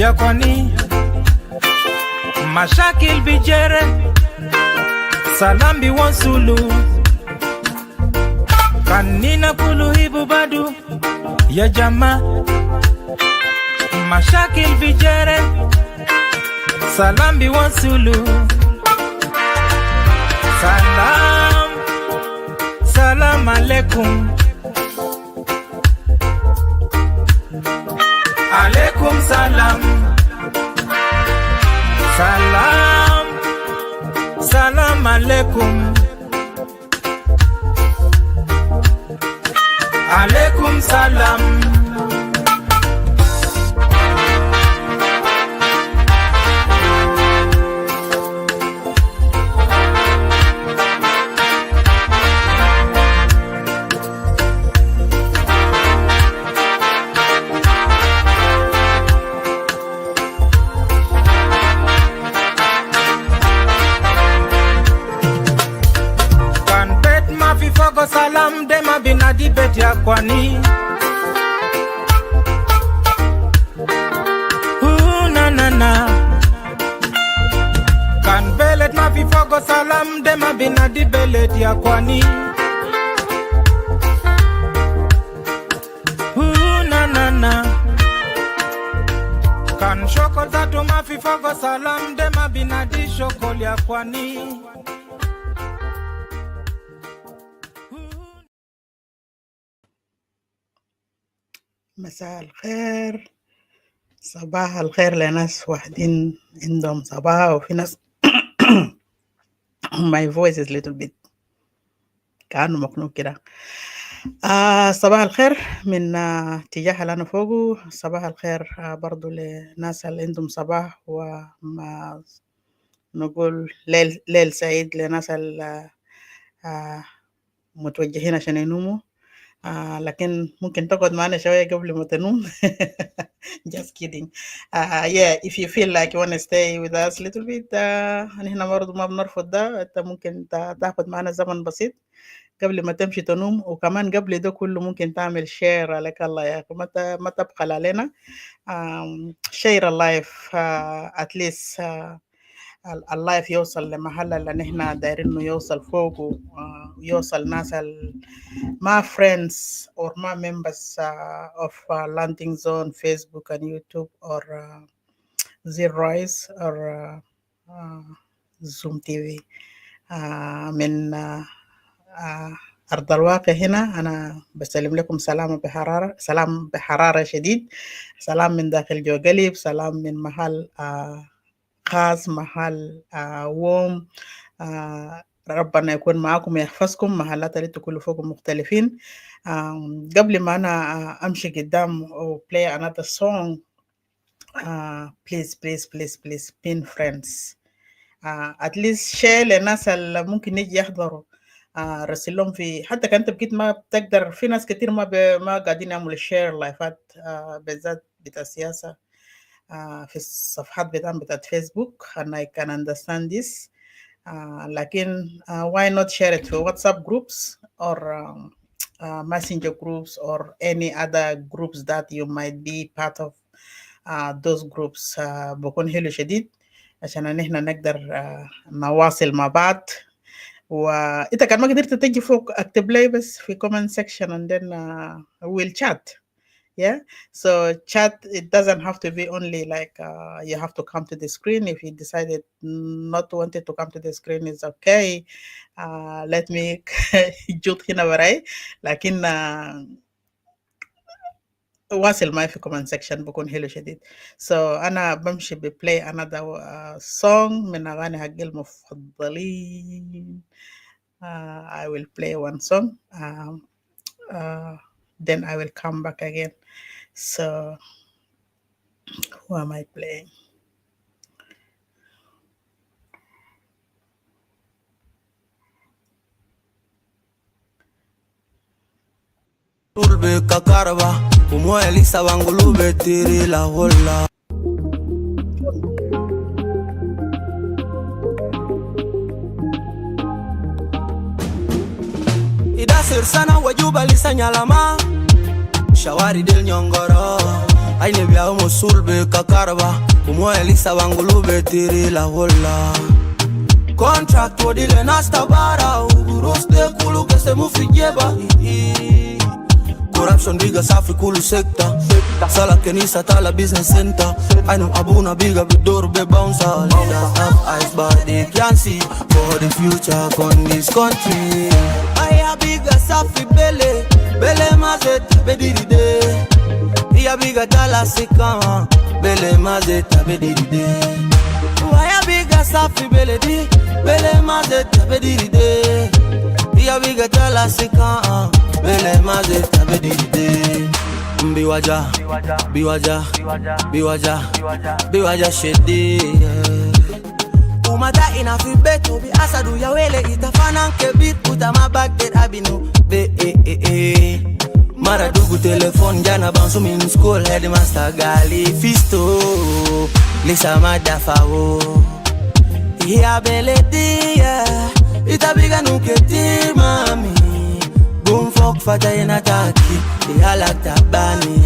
ya kwani mashakil bijere salambi wansulu kanina kulu hibu badu ya jama mashakil bijere salambi wansulu salam alaikum alaikum salam salam alaikum alaikum salam salam dema binadi beti ya kwani na kan belet ma fi fogo salam dema binadi belet ya kwani na kan shokol tatu ma fi fogo salam dema binadi shokol ya kwani. مساء الخير صباح الخير لناس واحدين عندهم صباح وفي ناس my voice is little bit كأنه مخنوق كده. صباح الخير من اتجاه اللي أنا فوقه. صباح الخير برضو لناس اللي عندهم صباح وما نقول ليل سعيد لناس متوجهين عشان ينوموا. لكن ممكن تقعد معنا شوية قبل ما تنوم. Just kidding. Yeah, if you feel like you want to stay with us a little bit, نحن برضو ما بنرفض ده. انت ممكن تاخد معنا زمن بسيط قبل ما تمشي تنوم، وكمان قبل ده كله ممكن تعمل شير عليك الله يا أخي، ما تبخل علينا. شير اللايف at least اللايف يوصل لمحل اللي نحن دايرين انه يوصل فوقه، يوصل ناس ما friends or ما members of Landing Zone Facebook and YouTube or Zeroise or Zoom TV. من أرض الواقع هنا أنا بسلم لكم سلام بحرارة شديد، سلام من داخل جو قلب، سلام من محل خاص، محل ووم. ربنا يكون معكم ويحفظكم. محلات اللي تكونوا فوقهم مختلفين. قبل ما أنا أمشي قدام و play another song, please pin friends. at least share للناس اللي ممكن يجي يحضروا. رسل لهم في حتى كنت بكيت ما بتقدر، في ناس كتير ما قاعدين يعملوا شير لايفات بالذات بتاع السياسة في الصفحات بتاعت فيسبوك and I can understand this. لكن why not share it في WhatsApp groups or messenger groups or any other groups that you might be part of. those groups بكون حلو شديد عشان نحن نقدر نواصل مع بعض. وإنت كان ما قدرت تجي فوق اكتب لي بس في comment section and then we'll chat. Yeah, so chat, it doesn't have to be only like you have to come to the screen. If you decided not to want it to come to the screen, it's okay. Let me جوت هنا وراي، لكن واصل معي في comment section بكون حلو شديد. So أنا بمشي بplay another song من أغاني حقي المفضلين. I will play one song. Then I will come back again. So, who am I playing? Urbe kakarba, umo Elisa bangulube tiri la hola. Ida sirsana wajuba lisa nyalama, shawari del nyongoro. Aine bia mosul be kakarba Umo elisa wangulu be tiri la hola Contract wodile nasta bara Uguroste kulu kese mufijeba Corruption biga safi kulu sekta Sala kenisa tala business center I know abuna biga bidor be bouncer Leaders have eyes but they can't see For the future on this country Aya biga safi bele Bele mazeta bediride Iya biga tala sikama Bele mazeta bediride Aya biga safi bele di Bele mazeta bediride Iya biga tala sikama Bele mazeta bediride Biwaja, biwaja, biwaja, biwaja shedi Umata inafi beto bi asadu ya wele itafana kebit utama bagdet abinu be Mara dugu telefon jana bansu min school headmaster gali fisto Lisa madafawo Iya beledi itabiga nuketi mami Boom fuck fata inataki Ihalak tabani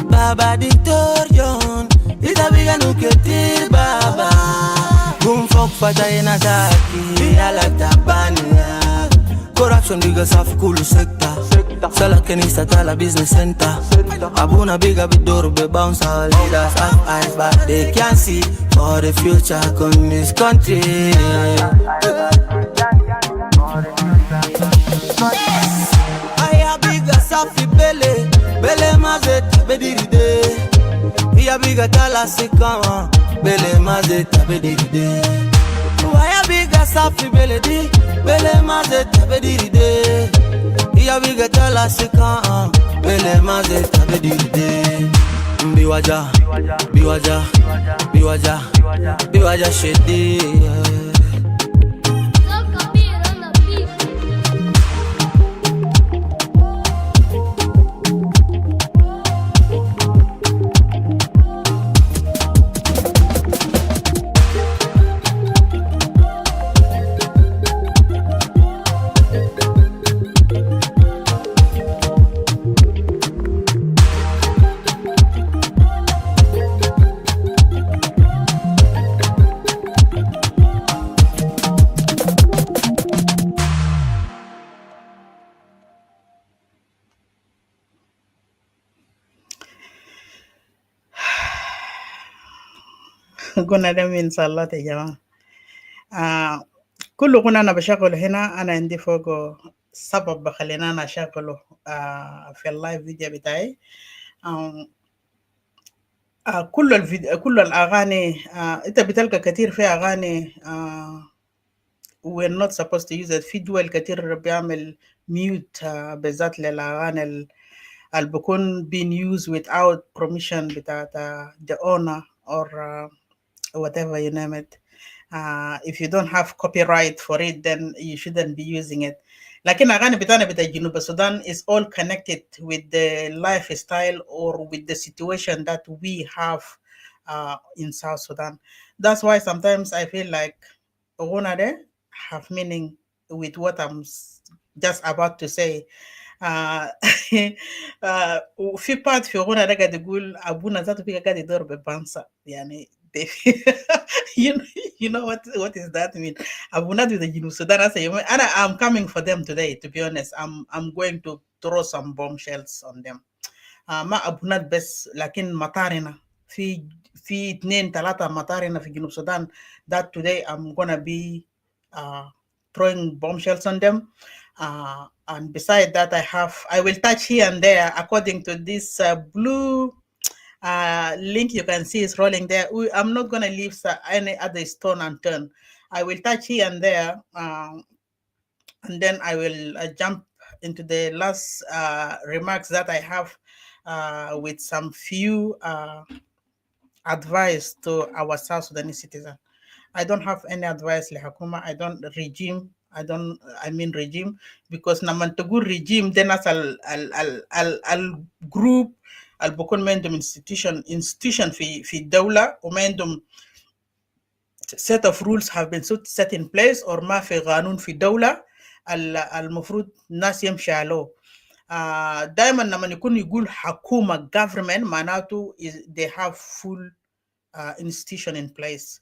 Baba Dictorion Itabiga nuketi baba Boom fuck fata inataki Ihalak tabani Corruption biga safi kulu sekta Sala kenisa tala business center Abuna biga bidoro be bouncer Leaders have eyes but they can't see For the future on this country Aya biga safi bele Bele mazeta bediride Iya biga tala sikama Bele mazeta bediride Aya biga safi bele di Bele mazeta bediride Iya biga tala sikama Bele mazeta bediride Biwaja, biwaja, biwaja, biwaja shedi قلنا ده من صلاة يا جماعة. كل قلنا أنا بشغل هنا أنا عندي فوق سبب بخلينا أنا أشغله في اللايف فيديو بتاعي. كل الفيديو كل الأغاني أنت بتلقى كتير في أغاني we're not supposed to use it. في دول كتير بيعمل mute بالذات للأغاني اللي بكون being used without permission بتاعت the owner or whatever you name it. If you don't have copyright for it, then you shouldn't be using it. لكن أغاني بتاعنا بتاع جنوب السودان is all connected with the lifestyle or with the situation that we have in South Sudan. That's why sometimes I feel like Ogunade have meaning with what I'm just about to say. في part في غنى ده قاعد يقول أبونا ذاته بيقى قاعد يدور ببانسا يعني you know what is that mean? أبونا with the Junub Sudan I'm coming for them today, to be honest. I'm going to throw some bombshells on them. ما أبونا بس لكن مطارنا في 2-3 مطارنا في جنوب السودان that today I'm gonna be throwing bombshells on them. And beside that, I will touch here and there according to this blue link you can see is rolling there. I'm not going to leave any other stone unturned. I will touch here and there, and then I will jump into the last remarks that I have with some few advice to our South Sudanese citizen. I don't have any advice, Lehakuma. I mean regime, because namantagur regime then as al group al bokon mendum institution fi dawla o mendum set of rules have been set in place or ma fi qanun fi dawla al mafrud nas yamshi alo. دائما لما يكون يقول حكومة government معناته they have full institution in place.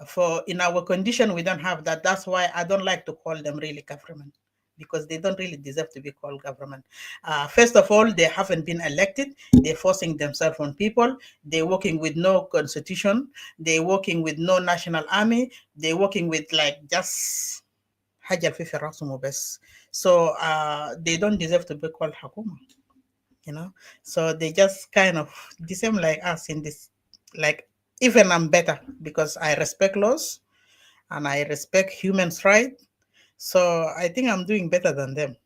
For in our condition, we don't have that. That's why I don't like to call them really government, because they don't really deserve to be called government. First of all, they haven't been elected. They're forcing themselves on people. They're working with no constitution. They're working with no national army. They're working with like just حاجة في راسهم وبس. So they don't deserve to be called حكومة, you know. So they just kind of the same like us in this, like even I'm better because I respect laws and I respect human rights. So I think I'm doing better than them.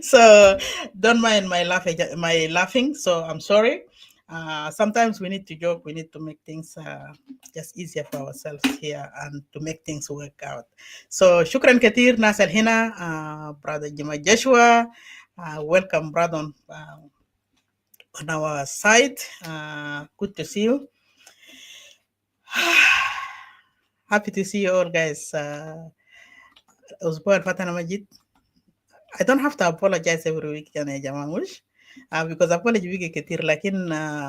So don't mind my laughing. So I'm sorry. Sometimes we need to joke. We need to make things just easier for ourselves here and to make things work out. So shukran katir nasal hina, brother Jima Joshua. Welcome, brother, on our side. Good to see you. Happy to see you all, guys. Usbu'a al-fatana Majid. I don't have to apologize every week, يعني يا جماعة مش because apology بيجي كتير, لكن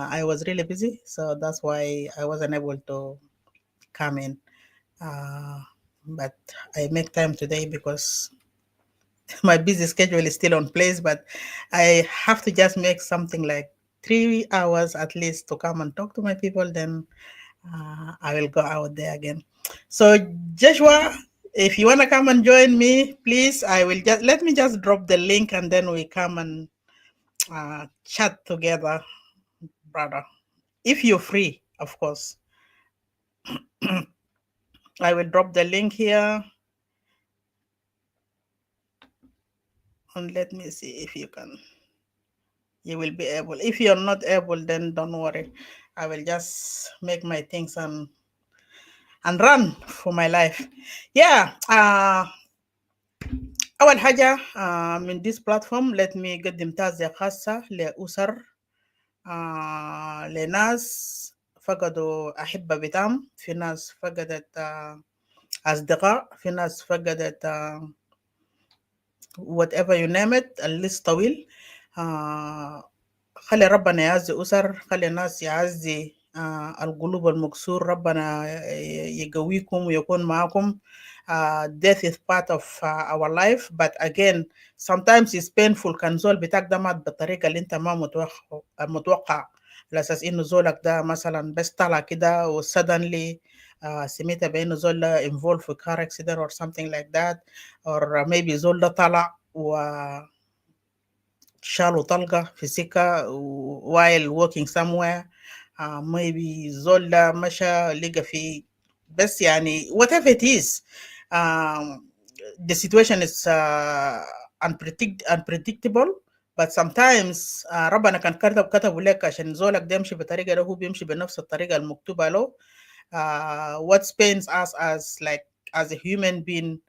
I was really busy, so that's why I wasn't able to come in. But I make time today because my busy schedule is still on place, but I have to just make something like 3 hours at least to come and talk to my people, then I will go out there again. So Joshua, if you want to come and join me, please, I will just let me just drop the link and then we come and chat together, brother. If you're free, of course. I will drop the link here. And let me see if you can. You will be able. If you're not able, then don't worry. I will just make my things and run for my life. Yeah. أول حاجة من this platform let me قدم تعزية خاصة لأسر لناس فقدوا أحبة بتاعهم، في ناس فقدت أصدقاء، في ناس فقدت whatever you name it. الليست طويل. خلي ربنا يعزي أسر، خلي الناس يعزي القلوب المكسور، ربنا يقويكم ويكون معكم. Death is part of our life, but again sometimes it's painful. كان زول بتاعك ده مات بالطريقة اللي انت ما متوقع، على أساس إنه زولك ده مثلا بس طلع كده و suddenly سمعت بأنه زول ده involved في car accident or something like that, or maybe زول ده طلع و شالوا طلقة في سكة while walking somewhere. Maybe زول ده مشى لقى في بس يعني whatever it is. The situation is unpredictable, but sometimes ربنا كان كتبوا لك عشان زولك ده يمشي بطريقة ده هو بيمشي بنفس الطريقة المكتوبة له. What pains us as a human being,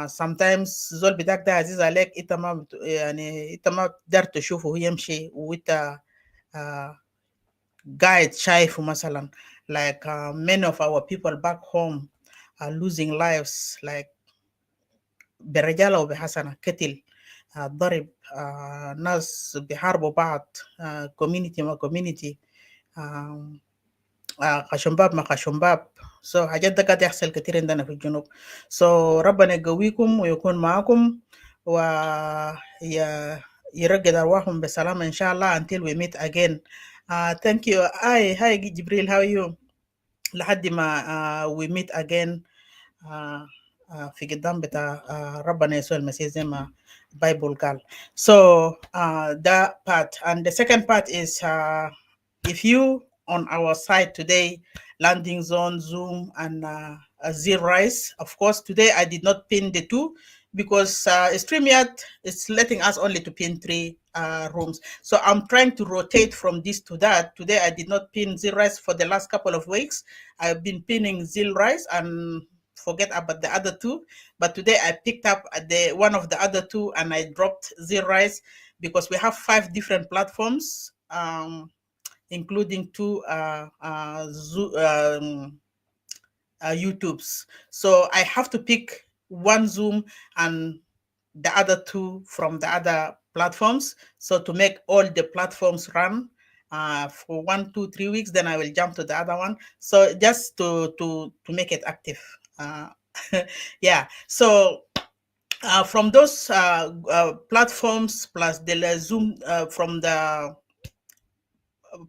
sometimes زول بتاعك ده عزيز عليك، انت ما يعني انت ما بتقدر تشوفه هو يمشي وانت قاعد شايفه مثلا. Like many of our people back home are losing lives like برجالة وبحسنة، قتل، ضرب، ناس بيحاربوا بعض، community ما community، خشنباب ما خشنباب. So حاجات ده قاعد يحصل كتير عندنا في الجنوب. So ربنا يقويكم ويكون معكم ويرقد أرواحهم بسلامة إن شاء الله until we meet again. Thank you. Hi Jibril, how are you? لحد ما we meet again في قدام بتاع ربنا يسوع المسيح زي ما Bible قال. So that part, and the second part is if you on our side today, Landing Zone, Zoom, and ZRise. Of course, today I did not pin the two because StreamYard is letting us only to pin 3 rooms. So I'm trying to rotate from this to that. Today I did not pin ZRise for the last couple of weeks. I've been pinning ZRise and forget about the other 2. But today I picked up the one of the other 2 and I dropped ZRise because we have 5 different platforms. Including 2 YouTubes. So I have to pick one Zoom and the other two from the other platforms. So to make all the platforms run for 1, 2, 3 weeks, then I will jump to the other one. So just to make it active. Yeah. So from those platforms plus the Zoom from the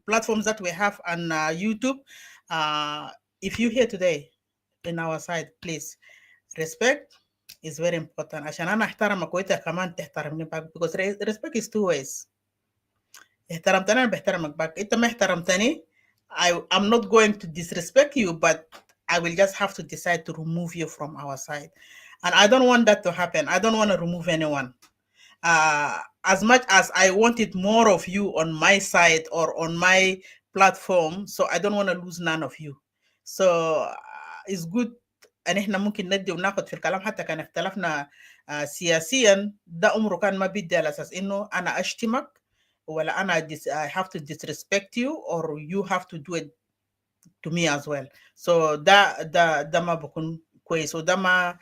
platforms that we have on YouTube, if you're here today in our side, please respect is very important. عشان أنا أحترمك وأنت كمان تحترمني back, because respect is two ways. احترمتني أنا بحترمك back. أنت ما احترمتني, I'm not going to disrespect you, but I will just have to decide to remove you from our side. And I don't want that to happen. I don't want to remove anyone. As much as I wanted more of you on my side or on my platform, so I don't want to lose none of you. So it's good ان احنا ممكن ندي وناخد في الكلام حتى كان اختلفنا سياسيا. ده عمره كان ما بيدي على اساس انه انا اشتمك ولا انا I have to disrespect you or you have to do it to me as well. So ده ما بكون كويس, وده ما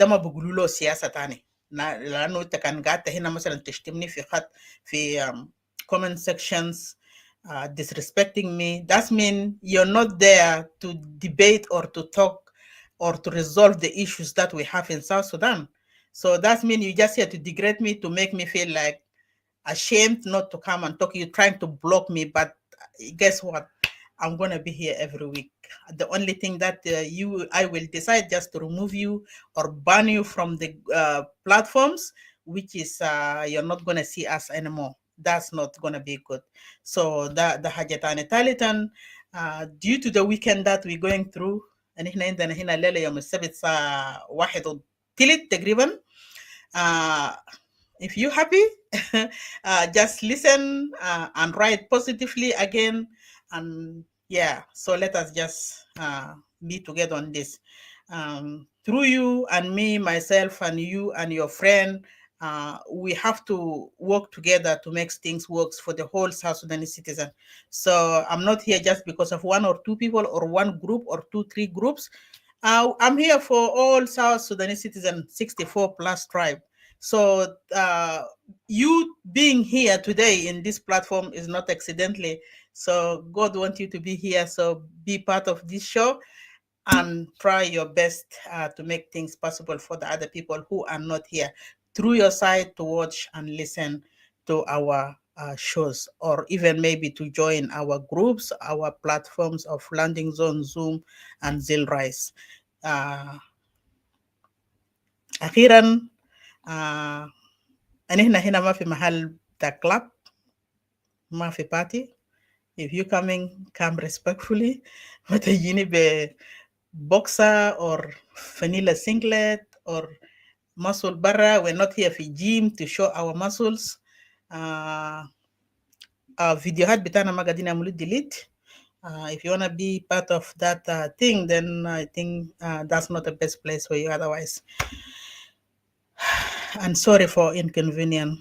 بقولوا له سياسه ثاني, لانه انت كان قاعد هنا مثلا تشتمني في خط في comment sections disrespecting me. That means you're not there to debate or to talk or to resolve the issues that we have in South Sudan. So that means you just here to degrade me, to make me feel like ashamed not to come and talk. You're trying to block me, but guess what? I'm going to be here every week. The only thing that I will decide just to remove you or ban you from the platforms, which is you're not going to see us anymore. That's not going to be good. So the Hajatani Talitan, due to the weekend that we're going through, and احنا عندنا هنا الليله يوم السبت الساعه 1:03 تقريبا. If you happy, just listen and write positively again, and yeah, so let us just be together on this. Through you and me, myself and you and your friend, we have to work together to make things work for the whole South Sudanese citizen. So I'm not here just because of one or two people or one group or 2, 3 groups. I'm here for all South Sudanese citizens, 64 plus tribe. So you being here today in this platform is not accidentally. So God wants you to be here. So be part of this show and try your best to make things possible for the other people who are not here, through your side to watch and listen to our shows, or even maybe to join our groups, our platforms of Landing Zone, Zoom, and Zilrise. أخيرا أنهنا هنا ما في محل بتاع club, ما في party. If you coming, come respectfully. ما تجيني بboxer or vanilla singlet or muscle barra. We're not here for gym to show our muscles. فيديوهات بتاعنا ما قاعدين نعملوا delete. If you want to be part of that thing, then I think that's not the best place for you otherwise. And sorry for inconvenience.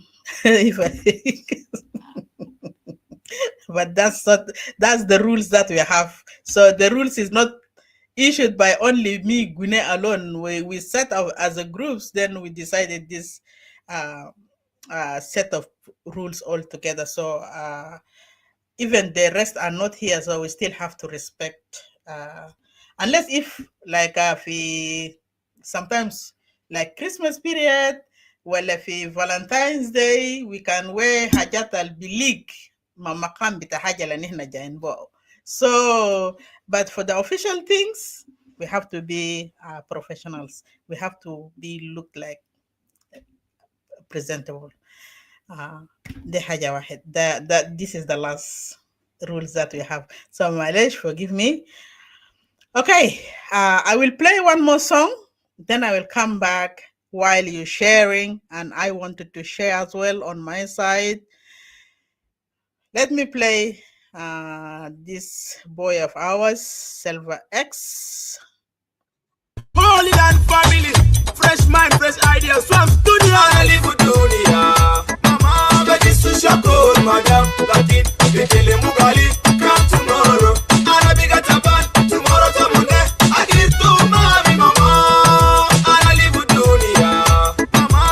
But that's the rules that we have. So the rules is not issued by only me, Gune alone. We set up as a groups, then we decided this set of rules all together. So even the rest are not here, so we still have to respect. Unless if like sometimes like Christmas period, well, if Valentine's Day, we can wear hajat al-bilig, mamakam bita haja la nihna jain bo. So, but for the official things, we have to be professionals. We have to be look like presentable. This is the last rules that we have. So, Malesh, forgive me. Okay, I will play one more song, then I will come back while you're sharing, and I wanted to share as well on my side. Let me play this boy of ours, Silver X. Holy Land family, fresh mind, fresh ideas, swam studio, I live with dunia. Mama, but this is your goal, madam. That it, you tell him Mugali, come tomorrow. And I big at a band, tomorrow to Monday. I give to mommy, mama. And I live with dunia. Mama,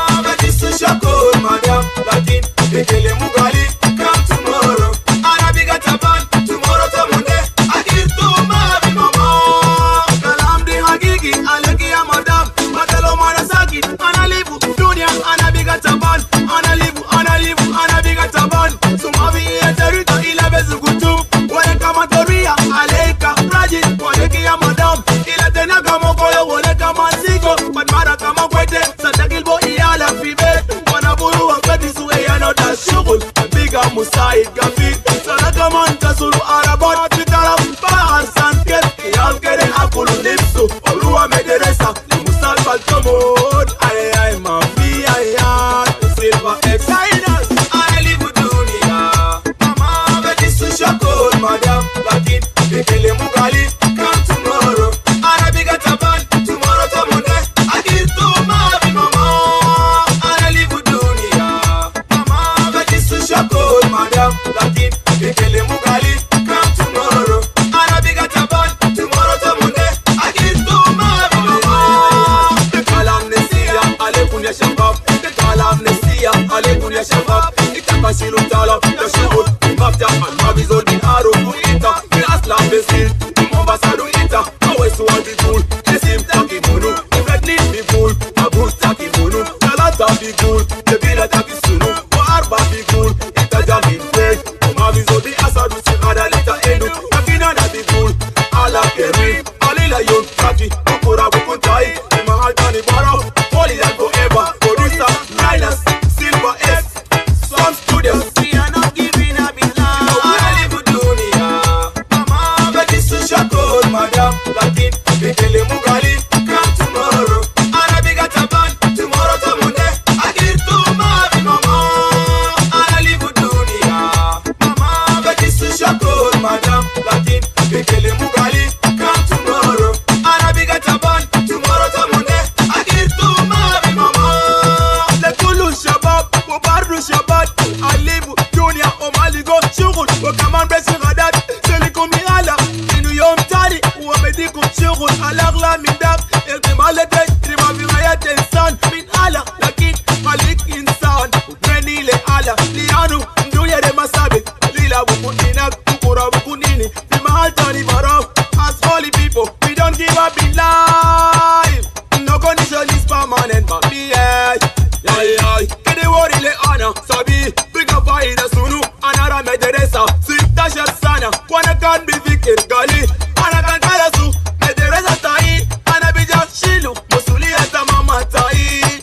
manzigo Badmara kama kwete Sadagilbo iyala fibe Wanaburu wakati suwe yanoda shugul Biga musaid gafi Sanaka manta suru arabat Bitaraf bahar sanket Kiyal kere akulu nipsu Oluwa mederesa Musal baltomod Ay ay mafi ay ay Silva excited I live with dunia Mama beti susha cold madam Lakin Bekele mugali Come tomorrow Arabiga taban Tomorrow tamunde Agir to mavi mama I live with dunia Mama beti susha cold madam Lakin Bekele mugali Come tomorrow Arabiga taban Tomorrow tamunde Agir to mavi mama Bekala amnesia Alekun ya shabab Bekala amnesia Alekun ya shabab Itakashilu tala Yashubut Mafta Al-Mabizol bin Aro Kunita Min Aslam Besil Mombasado Ita Awesu Adi Cool Esim Taki Munu Ifet Nis Bi Cool Abur Taki Munu Galata Bi Cool Debila Taki Sunu Arba Bi Cool Ita Jamin Fek Mabizol bin Asadu Sikada Lita Endu Takinana Bi Cool Ala Kerin Alila Yon Taki Okura Bukuntai Mahal Tani Baro Holy and Forever Producer Linus Silver S Some Studios We are not giving up in love I live with dunia Mama Beti Susha Cold Madam Lakin Bekele Mugali Come tomorrow Arabiga Taban Tomorrow Tamunde Agir to Mavi Mama I live with dunia Mama Beti Susha Cold Madam Lakin Bekele Mugali Come tomorrow Arabiga Taban Tomorrow Tamunde Agir to Mavi Mama Lekulu Shabab Mubaru Shabab I live with dunia Omaligo Shugul Wakaman Besi Gadat Selikum Miala Inu Yom Tari Wamedikum Shugul Alagla Mindak Eltimalete Trima Virayat Insan Min Ala Lakin Malik Insan Menile Ala Lianu Nduya de Masabi Lila Bukunina Kukura Bukunini Fimahal Tani Barov As holy people We don't give up in life No condition is permanent but me yeah Kede wori le ana Sabi Big up Aida Sunu Anara Mederesa Sita Sana Wana kan bi fikir gali Ana kan kala su Mederesa tai Ana bija shilu Musuli ata mama tai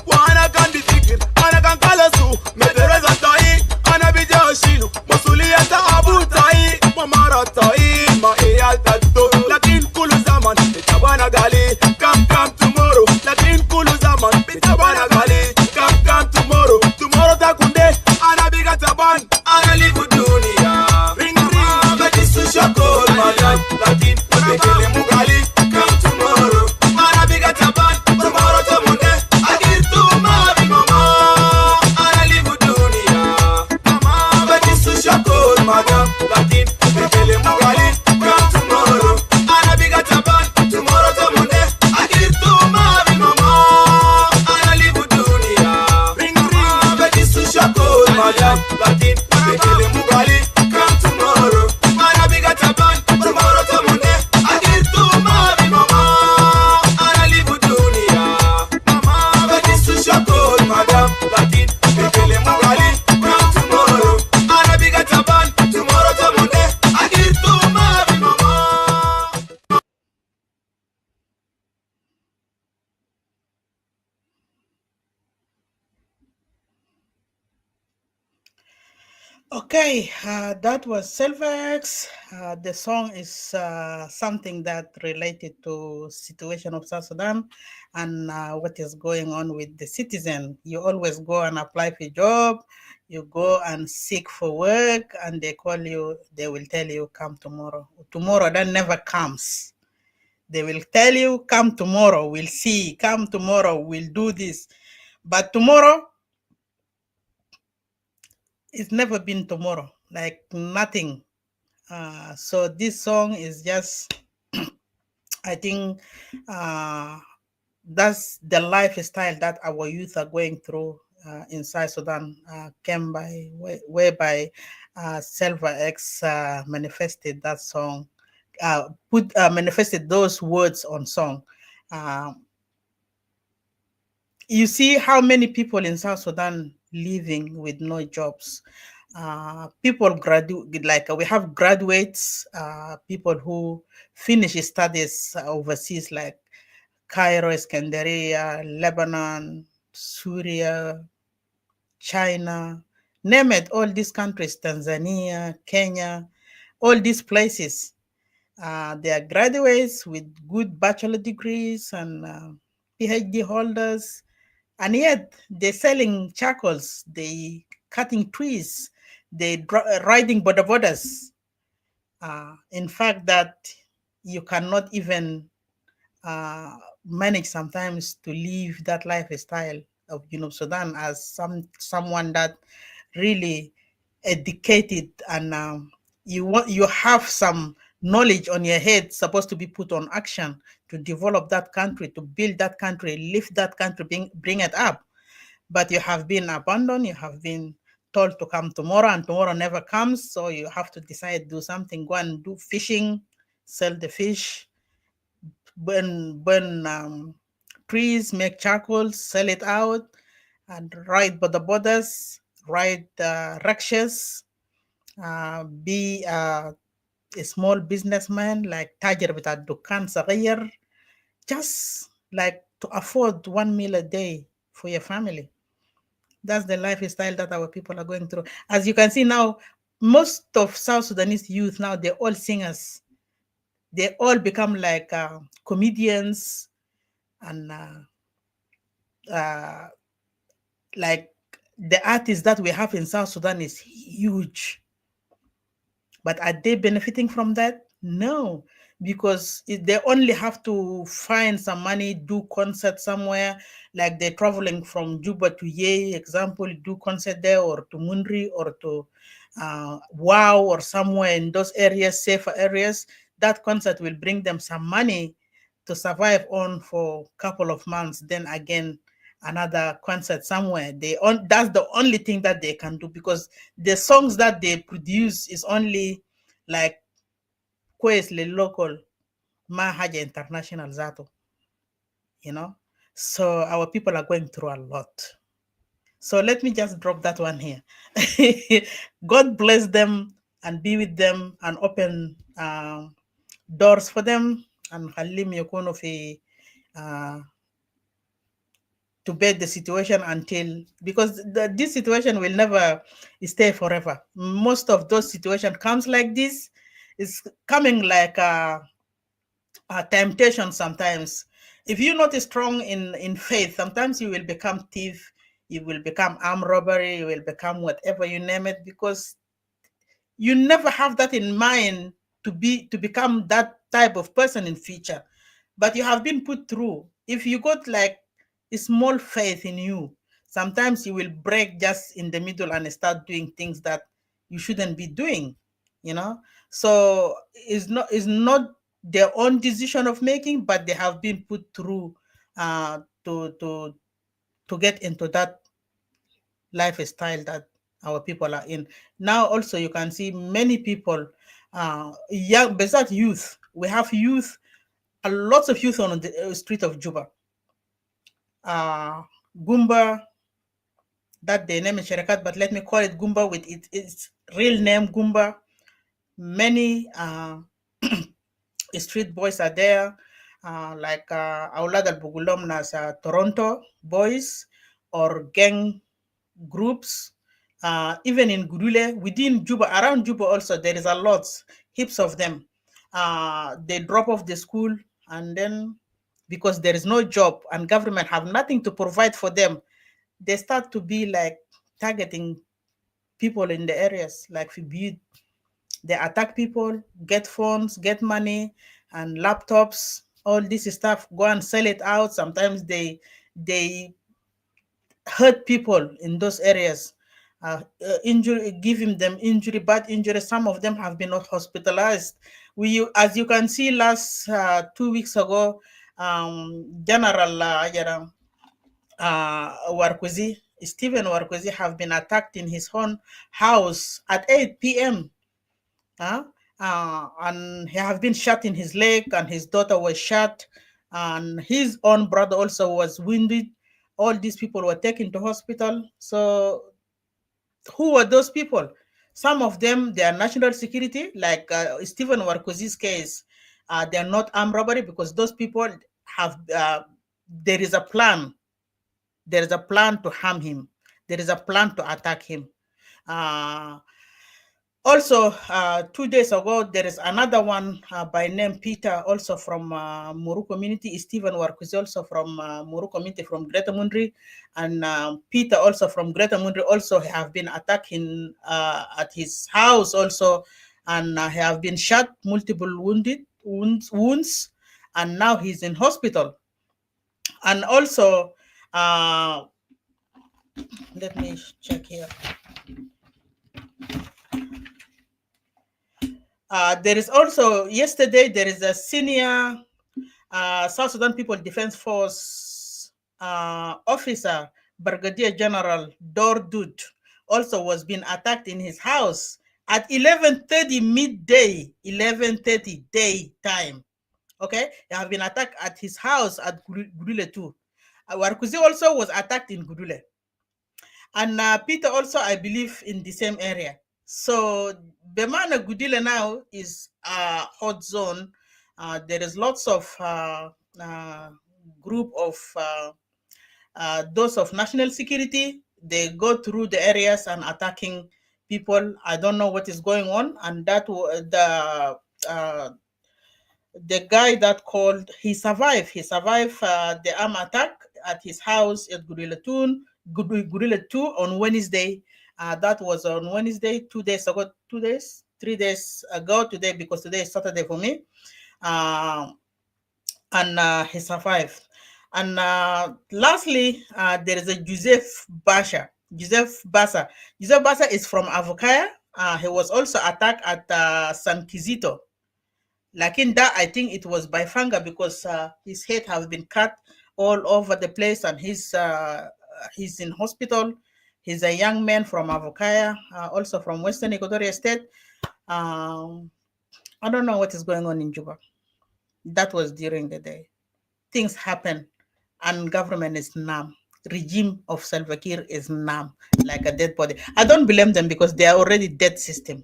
Wana kan bi fikir Ana kan kala su Mederesa tai Ana bija shilu Musuli ata abu tai Mamara tai Ma iyal tato Lakin kulu zaman Itabana gali Come tomorrow Lakin kulu zaman Itabana gali Come tomorrow Tomorrow takunde Ana biga taban Ana live with dunia Ring ring Beti susha cold madam Lakin Bekele mugali Come tomorrow Ana biga taban Tomorrow tamunde Agir to mavi mama Ana live with dunia Mama Beti susha cold madam Lakin Bekele mugali Come tomorrow Ana biga taban Tomorrow tamunde Agir to mavi mama Ana live with dunia Ring ring Beti susha cold madam Lakin Bekele mugali Come tomorrow Ana biga taban Tomorrow tamunde Agir to mavi mama Ana live with dunia Mama Beti susha cold madam Lakin Bekele mugali Come tomorrow Ana biga taban Tomorrow tamunde Agir to mavi mama Okay, that was Silvex. The song is something that related to situation of South Sudan and what is going on with the citizen. You always go and apply for a job, you go and seek for work, and they call you. They will tell you come tomorrow. Tomorrow that never comes. They will tell you come tomorrow. We'll see. Come tomorrow. We'll do this. But tomorrow, it's never been tomorrow, like nothing. So this song is just, I think, that's the lifestyle that our youth are going through inside Sudan, came by, whereby Silver X manifested that song, manifested those words on song. You see how many people in South Sudan living with no jobs. People graduate, like we have graduates, people who finish studies overseas, like Cairo, Iskandaria, Lebanon, Syria, China, name it, all these countries, Tanzania, Kenya, all these places. They are graduates with good bachelor degrees and PhD holders, and yet they're selling charcoals, they cutting trees, they riding boda bodas. In fact, that you cannot even manage sometimes to live that lifestyle of Sudan as someone that really educated and you have some knowledge on your head supposed to be put on action to develop that country, to build that country, lift that country, bring it up. But you have been abandoned, you have been told to come tomorrow, and tomorrow never comes. So you have to decide, do something, go and do fishing, sell the fish, burn trees, make charcoal, sell it out, and ride the borders, ride rickshaws, be a small businessman like تاجر بتاع دكان صغير, just like to afford 1 meal a day for your family. That's the lifestyle that our people are going through. As you can see now, most of South Sudanese youth now, they're all singers. They all become like comedians and like the artists that we have in South Sudan is huge. But are they benefiting from that? No, because they only have to find some money, do concert somewhere, like they're traveling from Juba to Ye, example, do concert there, or to Mundri, or to Wow, or somewhere in those areas, safer areas. That concert will bring them some money to survive on for a couple of months. Then again, another concert somewhere. That's the only thing that they can do, because the songs that they produce is only like Kwesle local, Mahaja international Zato, So our people are going through a lot. So let me just drop that one here. God bless them and be with them and open doors for them, and Halim Yokono to bear the situation until, because this situation will never stay forever. Most of those situations comes like this, is coming like a temptation sometimes. If you're not strong in faith, sometimes you will become thief, you will become armed robbery, you will become whatever you name it, because you never have that in mind to become that type of person in future. But you have been put through. If you got like a small faith in you, sometimes you will break just in the middle and start doing things that you shouldn't be doing, So it's not their own decision of making, but they have been put through to get into that lifestyle that our people are in. Now also you can see many people, young, besides youth, we have youth, a lot of youth on the street of Juba. Gumba, that they name in Sherakat, but let me call it Gumba with its real name, Gumba. Many street boys are there, like Aulad al Bugulom nas Toronto boys, or gang groups. Even in Gurule, within Juba, around Juba also, there is a lot, heaps of them. They drop off the school, and then because there is no job and government have nothing to provide for them, they start to be like targeting people in the areas, like they attack people, get phones, get money and laptops, all this stuff, go and sell it out. Sometimes they hurt people in those areas, injury, giving them injury, bad injury. Some of them have been hospitalized. As you can see, last 2 weeks ago, General Warkwezi, Stephen Warkwezi, have been attacked in his own house at 8 p.m. And he have been shot in his leg, and his daughter was shot, and his own brother also was wounded. All these people were taken to hospital. So who were those people? Some of them, they are national security, like Stephen Warkwezi's case. They are not armed robbery, because those people there is a plan. There is a plan to harm him. There is a plan to attack him. Also, 2 days ago, there is another one by name Peter, also from Muru community. Stephen Warkuzi, also from Muru community from Greater Mundri. And Peter, also from Greater Mundri, also have been attacking at his house also, and have been shot, multiple wounds, and now he's in hospital. And also, let me check here. There is also, yesterday, there is a senior South Sudan People Defense Force officer, Brigadier General Dordut, also was being attacked in his house at 11:30 midday, 11:30 day time. Okay, they have been attacked at his house at Gudule too. Warkuzi also was attacked in Gudule. And Peter also, I believe, in the same area. So Bemana Gudile now is a hot zone. There is lots of group of those of national security. They go through the areas and attacking people. I don't know what is going on. And that the guy that called, he survived. He survived the arm attack at his house at Gudile 2 on Wednesday. That was on Wednesday, 2 days ago, 3 days ago today, because today is Saturday for me. And he survived. And lastly, there is a Joseph Basa. Joseph Basa is from Avukaya. He was also attacked at San Kizito. Like in that, I think it was by Fanga, because his head has been cut all over the place, and he's in hospital. He's a young man from Avukaya, also from Western Equatoria State. I don't know what is going on in Juba. That was during the day. Things happen, and government is numb. Regime of Salva Kiir is numb, like a dead body. I don't blame them, because they are already dead system.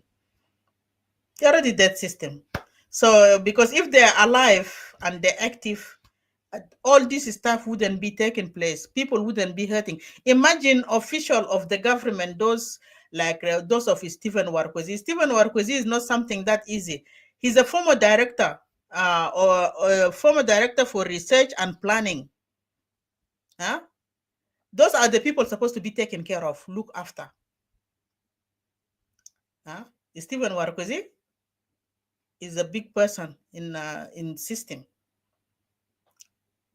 They're already dead system. So, because if they're alive and they're active, all this stuff wouldn't be taking place. People wouldn't be hurting. Imagine official of the government, those like those of Stephen Warkuzi. Stephen Warkuzi is not something that easy. He's a former director or former director for research and planning. Huh? Those are the people supposed to be taken care of, look after. Huh? Stephen Warkuzi is a big person in system.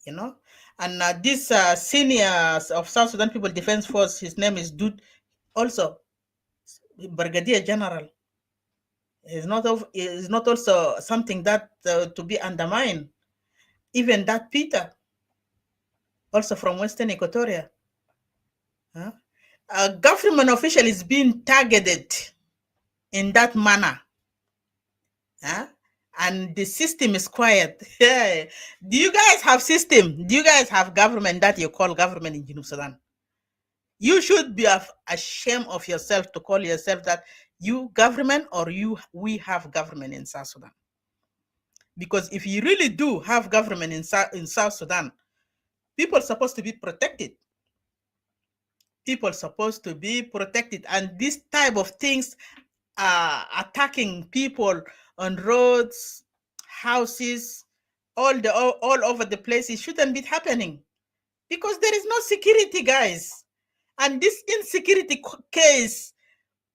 You know, and this senior of South Sudan People Defense Force, his name is Dud, also Brigadier General. Is not also something that to be undermined. Even that Peter, also from Western Equatoria, a government official is being targeted in that manner. And the system is quiet. Do you guys have system? Do you guys have government that you call government in Junub Sudan? You should be ashamed of yourself to call yourself that you government, or we have government in South Sudan. Because if you really do have government in South Sudan, people are supposed to be protected. People are supposed to be protected. And this type of things, attacking people on roads, houses, all over the place, it shouldn't be happening, because there is no security, guys. And this insecurity case,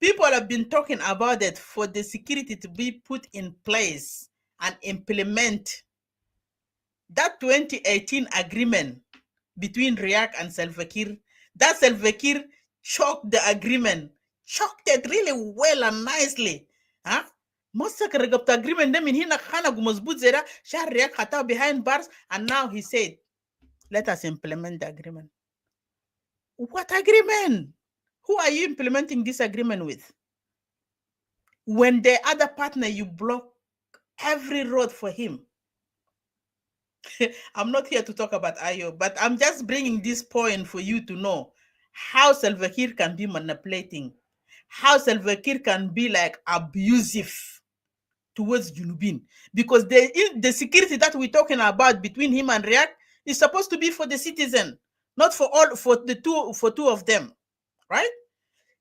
people have been talking about it for the security to be put in place and implement. That 2018 agreement between Riek and Salva Kiir, that Salva Kiir choked the agreement, choked it really well and nicely. Most of the agreement, them in Hina Khana Gumazbut Zera, Shah Riek Hata behind bars, and now he said, let us implement the agreement. What agreement? Who are you implementing this agreement with? When the other partner, you block every road for him. I'm not here to talk about Ayo, but I'm just bringing this point for you to know how Salva Kiir can be manipulating, how Salva Kiir can be like abusive towards Junubin, because the security that we're talking about between him and Riek is supposed to be for the citizen, not for two of them, right?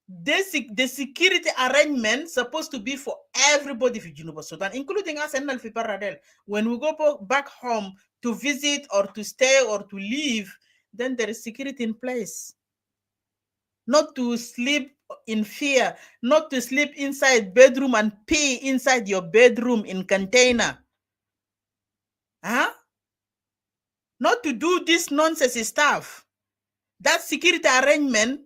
The security arrangement supposed to be for everybody for Juba Sudan, including us and Alfi Paradel. When we go back home to visit or to stay or to live, then there is security in place. Not to sleep in fear, not to sleep inside bedroom and pee inside your bedroom in container. Huh? Not to do this nonsense stuff. That security arrangement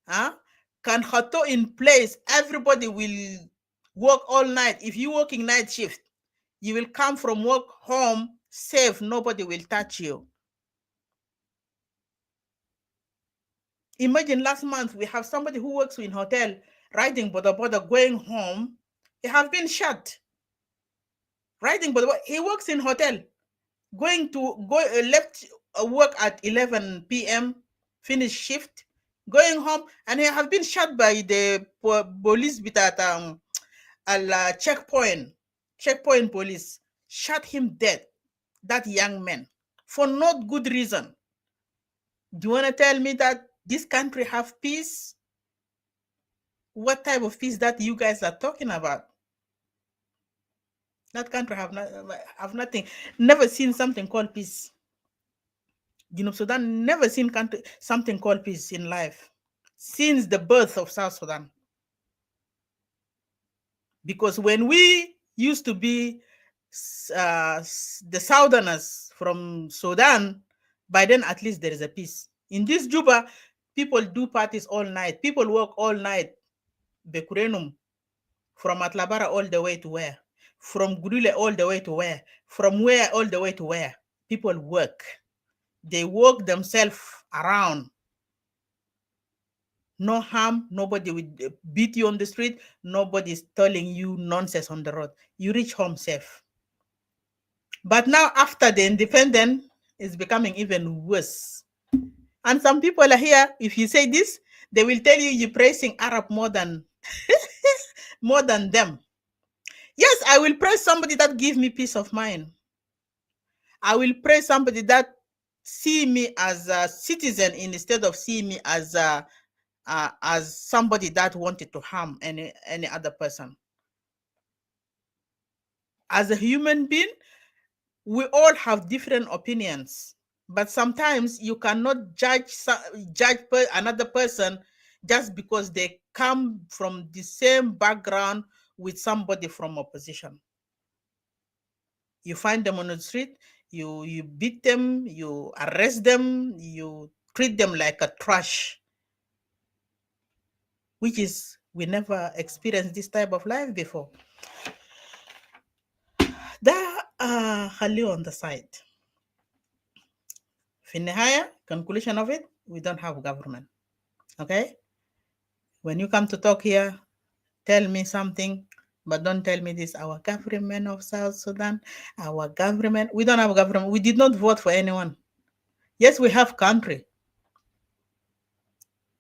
can hato in place. Everybody will work all night. If you're working night shift, you will come from work home safe. Nobody will touch you. Imagine last month we have somebody who works in hotel riding boda going home. He have been shot. Riding boda, he works in hotel, left work at 11 p.m. finish shift, going home, and he have been shot by the police at checkpoint police. Shot him dead, that young man, for not good reason. Do you want to tell me that this country have peace? What type of peace that you guys are talking about? That country have nothing. Never seen something called peace. Sudan never seen something called peace in life since the birth of South Sudan. Because when we used to be the Southerners from Sudan, by then at least there is a peace. In this Juba, people do parties all night. People work all night. Bekurenum, from Atlabara all the way to where? From Gudule all the way to where? From where all the way to where? People work. They work themselves around. No harm. Nobody will beat you on the street. Nobody's telling you nonsense on the road. You reach home safe. But now after the independence, it's becoming even worse. And some people are here, if you say this, they will tell you you're praising Arab more than more than them. Yes, I will praise somebody that gives me peace of mind. I will praise somebody that see me as a citizen instead of seeing me as somebody that wanted to harm any other person. As a human being, we all have different opinions, but sometimes you cannot judge another person just because they come from the same background with somebody from opposition. You find them on the street, you beat them, you arrest them, you treat them like a trash, which is, we never experienced this type of life before. That Khalil on the side. Finihaya, conclusion of it, we don't have government. Okay? When you come to talk here, tell me something, but don't tell me this, our government of South Sudan, our government. We don't have a government. We did not vote for anyone. Yes, we have country,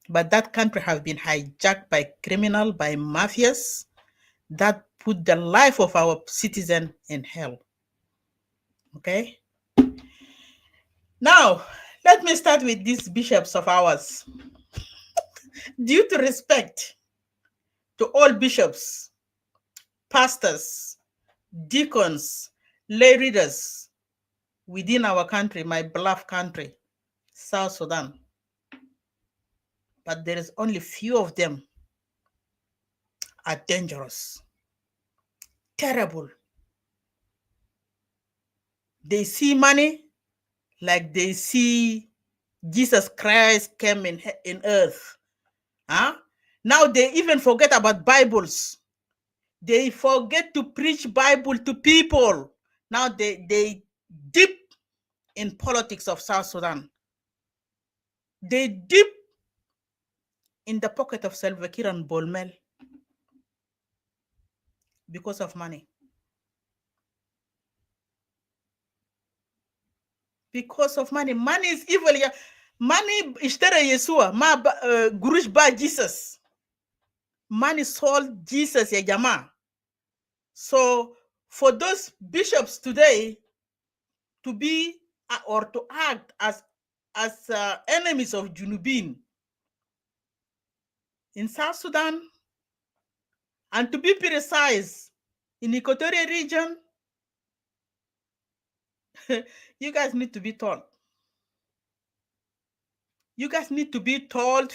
but that country has been hijacked by criminal, by mafias that put the life of our citizen in hell. Okay? Now, let me start with these bishops of ours. Due to respect to all bishops, pastors, deacons, lay readers within our country, my beloved country, South Sudan. But there is only few of them are dangerous, terrible. They see money like they see Jesus Christ came in earth. Huh? Now they even forget about Bibles. They forget to preach Bible to people. Now they dip in politics of South Sudan. They dip in the pocket of Salva Kiir and Bolmel because of money. Because of money. Money is evil. Money ishtara Yeshua. Ma gurush ba Jesus. Money sold Jesus ya jamaa. So for those bishops today to be or to act as enemies of Junubin in South Sudan, and to be precise, in Equatorial region, you guys need to be told. You guys need to be told.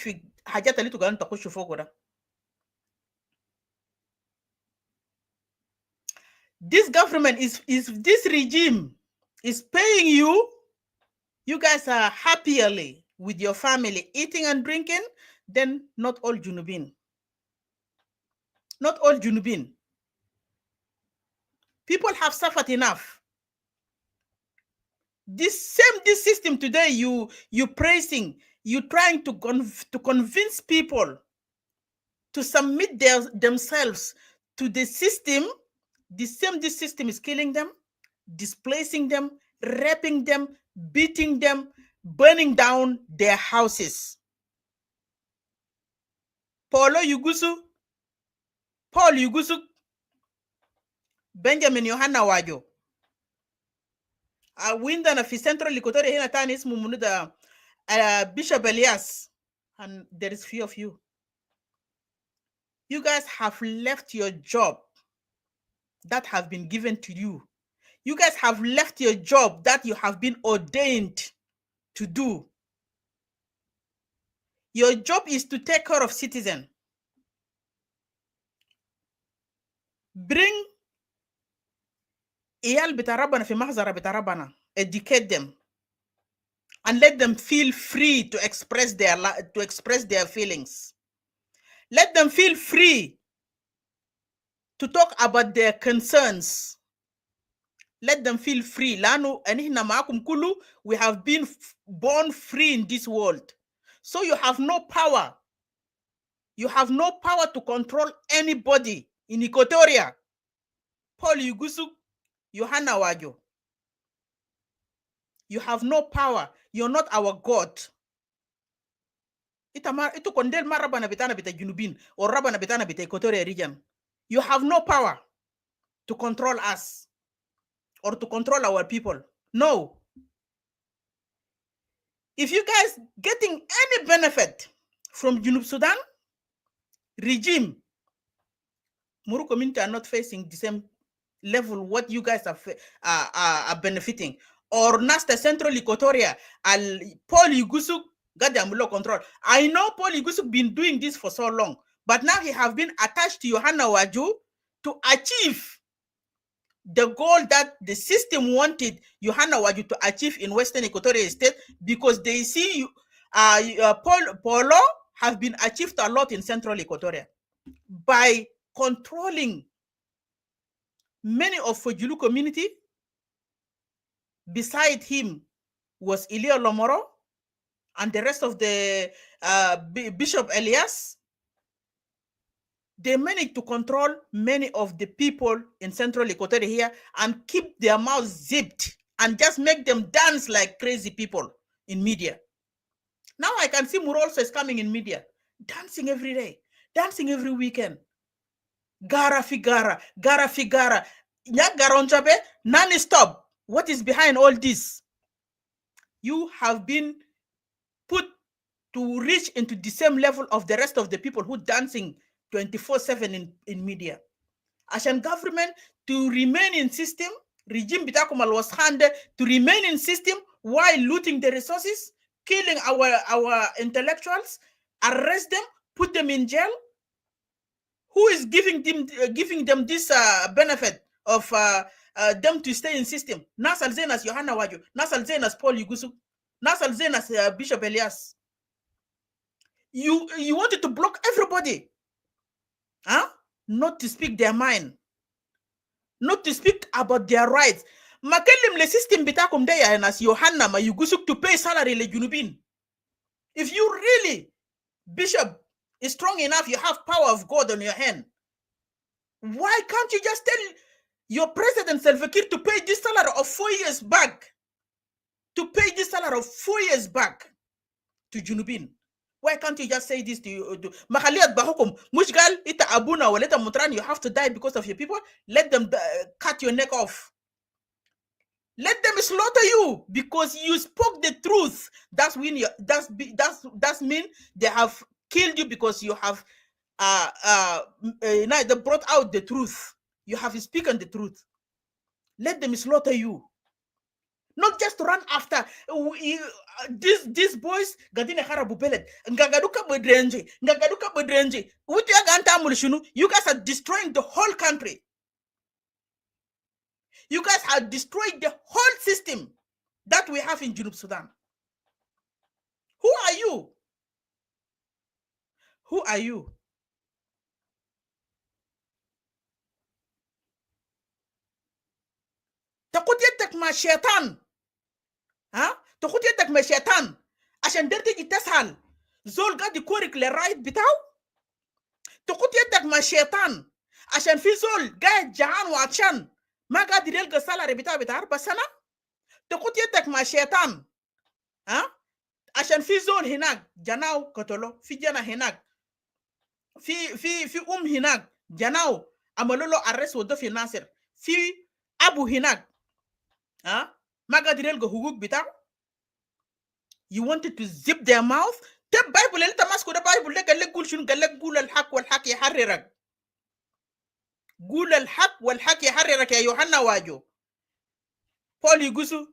This government is this regime is paying you. You guys are happily with your family eating and drinking. Then not all Junubin. Not all Junubin. People have suffered enough. This system today, you praising, you trying to convince people to submit themselves to the system. This system is killing them, displacing them, raping them, beating them, burning down their houses. Paul Yugusu, Benjamin Yohana Wajo. Winda na fi Central Equatoria hina tani ismu munuda Bishop Elias, and there is few of you. You guys have left your job that have been given to you. You guys have left your job that you have been ordained to do. Your job is to take care of citizens. Bring iyal bitarabana fi mahzara bitarabana, educate them, and let them feel free to express their feelings. Let them feel free to talk about their concerns. Let them feel free. Lanu anihna maakum kulu, we have been born free in this world. So you have no power. You have no power to control anybody in Equatoria. Paul Yugusu, Yohana Wajo. You have no power. You're not our God. Itu kondel marabana bitana bita Junubin or rabana bitana bita Equatoria region. You have no power to control us or to control our people. No. If you guys getting any benefit from Junub Sudan regime, Muru community are not facing the same level what you guys are benefiting. Or Nasta Central Equatoria, Paul Yugusu got the Amulo control. I know Paul Yugusu been doing this for so long, but now he have been attached to Yohana Waju to achieve the goal that the system wanted Yohana Waju to achieve in Western Equatoria State, because they see Polo have been achieved a lot in Central Equatoria by controlling many of Fojulu community. Beside him was Ilio Lomoro and the rest of the Bishop Elias. They managed to control many of the people in Central Equatoria here and keep their mouths zipped and just make them dance like crazy people in media. Now I can see Muro also is coming in media, dancing every day, dancing every weekend. Gara figara, Nyagaronjabe, non-stop. What is behind all this? You have been put to reach into the same level of the rest of the people who dancing 24/7 in media. Asian government to remain in system, regime bitakumal was handed to remain in system while looting the resources, killing our intellectuals, arrest them, put them in jail. Who is giving them this benefit of them to stay in system? Nasal Zenas Yohana Waju, Nasal Zenas Paul Yugusu, Nasal Zenas Bishop Elias. You wanted to block everybody. Huh? Not to speak their mind. Not to speak about their rights. Makelim le system bitakum deya as Yohana ma Yugusuk to pay salary le Junubin. If you really, Bishop, is strong enough, you have power of God on your hand, why can't you just tell your president Salva Kiir to pay this salary of 4 years back? To pay this salary of 4 years back to Junubin. Why can't you just say this to you? Mahaliyat bahukum. Mushgal, ita abuna, waleta mutran, you have to die because of your people. Let them cut your neck off. Let them slaughter you because you spoke the truth. That's when you, that's mean they have killed you because you have they brought out the truth. You have spoken the truth. Let them slaughter you. Not just to run after these boys. Gadine harabu beled. Ngagaduka bedrenje. Ngagaduka bedrenje. You guys are destroying the whole country. You guys have destroyed the whole system that we have in Junub Sudan. Who are you? Who are you? تاخد يدك مع الشيطان ها تاخد يدك مع الشيطان عشان ده تيجي تسهل زول قاعد يكورك للرايت بتاعه تاخد يدك مع الشيطان عشان في زول قاعد جعان وعطشان ما قادر يلقى السالري بتاع 4 سنة تاخد يدك مع الشيطان ها عشان في زول هناك جناو قتلوا في جنا هناك في هناك جناو عملوا له arrest وده في ناصر في أبو هناك ما قادر يلقى حقوق بتاعه. You wanted to zip their mouth. ده بايبل اللي انت ماسكه ده بايبل ده قال لك قول شنو؟ قال لك قول الحق والحق يحررك. قول الحق والحق يحررك يا يوحنا واجو. بول يقولوا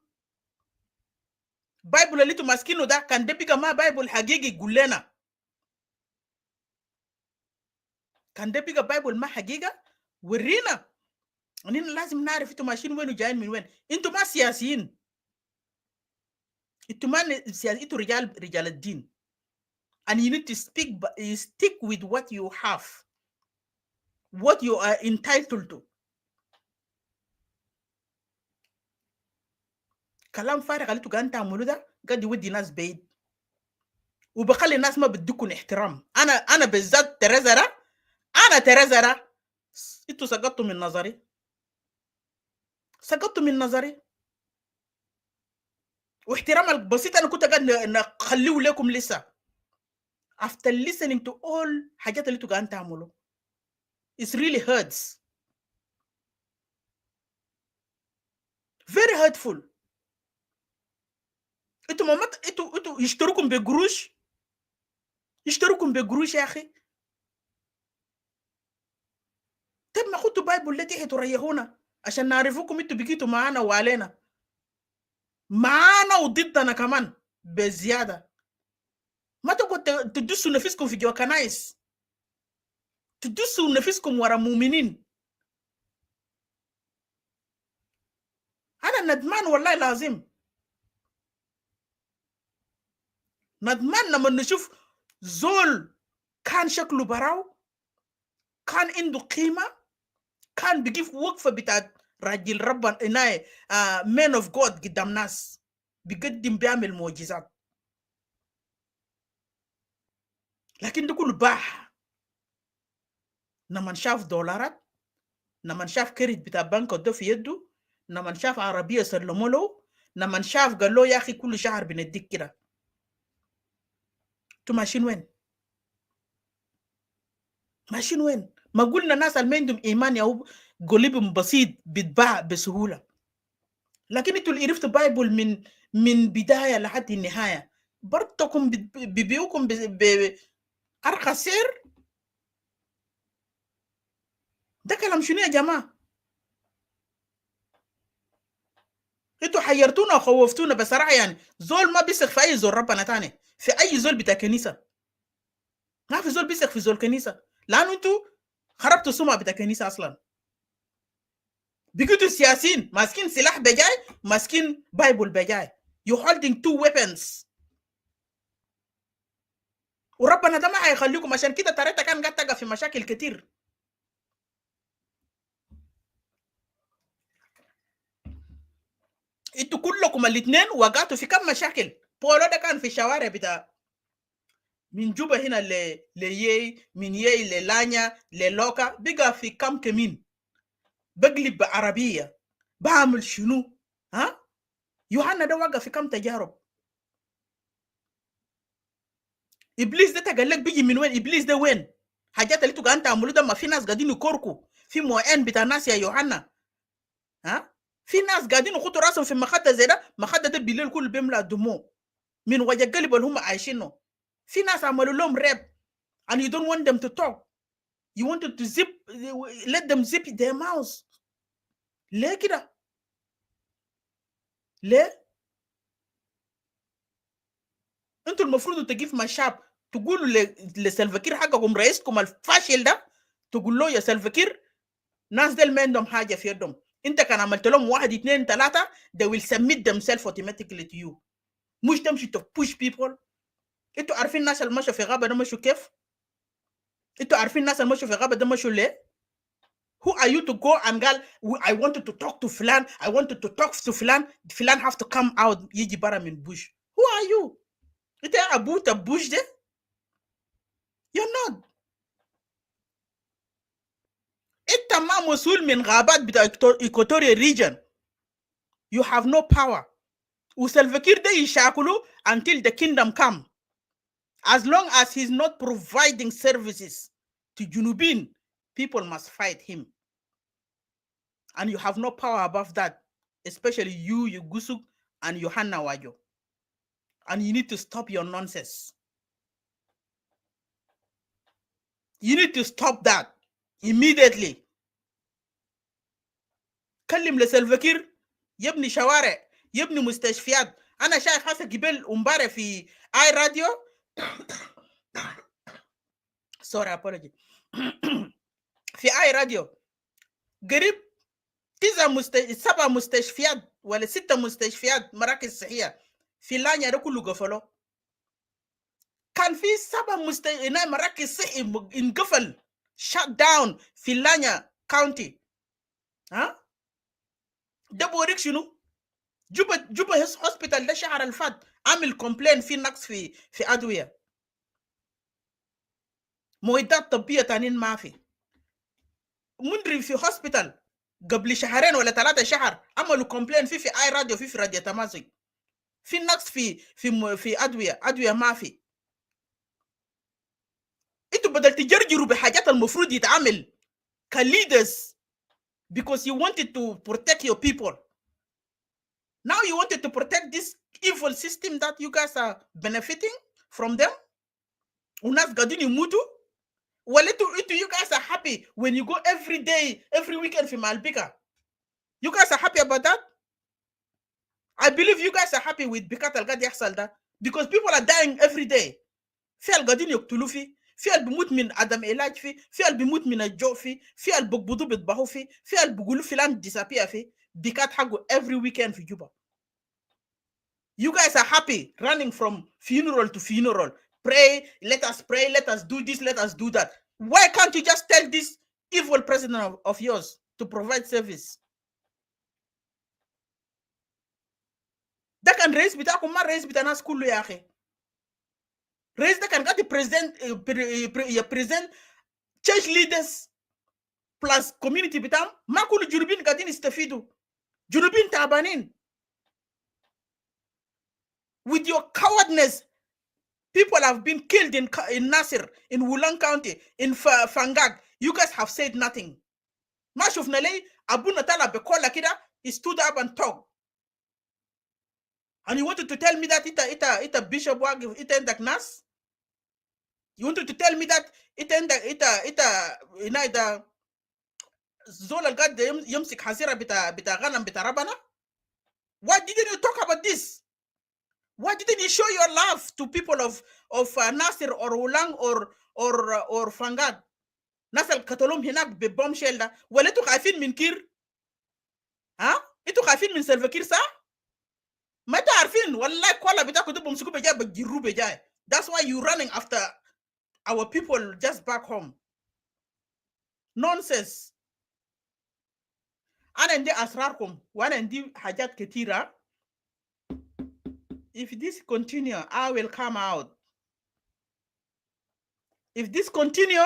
بايبل اللي انتوا ماسكينه ده كان ده بقى ما بايبل حقيقي يقول لنا. كان ده بقى بايبل ما حقيقة ورينا. ونحن لازم نعرف انتوا ماشيين وين وجايين من وين. انتوا ما سياسيين. انتوا ما سياسيين، انتوا رجال الدين. And you need to stick with what you have. What you are entitled to. كلام فارغ اللي انتوا قاعدين تعملوا ده قاعد يودي ناس بعيد. وبخلي الناس ما بدكم احترام. انا بالذات تريزرا انتوا سقطتوا من نظري. سقطتوا من نظري. واحترام البسيط انا كنت قاعد نخليه لكم لسه. After listening to all حاجات اللي انتوا قاعدين تعملوا. It really hurts. Very hurtful. انتوا يشتركم بقروش. يشتركم بقروش يا اخي. طيب ما خدتوا بايبل التي تريحونا عشان نعرفوكم انتوا بقيتوا معانا وعلينا. معانا وضدنا كمان بزياده. ما تقعدوا تدسوا نفسكم في جوا كنايس. تدسوا نفسكم ورا مؤمنين. انا ندمان والله لازم. ندمان لما نشوف زول كان شكله براو، كان عنده قيمة، كان بيجيب وقفة بتاعت راجل ربنا إناي man of God قدام ناس، بيقدم بيعمل معجزات. لكن ده كله باح. لما شاف دولارات، لما شاف كريت بتاع بنك ده في يده، لما شاف عربية سلموا له، لما شاف قال له يا أخي كل شهر بنديك كده. انتوا ماشيين وين؟ ماشيين وين؟ ما قلنا الناس اللي ما عندهم ايمان يا قلبهم بسيط بيتباع بسهوله. لكن انتوا اللي عرفتوا بايبل من بدايه لحد النهايه برضكم بيبيعوكم بارخص سعر. ده كلام شنو يا جماعه؟ انتوا حيرتونا وخوفتونا بصراحه. يعني زول ما بيثق في اي زول ربنا تاني، في اي زول بتاع كنيسه. ما في زول بيثق في زول كنيسه، لانه انتوا خربتوا السمعه بتاع كنيسه اصلا. بقيتوا سياسيين ماسكين سلاح بجاي، ماسكين بايبل بجاي. You holding 2 weapons. وربنا ده ما هيخليكم. عشان كده تريتا كان قاعد تقع في مشاكل كتير. انتوا كلكم الاثنين وقعتوا في كم مشاكل. بولو ده كان في الشوارع بتاع من جوبا هنا ليي، من يي للانيا للوكا، بقى في كم كمين بقلب بعربية بعمل شنو. يوحنا ده وقع في كم تجارب. iblis ده تقلق بيجي من وين؟ iblis ده وين؟ حاجات اللي تبقى انت عملوا ده ما في ناس قاعدين يكوركوا في موين بتاع ناس يا يوحنا. ها في ناس قاعدين يخطوا راسهم في مخده زي ده، مخده ده بالليل كله بيملى دموع من وجه القلب اللي هم عايشينه. في ناس عملوا لهم ريب and you don't want them to talk. You wanted to zip, let them zip their mouths. ليه كده؟ ليه؟ انتوا المفروض تجيب مع الشعب تقولوا لسلفكير حقكم رئيسكم الفاشل ده، تقول له يا سلفكير ناس دل ما عندهم حاجه في يدهم، انت كان عملت لهم 1 2 3 they will submit themselves automatically to you. مش تمشي to push people. انتوا عارفين الناس اللي مشوا في غابه ده مشوا كيف؟ انتوا عارفين الناس اللي مشوا في غابه ده مشوا ليه؟ Who are you to go and قال I wanted to talk to فلان, I wanted to talk to فلان, فلان have to come out يجي برا من bush. Who are you? انت ابوت bush ده؟ You're not. انت ما مسؤول من غابات بتاع Equatorial region. You have no power. وسلفكير ده يشاكلوا until the kingdom come. As long as he's not providing services to Junubin, people must fight him. And you have no power above that, especially you, Gusuk, and Yohanna Wajo. And you need to stop your nonsense. You need to stop that immediately. كلم لسلفكير يبني شوارع، يبني مستشفيات. أنا شايف هسه قبل امبارح في اي راديو sorry apology في اي راديو قريب 7 مستشفيات ولا 6 مستشفيات مراكز صحية في لانيا ده كله قفلوا. كان في 7 مراكز صحي انقفل shut down في لانيا كاونتي. ها ده بوريك شنو؟ جوبا هوسبيتال ده شهر الفات عامل كومبلين في نقص في ادويه. معدات طبيه تانيين ما في. مدري في هوسبيتال قبل 2 شهرين ولا 3 شهر عملوا كومبلين في اي راديو في راديو تمازج في نقص في ادويه ما في. انتوا بدل تجرجروا بحاجات المفروض يتعمل كليدرز because you wanted to protect your people. Now you wanted to protect this evil system that you guys are benefiting from them. Unas قاعدين يموتوا. Well, you guys are happy when you go every day, every weekend في Malbika. You guys are happy about that? I believe you guys are happy with بكات القاعد يحصل ده because people are dying every day. في القاعدين يقتلوا في البيموت من عدم علاج في البيموت من الجوع في البقبضوا بيطبحوا في البقولوا فلان disappear بكات حقه every weekend في جوبا. You guys are happy running from funeral to funeral. Pray, let us do this, let us do that. Why can't you just tell this evil president of yours to provide service? ده كان رئيس بتاعكم ما رئيس بتاع الناس كله يا أخي. رئيس ده كان قاعد يبريزنت church leaders plus community بتاعهم. ما كل الجنوبيين قاعدين يستفيدوا. جنوبيين تعبانين. With your cowardness, people have been killed in Nasir, in Wulang County, in Fangag. You guys have said nothing. Ma shufna lei Abu Natala Bekola kida, he stood up and talked. And you wanted to tell me that ita Bishop Wag ita endak nas? You wanted to tell me that ita Zola gad yumsik hazira bita ganam bita rabana? Why didn't you talk about this? Why didn't you show your love to people of Nasir or Wulang or Fangad? Nasal katolom hinak be bombshell da. Wala tu khafin min Kir? Ha? Itu khafin min Salva Kiir sa? Mata arfin wallahi kwala bitako tu bomsuku beja bagiru beja. That's why you running after our people just back home. Nonsense. Ana ndi asrarkum, wana ndi hajat ketira. If this continue, I will come out. If this continue,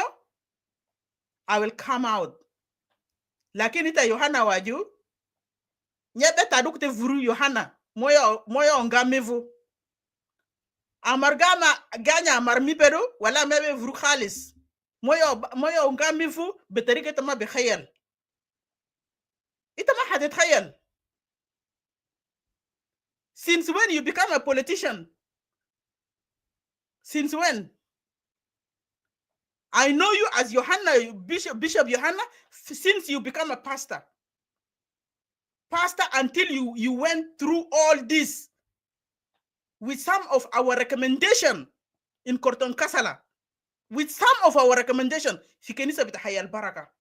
I will come out. Lakini ita Yohana waju, nyebe tadukte vuru Yohana, moyo ongamevu. amar ganya amar mi pedo wala mebe vru khalis moyo ngami fu betarika tama بخيل انت ما حتتخيل. Since when you become a politician? Since when? I know you as Johanna, Bishop Johanna, since you become a pastor until you went through all this with some of our recommendation in Korton Kasala, with some of our recommendation في كنيسة بتحيا البركة.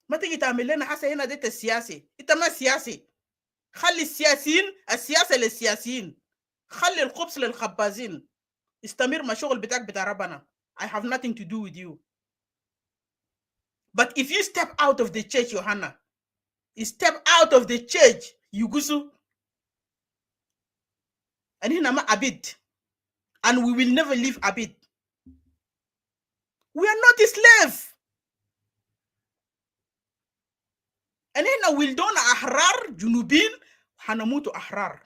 ما تيجي تعمل لنا حسا هنا ديت السياسي، انت ما سياسي. خلي السياسيين السياسة للسياسيين، خلي الخبز للخبازين. استمر مع شغل بتاعك بتاع ربنا. I have nothing to do with you. But if you step out of the church, Johanna, you step out of the church, Yugusu, and hinama abid, and we will never leave abid. We are not a slave. And hina will don ahrar junubin hanamutu ahrar.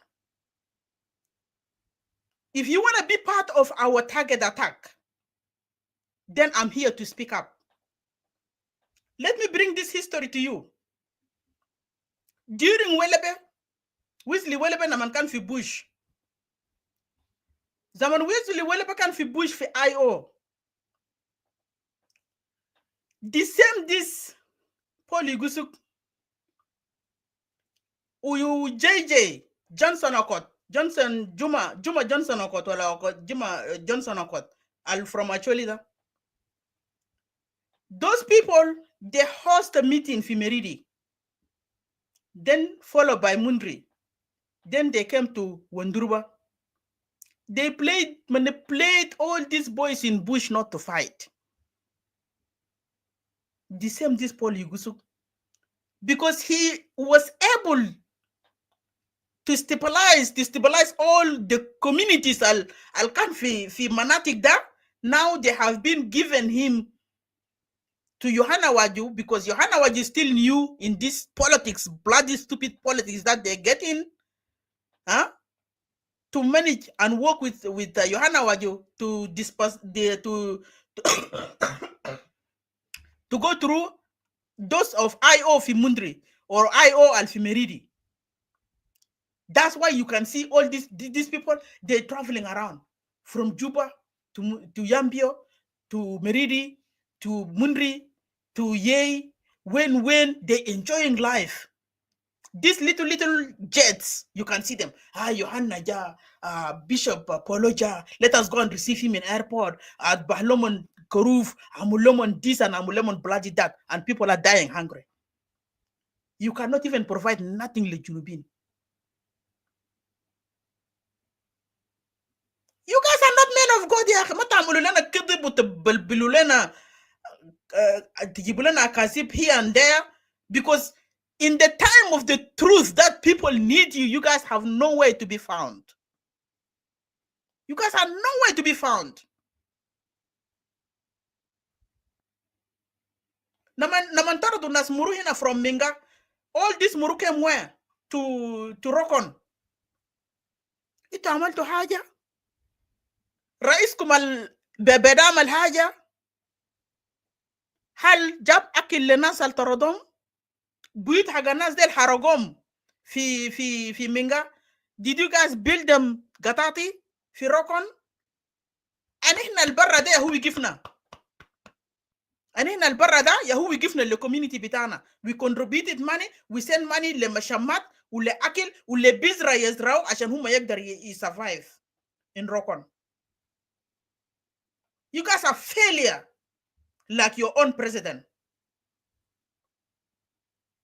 If you want to be part of our target attack, then I'm here to speak up. Let me bring this history to you. During Wesley Welebe naman kan fi Bush. Zaman Wesley Welebe kan fi Bush fi IO. The same this Paul Igusuk uyu JJ Johnson Okot Juma Johnson Okot wala Okot Juma Johnson Okot al from Acholida. Those people, they host a meeting in Meridi, then followed by Mundri. Then they came to Wandurba. They manipulate all these boys in Bush not to fight. The same this Paul Yugusuk, because he was able to stabilize all the communities al Kanfi fi Manatik da. Now they have been given him to Johanna Waju, because Johanna Waju is still new in this politics, bloody stupid politics that they're getting, to manage and work with Johanna Waju to disperse to go through those of IO Fimundri or IO Alfimeridi. That's why you can see all these people, they're traveling around from Juba to Yambio to Meridi to Mundri to Yei, when they're enjoying life. These little jets, you can see them. Johanna Ja, Bishop Poloja, let us go and receive him in airport at Bahlomon Koruf, Amulomon this and Amulomon bloody that, and people are dying hungry. You cannot even provide nothing le Junubin. You guys are not men of God. Here and there, because in the time of the truth that people need you, you guys have nowhere to be found. You guys are nowhere to be found. Namantaro do nas muru hina from Minga. All this muru came where? To Rokon. Ito amal to haja. رئيسكم بدام الحاجة هل جاب أكل لناس التردم بيوت حق الناس ديل حرقهم في مينغا. Did you guys build them قطاطي في روكون؟ أن إحنا البرة ده هو يقفنا، أن إحنا البرة ده هو يقفنا للكوميونيتي بتاعنا. We contributed money, we send money لمشامات ولأكل ولبزرة يزرعوا عشان هم يقدر يsurvive in روكون. You guys are failure like your own president.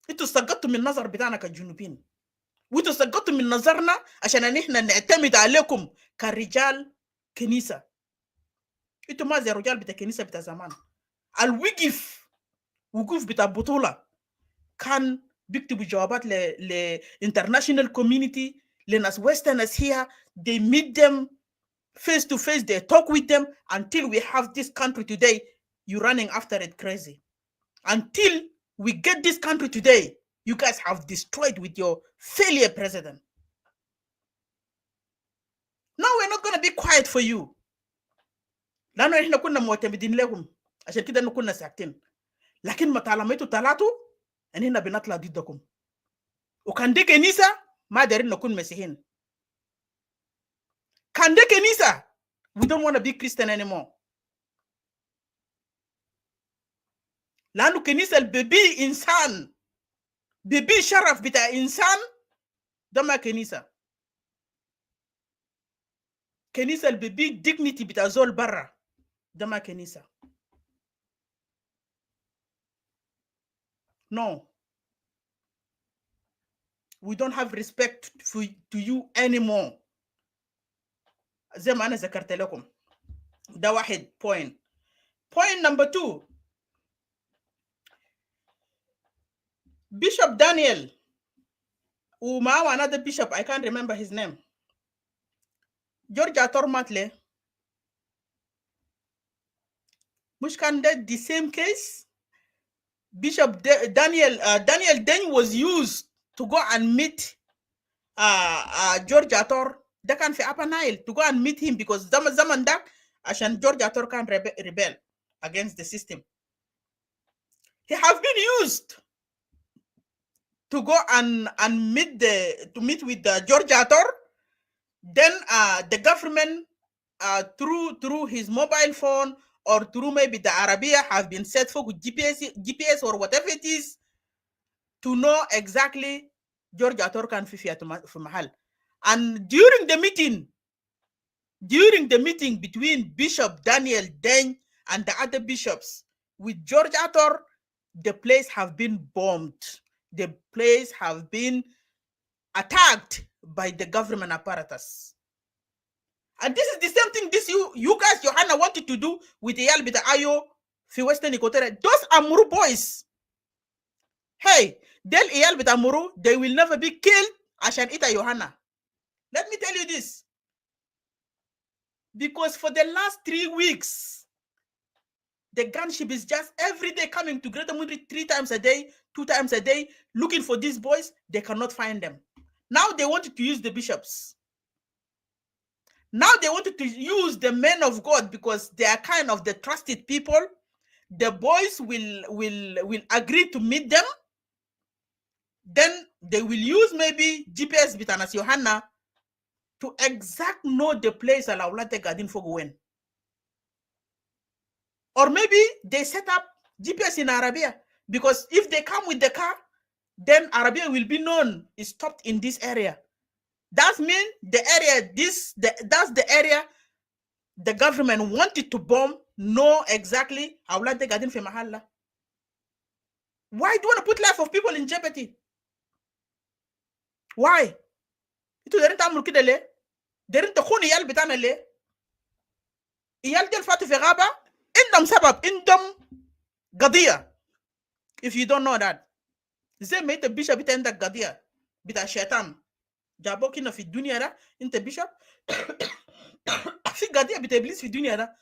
انتوا سقطتوا من نظر بتاعنا كجنوبين، وانتوا سقطتوا من نظرنا عشان احنا نعتمد عليكم كرجال كنيسة. انتوا ما زي رجال بتاع كنيسة بتاع زمان. وقوف بتاع بطولة كان بيكتبوا جوابات ل international community لناس westerners here. They meet them face to face, they talk with them until we have this country today. You're running after it crazy. Until we get this country today, you guys have destroyed with your failure president. quiet for you. لأنه إحنا كنا معتمدين لهم عشان كده إنه كنا ساكتين. لكن ما طالما طلعتوا إن هنا بنطلع ضدكم. وكان دي كنيسة ما دارين نكون مسيحيين. كان دي كنيسة we don't want to be Christian anymore. لأنه كنيسة البيبي إنسان بيبي شرف بتاع إنسان ده ما كنيسة. كنيسة البيبي dignity بتاع زول برا ده ما كنيسة. No. We don't have respect to you anymore. زي ما أنا ذكرت لكم. ده واحد point. Point number 2. Bishop Daniel ومعه another bishop, I can't remember his name. George Ator Matle. مش كان ده the same case? Bishop Daniel Deng was used to go and meet George Ator. ده كان في Upper Nile to go and meet him because zaman ده عشان George Ator كان rebel against the system. He have been used to go and meet with George Ator. Then the government through his mobile phone or through maybe the Arabia have been set for GPS or whatever it is to know exactly George Ator can fi mahal. And during the meeting between Bishop Daniel Deng and the other bishops with George Ator, the place have been bombed. The place have been attacked by the government apparatus. And this is the same thing this you guys, Johanna, wanted to do with Eyal Bita Ayo for Western Equatorial. Those Amuru boys. Hey, Del Eyal Bita Amuru, they will never be killed. Ashan Ita Johanna. Let me tell you this. Because for the last 3 weeks, the gunship is just every day coming to Greater Mudri 3 times a day, 2 times a day, looking for these boys. They cannot find them. Now they wanted to use the bishops. Now they wanted to use the men of God because they are kind of the trusted people. The boys will agree to meet them. Then they will use maybe GPS Bitanas Johanna to exact know the place Alaulate Gadin Fogowen. Or maybe they set up GPS in Arabia because if they come with the car, then Arabia will be known is stopped in this area. That means the area, that's the area the government wanted to bomb, know exactly how long they got in Mahalla. Why do you want to put life of people in jeopardy? Why? Itu darin tamul kida le? Darin takhuni yal bitana le? Iyal del fatu fi ghaba? Indam sabab, indam qadiya. If you don't know that. Zay ma ita bishop ita indak qadiya bita shaitan. جابوك هنا في الدنيا ده انت بيشوب في قضيه بتبليس في الدنيا ده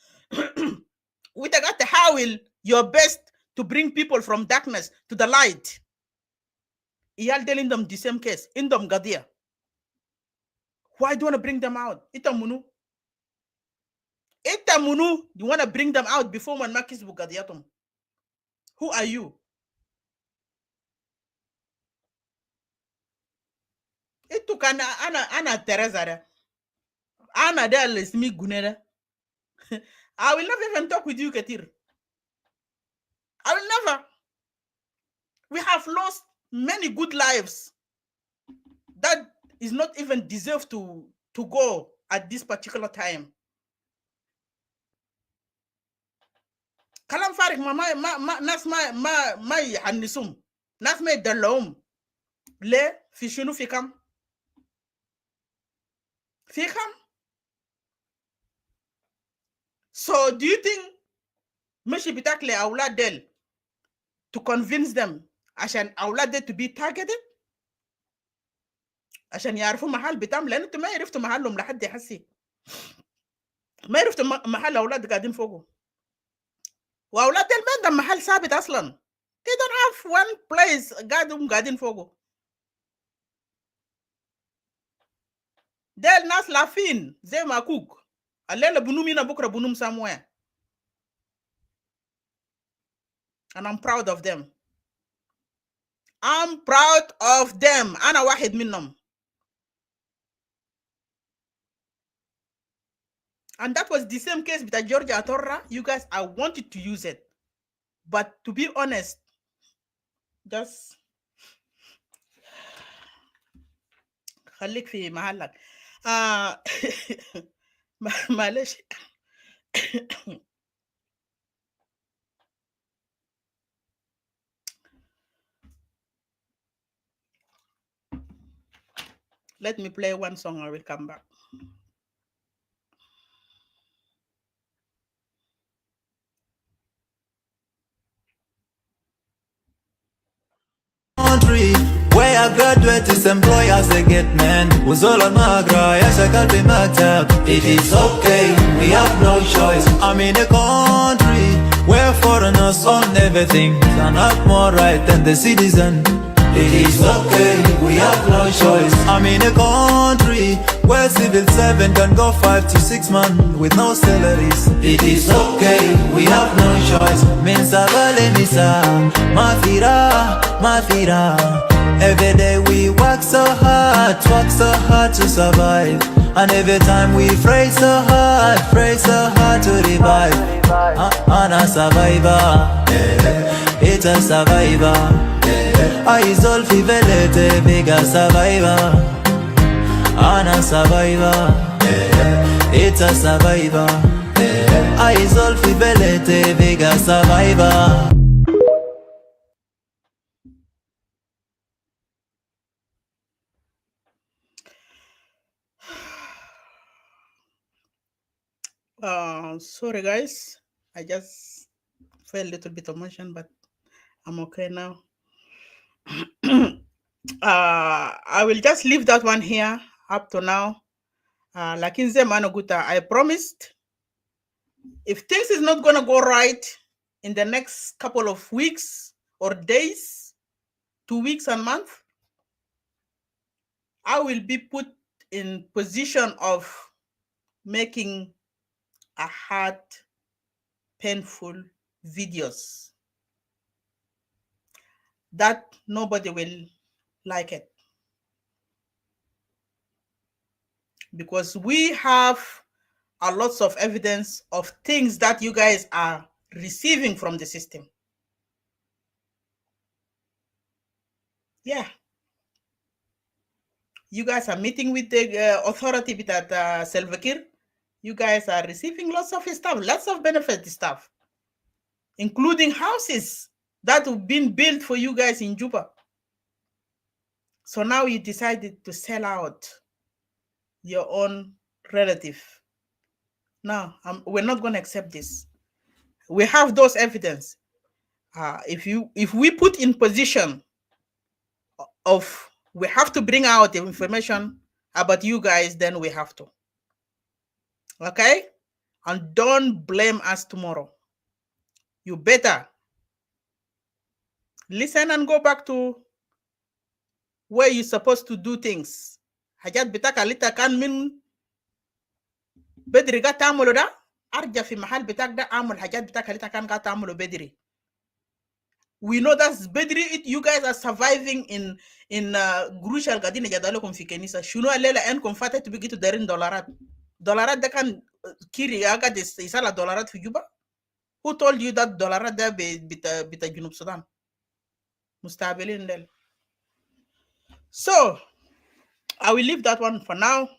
وانت قاعد تحاول your best to bring people from darkness to the light. ايال ديل عندهم the same case, عندهم قضيه. Why do you want to bring them out? انت منو you want to bring them out before man ما كسبوا قضيتهم. Who are you? Itu kan ana Teresa da. Ana da lesmi gunera. I will never even talk with you, Katir. I will never. We have lost many good lives that is not even deserved to go at this particular time. Kalam farik nas ma yahannisum. Nas ma yadallahum. Le fi shunu fi kam. So do you think Meshi bitakle awlad del to convince them عشان awlad del to be targeted عشان يعرفوا محل بتاعهم لان انتوا ما عرفتوا محلهم لحد يحسي ما عرفتوا محل اولاد قاعدين فوقه واولاد del ما عندهم محل ثابت اصلا. They don't have one place قاعدين فوقه. Del nas lafin زي ما كوك Alela bunumina bukra bunum somewhere. And I'm proud of them. I'm proud of them. Ana wahid minnum. And that was the same case with Georgia Atorra. You guys, I wanted to use it. But to be honest, just خليك في محلك. معلش. Let me play one song, I will come back. Country where I graduate is employers they get men. وزول المقرا يا شغال بمكتب. It is okay, we have no choice. I'm in a country where foreigners own everything. They're not more right than the citizen. It is okay, we have no choice. I'm in a country where civil servant can go 5 to 6 months with no salaries. It is okay, we have no choice. Mensa vale misa, mafira. Every day we work so hard to survive. And every time we pray so hard to revive. Ana survivor, it's a survivor. I solve velete bigger survivor. Ana survivor, it's a survivor. I solve velete bigger survivor. Sorry guys, I just felt a little bit of emotion, but I'm okay now. I will just leave that one here up to now. Lakinze Manoguta, I promised if things is not gonna go right in the next couple of weeks or days, 2 weeks and month, I will be put in position of making a hard, painful videos that nobody will like it. Because we have a lots of evidence of things that you guys are receiving from the system. Yeah. You guys are meeting with the authority with that Salva Kiir. You guys are receiving lots of stuff, lots of benefit stuff, including houses that have been built for you guys in Juba. So now you decided to sell out your own relative. No, we're not going to accept this. We have those evidence. If we put in position of we have to bring out the information about you guys, then we have to. Okay? And don't blame us tomorrow. You better listen and go back to where you're supposed to do things. Hajat bitaka lita kan min bedri ga tamulo da arja fi mahal bitak da amul hajat bitaka lita kan ga tamulo bedri. We know that's bedri. You guys are surviving in grushal gadine jadalokum fi kenisa. Shuno alela en konfate to bigitu darin dolarat. Dolarat da kan kiri aga de isala dolarat fi Juba. Who told you that dolarat da bita Junub Sudan? Mustabilin del. So I will leave that one for now.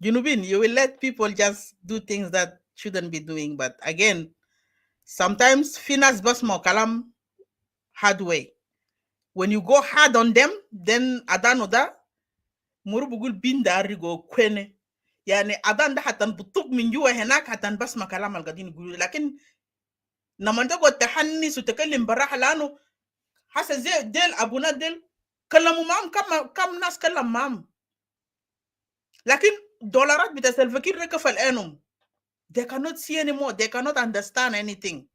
Junubin, you will let people just do things that shouldn't be doing. But again, sometimes finas basmo kalam hard way. When you go hard on them, then adanoda murubugul binda rigo kwene. Yani adan da hatan butuk min juwa henak hatan basma kalam al-gadin gulu. Lakin namanda go tahanni sutakalim baraha lano hasa zai del abuna del kalamu mam kam nas kalam mam. Lakin dolarat bita Salva Kiir rekafal enum. They cannot see anymore. They cannot understand anything.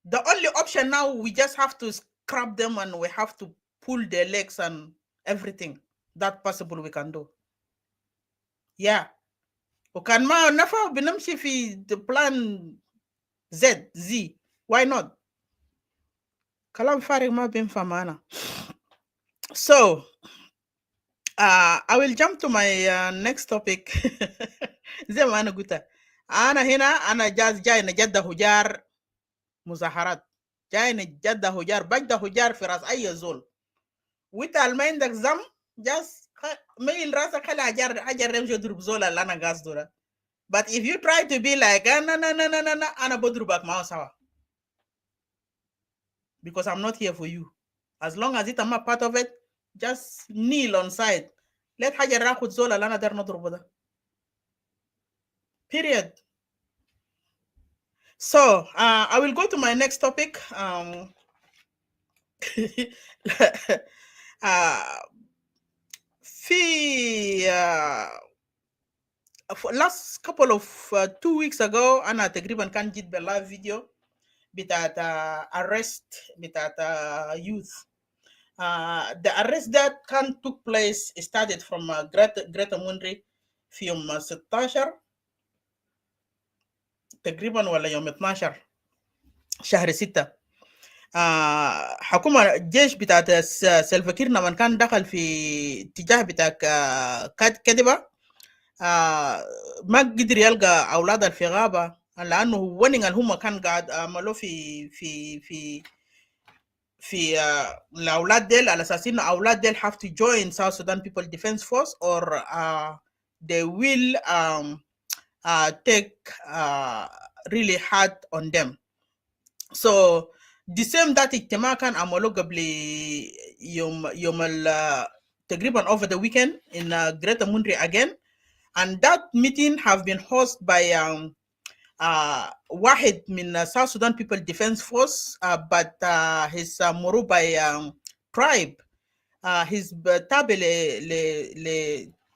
The only option now, we just have to scrap them and we have to pull their legs and everything that possible we can do. Yeah. وكان ما نفع بنمشي في the plan Z. Why not? كلام فارغ ما بينفع معنا. So, I will jump to my next topic. زي ما أنا قلت أنا هنا أنا جاي نجد هجار مظاهرات، جاي نجد هجار بجد هجار في راس أي زول. وانت ما عندك زم just ميل راسك خلي حجر يمشي يضرب زول اللي أنا قاصده ده. But if you try to be like no, أنا بضربك معه سوا. Because I'm not here for you. As long as I'm not part of it, just kneel on side. Let حجر ياخد زول اللي أنا دار نضربه ده. Period. So, I will go to my next topic. Last couple of 2 weeks ago أنا تقريبا كان جيت باللايف فيديو بتاعت arrest بتاعت youth. The arrest that took place started from Greta Thunberg في يوم 16 تقريبا ولا يوم 12 شهر 6. حكومة الجيش بتاعت سلفا كير لما كان دخل في اتجاه بتاع كذبة ما قدر يلقى أولاد في غابة لأنه ونين اللي هم كان قاعد عملوا في الأولاد ديل على أساس إنه أولاد ديل have to join South Sudan People Defense Force or they will take really hard on them. So the same that اجتماع كان عملوه قبل يوم تقريبا over the weekend in Greta Thunberg again, and that meeting have been hosted by واحد من South Sudan People Defense Force, but his Moro by tribe, his تابع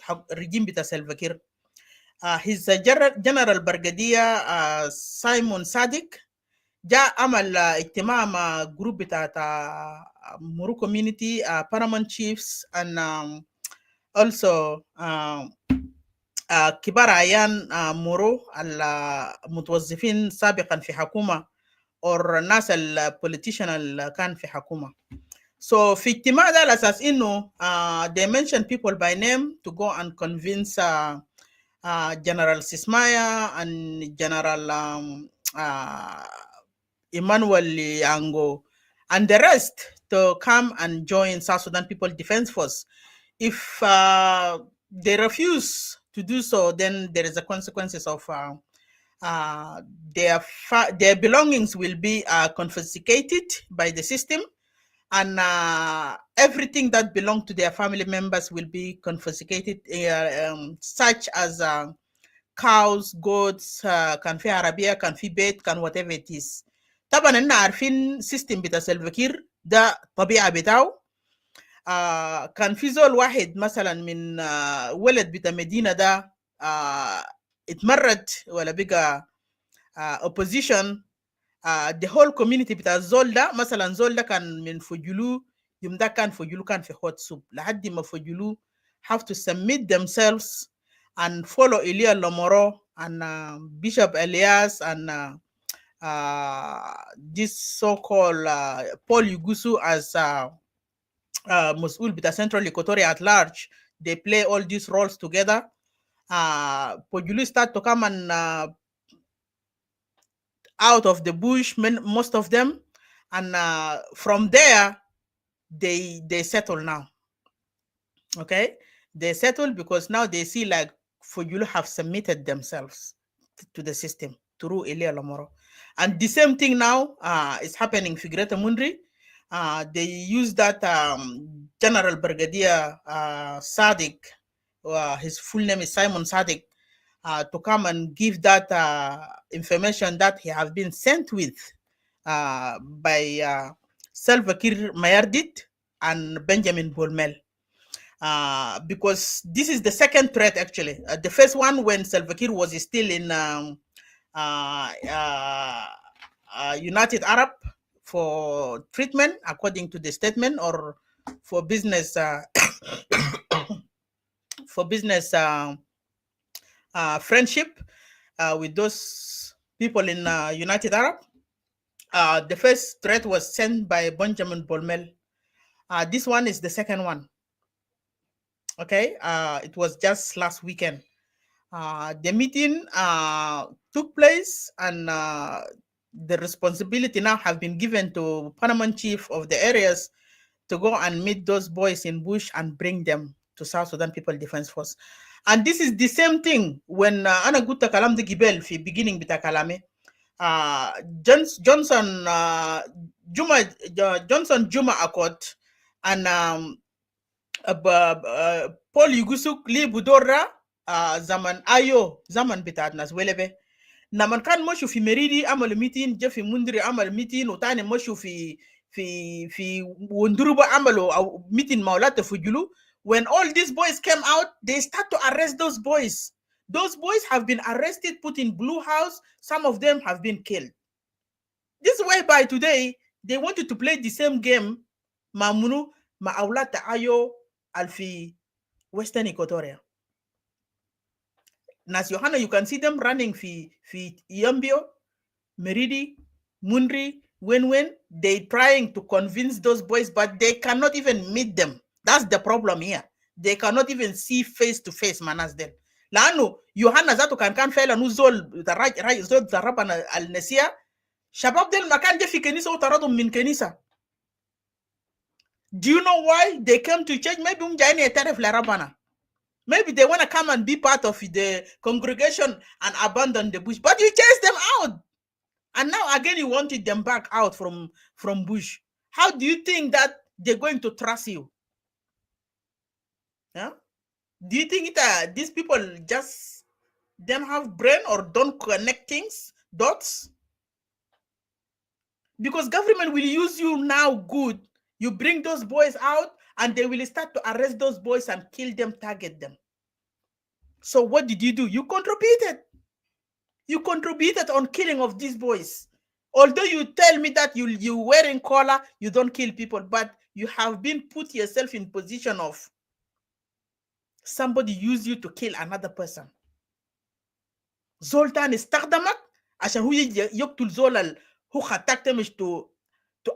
لرجيم بتاع سلفا كير. His General Brigadier Simon Sadik جاء عمل اجتماع مع جروب بتاعت Moro community, paramount chiefs, and also كبار عيان مورو المتوظفين سابقا في حكومة or ناس البوليتيشن اللي كان في حكومة. So في اجتماع ده على أساس إنه they mention people by name to go and convince General Sismaya and General Emmanuel Liango and the rest to come and join South Sudan People Defense Force. If they refuse to do so, then there is a consequences of their belongings will be confiscated by the system, and everything that belongs to their family members will be confiscated, such as cows, goats, كان في عربية, كان في بيت, كان whatever it is. طبعا إننا عارفين system بتاع سلفا كير ده طبيعة بتاعه. كان في زول واحد مثلا من ولد بتاع مدينة ده اتمرد ولا بقى opposition, the whole community بتاع الزول ده. مثلا زول ده كان من فجلو، يوم ده كان فجلو كان في hot soup لحد ما فجلو have to submit themselves and follow Elia Lomoro and Bishop Elias and this so-called Paul Yugusu as Mosul bita Central Equatoria at large. They play all these roles together. Pojulu start to come and out of the bush, most of them, and from there they settle now. Okay, they settle because now they see like Fojulu have submitted themselves to the system through Elia Lomoro, and the same thing now is happening for Greta Thunberg. They use that General Brigadier Sadik, his full name is Simon Sadik, to come and give that information that he has been sent with by Salva Kiir Mayardit and Benjamin Bolmel. Because this is the second threat actually. The first one when Salva Kiir was still in United Arab for treatment, according to the statement, or for business for business friendship with those people in United Arab. The first threat was sent by Benjamin Bolmel. This one is the second one. Okay, it was just last weekend. The meeting took place, and the responsibility now have been given to Paramount Chief of the areas to go and meet those boys in bush and bring them to South Sudan People Defense Force. And this is the same thing when Ana Gutta Kalam de Gibel fi beginning bita kalame. Johnson Juma Accord and Paul Yugusuk li Budora zaman ayo zaman bita nas welebe. Naman kan moshu fi Meridi amal meeting, Jeffy Mundri amal meeting, utane moshu fi Wunduruba amalo meeting maulata fujulu. When all these boys came out, they start to arrest those boys. Those boys have been arrested, put in Blue House. Some of them have been killed. This way by today, they wanted to play the same game. Mamunu ma'aulata ayo alfi Western Equatoria. Nas Johanna, you can see them running fi Yambio, Meridi, Mundri, Wenwen. They trying to convince those boys, but they cannot even meet them. That's the problem here. They cannot even see face to face, manas them. Lano, Johanna zato kan fela nu zol zol zarabana al nesia. Shabab del makan je fi kenisa utaradum min kenisa. Do you know why they came to church? Maybe umjaini etaref la rabana. Maybe they want to come and be part of the congregation and abandon the bush. But you chased them out. And now again you wanted them back out from bush. How do you think that they're going to trust you? Yeah? Do you think these people just don't have brain or don't connect things, dots? Because government will use you now good. You bring those boys out and they will start to arrest those boys and kill them, target them. So what did you do? You contributed. You contributed on killing of these boys. Although you tell me that you wearing collar, you don't kill people, but you have been put yourself in position of somebody use you to kill another person. Zoltan is taqdamak عشان هو يقتل زول who attacked them to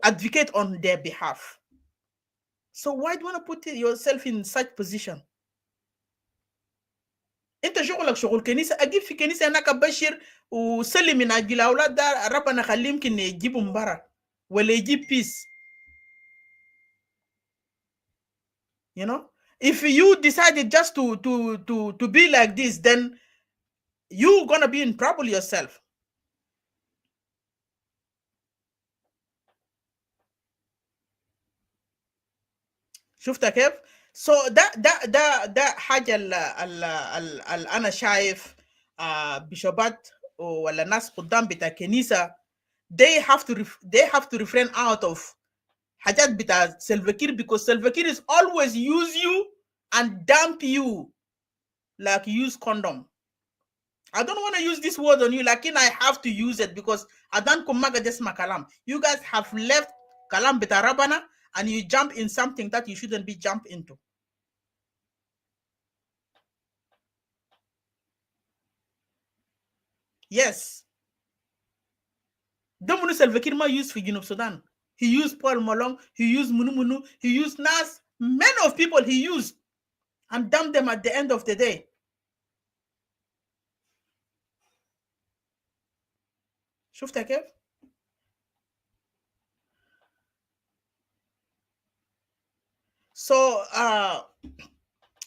advocate on their behalf. So why do you want to put yourself in such position? انت شغلك شغل كنيسه، اجيب في كنيسه هناك ابشر وسلم من اجل الاولاد ده، ربنا خليه يمكن يجيبهم برا ولا يجيب peace. You know, if you decided just to be like this, then you're gonna be in trouble yourself. شفت كيف؟ So ده حاجة أنا شايف بشوبات ولا ناس قدام بتاع كنيسة they have to refrain out of حاجات بتاع Salva Kiir, because Salva Kiir is always use you and dump you like use condom. I don't want to use this word on you, like I have to use it because I don't kumaga desma kalam. You guys have left kalam bita rabana and you jump in something that you shouldn't be jump into. Yes. Domunu Salva Kiir ma used for Junub Sudan. He used Paul Malong, he used Munu, he used Nas, many of people he used and dumped them at the end of the day. شفتها كيف؟ So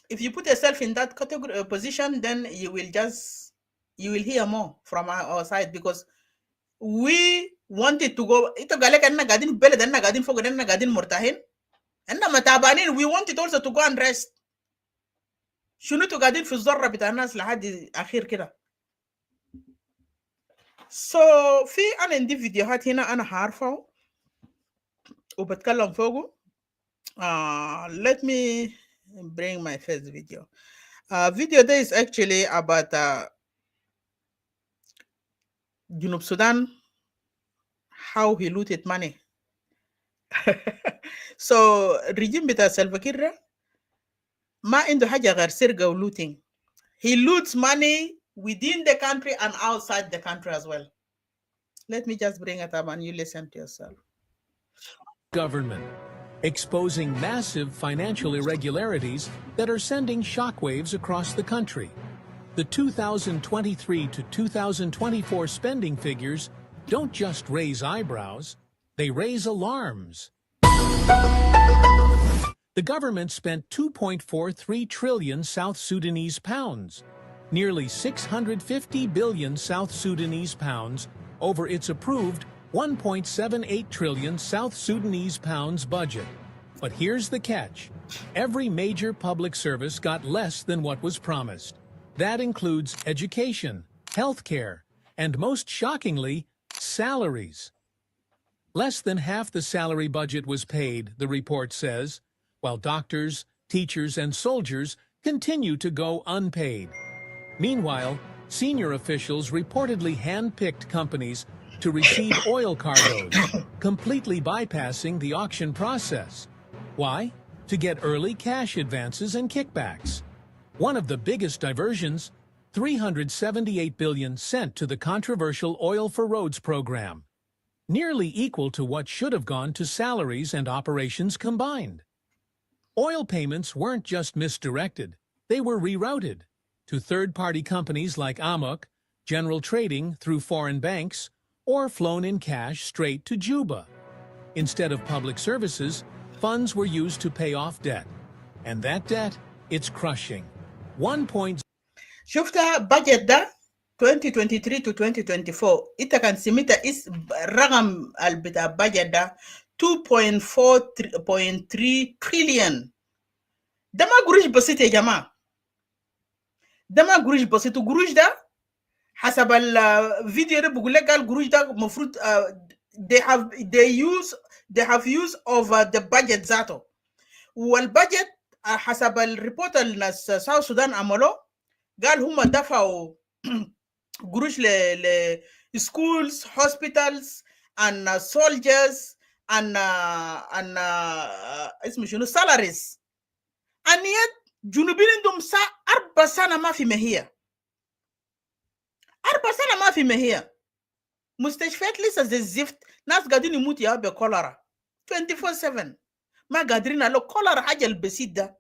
if you put yourself in that category position, then you will hear more from our side, because we wanted to go. Ito galek anna gadin beled anna gadin fogod anna gadin murtahin anna matabanin. We wanted also to go and rest. شنو تو قاعدين في الذرة بتاع الناس لحد أخير كده. So في أنا عندي فيديوهات هنا أنا هعرفه وبتكلم فوقه. Let me bring my first video. Video there is actually about Junub Sudan, how he looted money. So regime bita Salva Kiir ده ما عنده حاجة غير سرقة و looting. He loots money within the country and outside the country as well. Let me just bring it up and you listen to yourself. Government, exposing massive financial irregularities that are sending shockwaves across the country. The 2023 to 2024 spending figures don't just raise eyebrows, they raise alarms. The government spent 2.43 trillion South Sudanese pounds, nearly 650 billion South Sudanese pounds over its approved 1.78 trillion South Sudanese pounds budget. But here's the catch. Every major public service got less than what was promised. That includes education, healthcare, and most shockingly, salaries. Less than half the salary budget was paid, the report says, while doctors, teachers, and soldiers continue to go unpaid. Meanwhile, senior officials reportedly hand-picked companies to receive oil cargoes, completely bypassing the auction process. Why? To get early cash advances and kickbacks. One of the biggest diversions, $378 billion sent to the controversial Oil for Roads program, nearly equal to what should have gone to salaries and operations combined. Oil payments weren't just misdirected, they were rerouted to third-party companies like Amok, General Trading through foreign banks, or flown in cash straight to Juba. Instead of public services, funds were used to pay off debt. And that debt, it's crushing. 1. شفتها budget ده 2023 to 2024 انت كان سميتها رقم بتاع budget ده 2.4.3 trillion. ده ما قروش بسيط يا جماعة. ده ما قروش بسيط. وقروش ده حسب الفيديو ده بقول لك قال قروش ده مفروض they have used over the budget ذاته. والبادجت حسب الريبورت الناس ساوث السودان عملوه قال هم دفعوا قروش ل schools, hospitals and soldiers and اسمه شنو salaries. and yet جنوبين عندهم 4 سنة ما في مهية. 4 سنة ما في مهية. مستشفيات لسه زي الزفت. ناس قاعدين يموتوا يا بكوليرا 24/7. ما قادرين على كوليرا حاجة البسيط ده.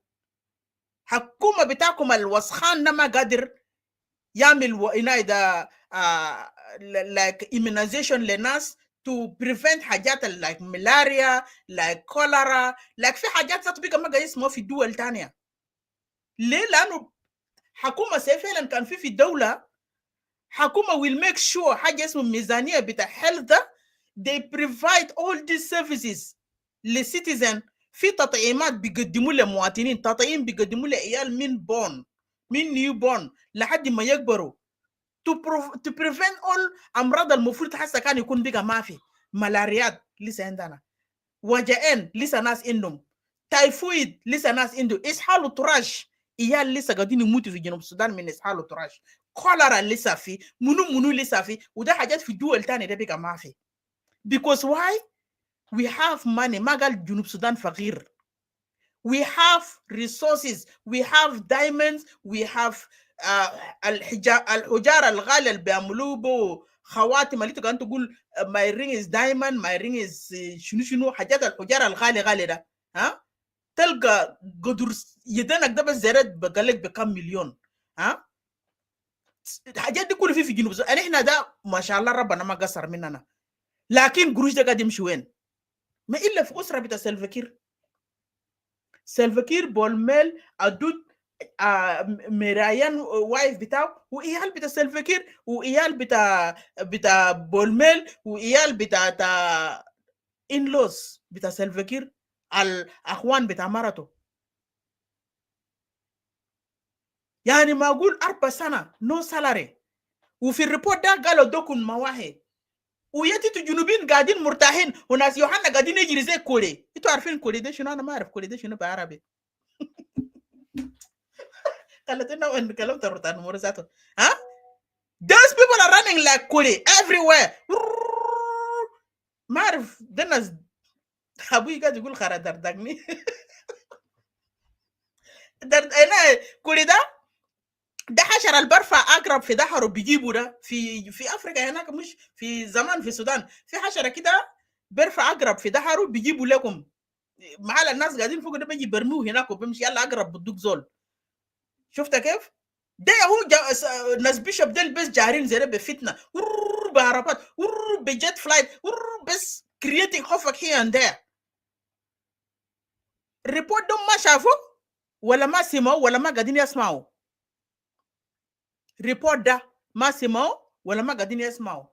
حكومة بتاعكم الوسخان ما قادر يعمل ده like immunization للناس to prevent حاجات like malaria, like cholera, like في حاجات تطبيقها ما قاعد يسموها في دول تانية. ليه؟ لأنه حكومة فعلا كان في الدولة حكومة will make sure حاجة اسمه ميزانية بتاع health ده they provide all these services للcitizen. في تطعيمات بيقدموا للمواطنين، تطعيم بيقدموا لعيال من نيو بورن لحد ما يكبروا to prevent all امراض المفروض حتى كان يكون بقى ما في. ملاريات لسه عندنا، وجعين لسه ناس عندهم، تايفويد لسه ناس عنده، اسهال وتراش عيال لسه قاعدين يموتوا في جنوب السودان من اسهال وتراش، كوليرا لسه في، منو لسه في، وده حاجات في دول تاني ده بقى ما في. because why we have money. ما قال جنوب السودان فقير. we have resources, we have diamonds, we have الحجار الغالي اللي بيعملوه بو خواتم اللي تقول تقول my ring is diamond, my ring is شنو حاجات الحجار الغالي ده. ها تلقى قدر يدنك ده بس زرت بقالك بكم مليون. ها الحاجات دي كلها في جنوب السودان. احنا ده ما شاء الله ربنا ما قصر مننا، لكن قروش ده قاعد يمشي وين؟ ما الا في اسره بتاع سلفاكير. سلفاكير بولميل ادود مرايان وايف بتاعه وايال بتاع سلفاكير وايال بتاع بولميل وايال بتاع انلوس بتاع سلفاكير الاخوان بتاع مرته. يعني ما اقول 4 سنة نو سالاري. وفي الريبورت ده قالوا دوكن مواهي وياتي الجنوبين قاعدين مرتاحين وناس يوحنا قاعدين يجري زي كولي. انتوا عارفين كولي ده شنو؟ انا ما اعرف كولي ده شنو بعربي. قالت انه ان كلمت روتان مورزاتو. ها those people are running like كولي everywhere. ما اعرف ده الناس ابوي قاعد يقول خرا دردقني. انا كل ده حشر البرفع اقرب في ظهره بيجيبوا ده في افريقيا هناك، مش في زمان في السودان في حشره كده بيرفع اقرب في ظهره بيجيبوا لكم معال الناس قاعدين فوق ده بيجي برموه هناك وبيمشي يلا اقرب بدوك زول. شفت كيف؟ ده هو ناس بيشوب ديل بس جارين زي ده بفتنه بعربات بجت فلايت بس creating havoc here and there. الريبورت ده ما شافوا ولا ما سمعوا ولا ما قاعدين يسمعوا. ريبورت ده ما سمعوا ولا ما قاعدين يسمعوا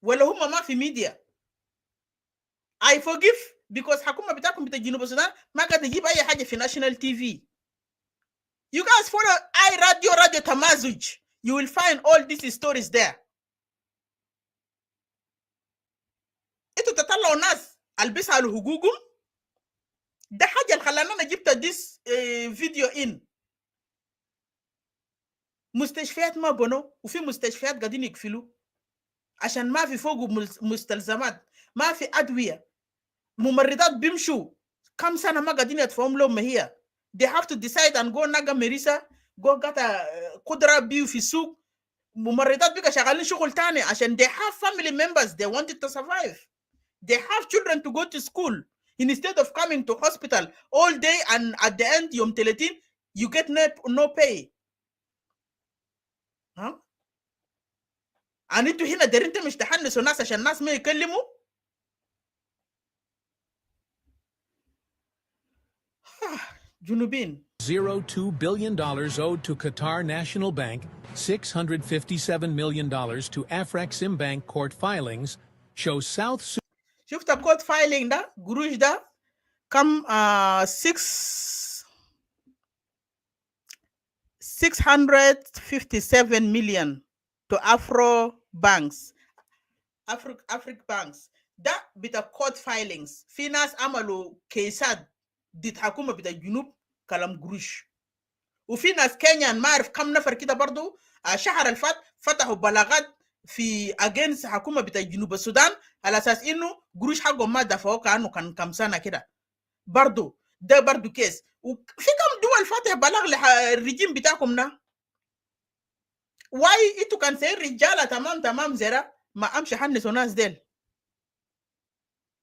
ولا هم ما في ميديا. I forgive because حكومة بتاعكم بتاع جنوب السودان ما قاعد يجيب أي حاجة في national TV. You guys follow راديو تمازج. You will find all these stories there. انتوا تطلعوا ناس البسها على حقوقهم. ده حاجة اللي خلانا انا جبت this فيديو in. مستشفيات ما بنوا وفي مستشفيات قاعدين يقفلوا عشان ما في فوق مستلزمات، ما في أدوية. ممرضات بيمشوا كم سنة ما قاعدين يدفعهم لهم هي. They have to decide and go ناقة مريسة go get قدرة بيو في السوق. ممرضات بيقى شغالين شغل تاني عشان they have family members they wanted to survive. They have children to go to school instead of coming to hospital all day and at the end يوم 30 you get no pay. ها؟ انتوا هنا دارين مش تحنسوا ناس عشان الناس ما يكلموا. جنوبين. $0.2 billion owed to Qatar National Bank, $657 million to Afreximbank court filings show South Sudan. شفت الكود فايلينج ده قروش ده كم 657 million to Afro banks Afric banks. ده بتا كود فايلينجز. في ناس عملوا كيسات ضد حكومة بتا جنوب كلام قروش. وفي ناس كينيا ما اعرف كم نفر كده برضو شهر الفات فتحوا بلاغات في اجينس حكومة بتا جنوب السودان على اساس انه قروش حقهم ما دفعوا كانه كان كم سنة كده. برضو ده برضو كيس. وفي كم دول فاتح بلاغ للرجيم بتاعكم ده. واي انتوا كان سير رجاله تمام زرا ما امشي حنسوا ناس ديل.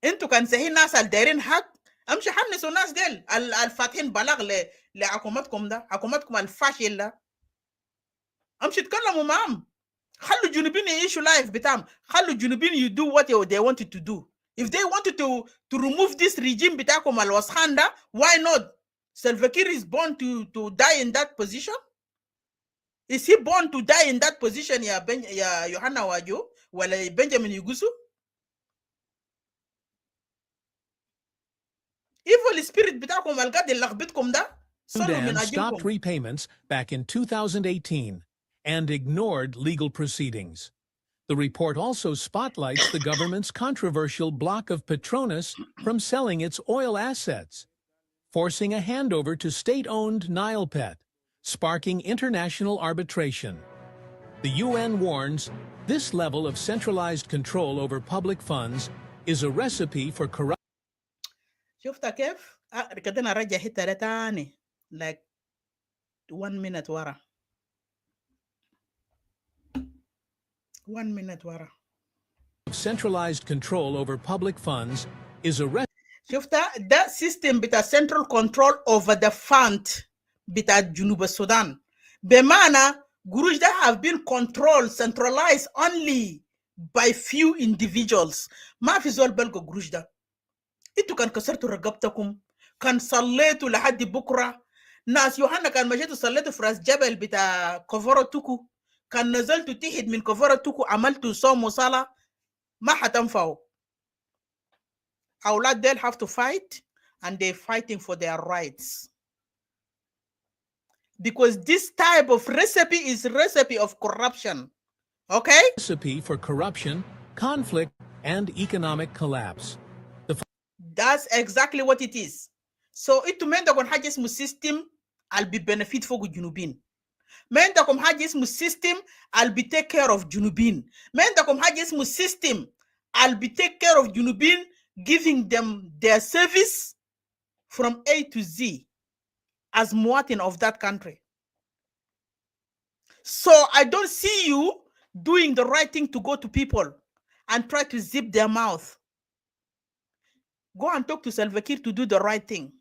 انتوا كان سهي ناس الدايرين حق امشي حنسوا ناس ديل الفاتحين بلاغ لحكومتكم ده، حكومتكم الفاشل ده. امشي تكلموا معهم. خلوا الجنوبيين يعيشوا لايف بتاعهم. خلوا الجنوبيين you do what they wanted to do. If they wanted to remove this regime بتاعكم الوسخان ده, why not? Salva Kiir is born to die in that position. Is he born to die in that position يا يوحنا واجو ولا بنجامين يوغوسو؟ Evil spirit بتاعكم القاعد يلخبطكم ده. Sudan stopped repayments back in 2018 and ignored legal proceedings. The report also spotlights the government's controversial block of Petronas from selling its oil assets, forcing a handover to state-owned Nilepet, sparking international arbitration. The UN warns this level of centralized control over public funds is a recipe for corruption. شفت كيف؟ كده نرجع حتة ده تاني like 1 minute ورا. 1 minute ورا. Centralized control over public funds is a recipe. شفت ده system بتاع central control over the fund بتاع جنوب السودان. بمعنى قروش ده have been controlled centralized only by few individuals. ما في زول بلقوا قروش ده. انتوا كان كسرتوا رقبتكم، كان صليتوا لحد بكره. ناس يوحنا كان مشيتوا صليتوا في راس جبل بتاع كفورة توكو، كان نزلتوا تحت من كفورة توكو عملتوا صوم وصلاة، ما حتنفعوا. أولاد ديل have to fight and they're fighting for their rights. Because this type of recipe is recipe of corruption. Okay? Recipe for corruption, conflict, and economic collapse. That's exactly what it is. So انتوا ما عندكم حاجة اسمه system اللي بيبنفيت فوق الجنوبين. ما عندكم حاجة اسمه system اللي بيتيك كير اوف جنوبين. ما عندكم حاجة اسمه system اللي بيتيك كير اوف جنوبين giving them their service from A to Z as Muatin of that country. So I don't see you doing the right thing to go to people and try to zip their mouth. Go and talk to Salva Kiir to do the right thing.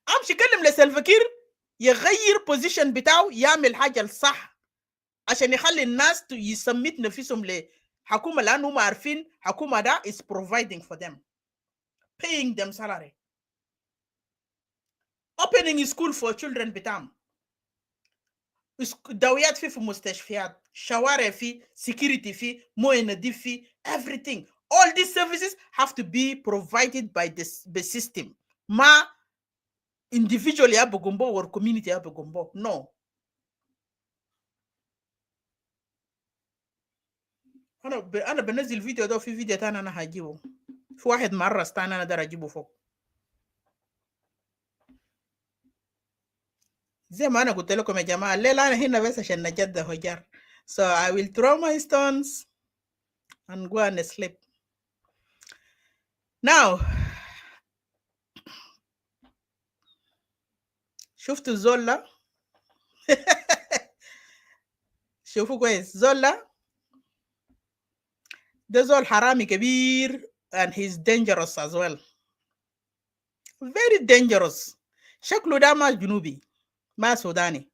امشي كلم لسلفا كير يغير بوزيشن بتاعه يعمل حاجه الصح عشان يخلي الناس يسميت نفسهم لحكومه لانه هم عارفين حكومه ده is providing for them, paying them salary, opening school for children بتاعهم, دوايات في مستشفيات, شوارع في, security في, مويه نظيف في, everything. All these services have to be provided by the system. ما individually ya Bugumbo or community ya Bugumbo. No. أنا بنزل فيديو ده في فيديو تاني أنا هجيبه. في واحد مرة تاني أنا دار أجيبه فوق. زي ما أنا قلت لكم يا جماعة الليلة أنا هنا بس عشان نجد هجار. So I will throw my stones and go and sleep. Now شفتوا زولا؟ شوفوا كويس زولا ده زول حرامي كبير and he's dangerous as well, very dangerous. شكله ده ما جنوبي ما سوداني